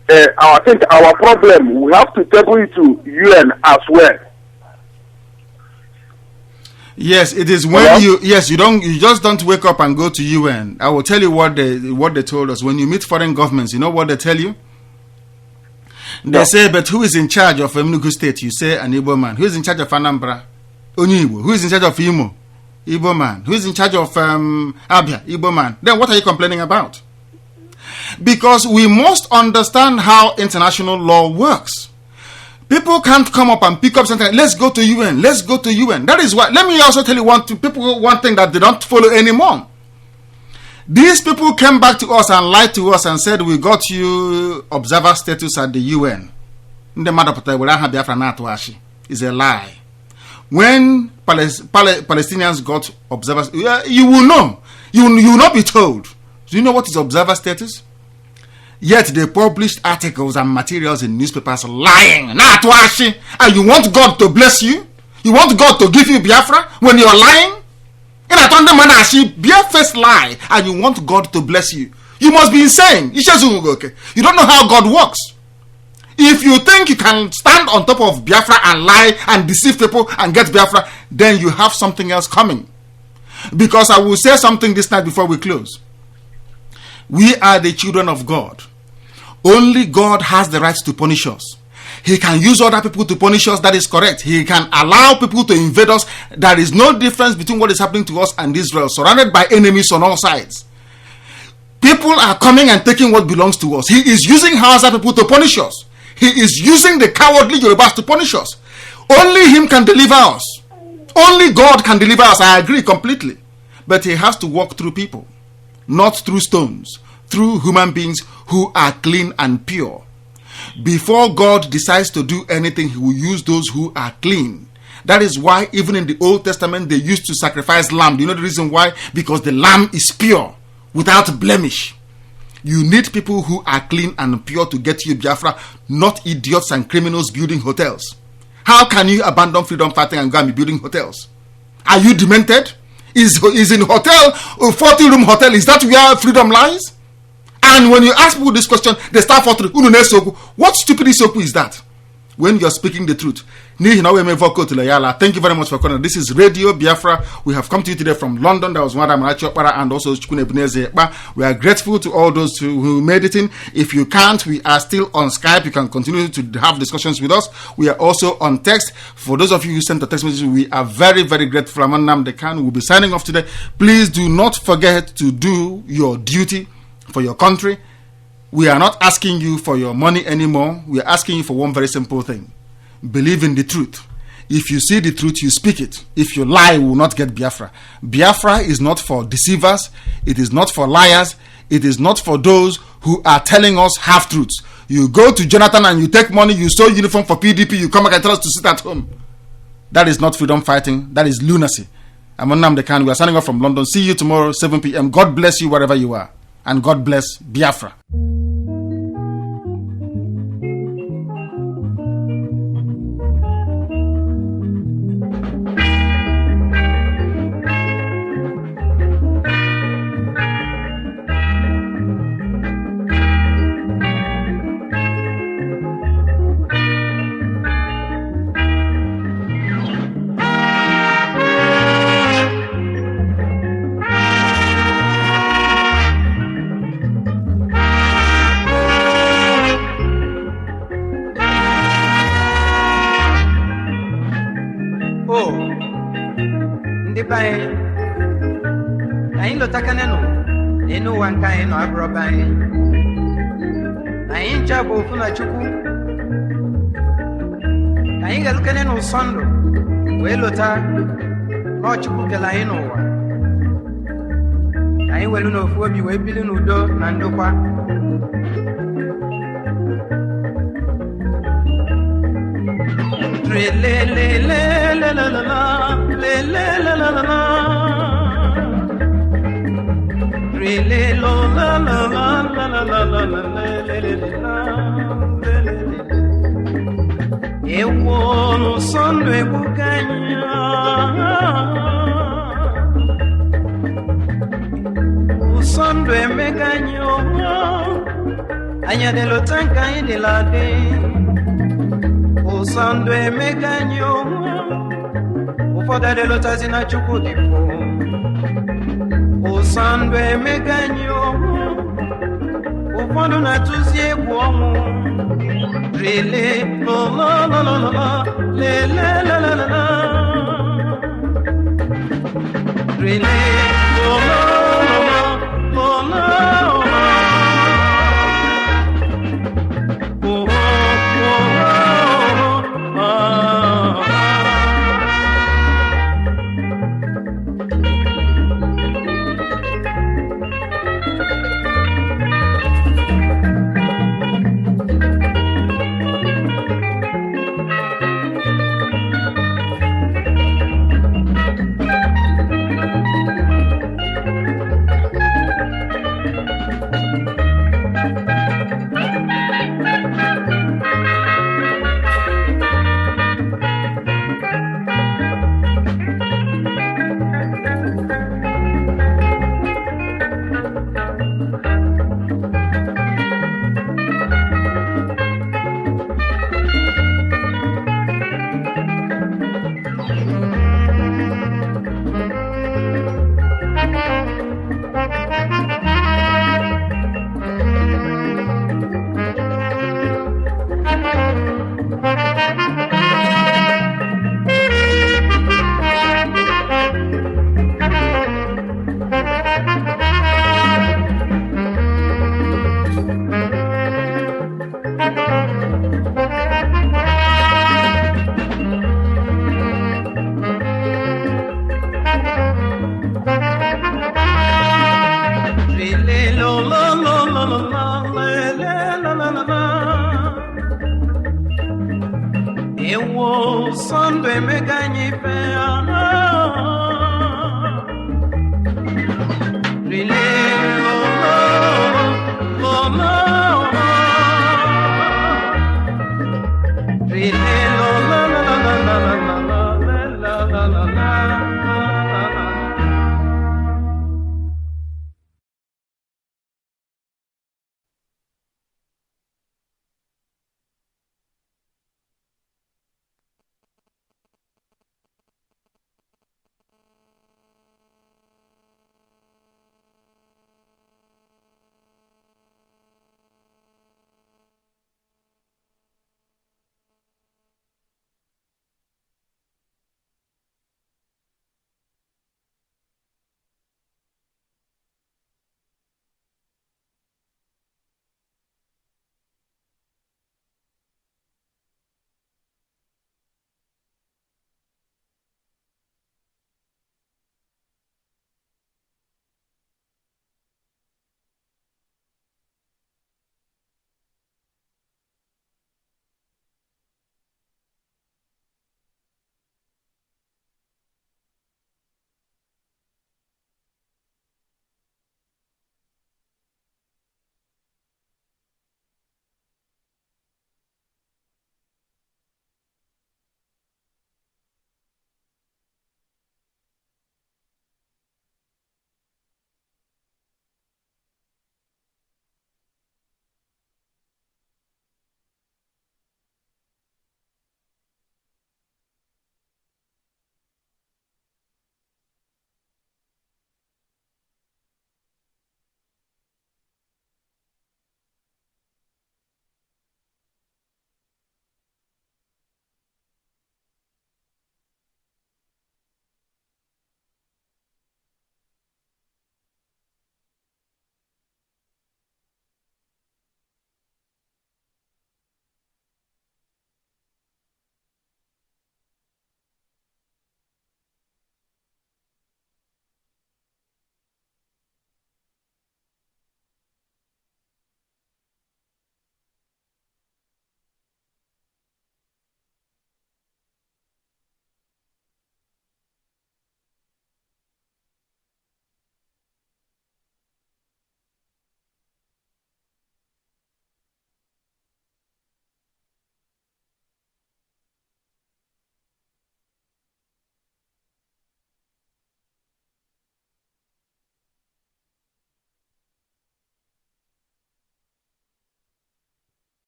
I think our problem, we have to table it to UN as well.
Yes, it is when you just don't wake up and go to UN. I will tell you what they told us. When you meet foreign governments, you know what they tell you? They say, but who is in charge of Enugu State? You say an Igbo man. Who is in charge of Anambra? Onyibo. Who is in charge of Imo? Igbo man. Who is in charge of Abia? Igbo man. Then what are you complaining about? Because we must understand how international law works. People can't come up and pick up something. Let's go to UN. Let's go to UN. That is why. Let me also tell you one thing that they don't follow anymore. These people came back to us and lied to us and said we got you observer status at the UN. It's a lie. When Palestinians got observers, you will know. You will not be told. Do you know what is observer status? Yet they published articles and materials in newspapers lying. And you want God to bless you? You want God to give you Biafra when you're lying? Bare-faced lie, and you want God to bless you. You must be insane. You don't know how God works. If you think you can stand on top of Biafra and lie and deceive people and get Biafra, then you have something else coming. Because I will say something this night before we close. We are the children of God. Only God has the right to punish us. He can use other people to punish us. That is correct. He can allow people to invade us. There is no difference between what is happening to us and Israel, surrounded by enemies on all sides. People are coming and taking what belongs to us. He is using Hausa people to punish us. He is using the cowardly Yorubas to punish us. Only him can deliver us. Only God can deliver us. I agree completely. But he has to walk through people, not through stones, through human beings who are clean and pure. Before God decides to do anything, he will use those who are clean. That is why even in the Old Testament, they used to sacrifice lamb. Do you know the reason why? Because the lamb is pure, without blemish. You need people who are clean and pure to get you Biafra, not idiots and criminals building hotels. How can you abandon freedom fighting and go and be building hotels? Are you demented? Is in hotel, a 40-room hotel, is that where freedom lies? And when you ask people this question, they start for what stupid isoku is that? When you're speaking the truth. Thank you very much for calling. This is Radio Biafra. We have come to you today from London. That was Madam Rachopara and also Chukune Buneze. We are grateful to all those who made it in. If you can't, we are still on Skype. You can continue to have discussions with us. We are also on text. For those of you who sent a text message, we are very, very grateful. MAZI NNAMDI KANU will be signing off today. Please do not forget to do your duty for your country. We are not asking you for your money anymore. We are asking you for one very simple thing. Believe in the truth. If you see the truth, you speak it. If you lie, you will not get Biafra. Biafra is not for deceivers. It is not for liars. It is not for those who are telling us half-truths. You go to Jonathan and you take money, you sew uniform for PDP, you come back and tell us to sit at home. That is not freedom fighting. That is lunacy. I'm Nnamdi Kanu. We are signing off from London. See you tomorrow, 7 p.m. God bless you wherever you are. And God bless Biafra.
Ayin lo takaneno enu wanka eno abroba ayin chabo funa chuku ayin galkaneno sondo welo ta no chuku kala eno wa ayin welu no fuobi we bili no do na ndokwa le le le le la la la le le la la la le lo la la la la la la le le la e uono sono e bucagna o sono e megagno agna dello tanca e della de o sono e megagno o foda dello tazina chuku di po Sandwe meganyo ufondo na tuzie guomu rele lo lo lo lo lo le le la la la la rele lo lo lo lo lo lo lo lo lo lo la la la. Ewo sondo emeganyi pe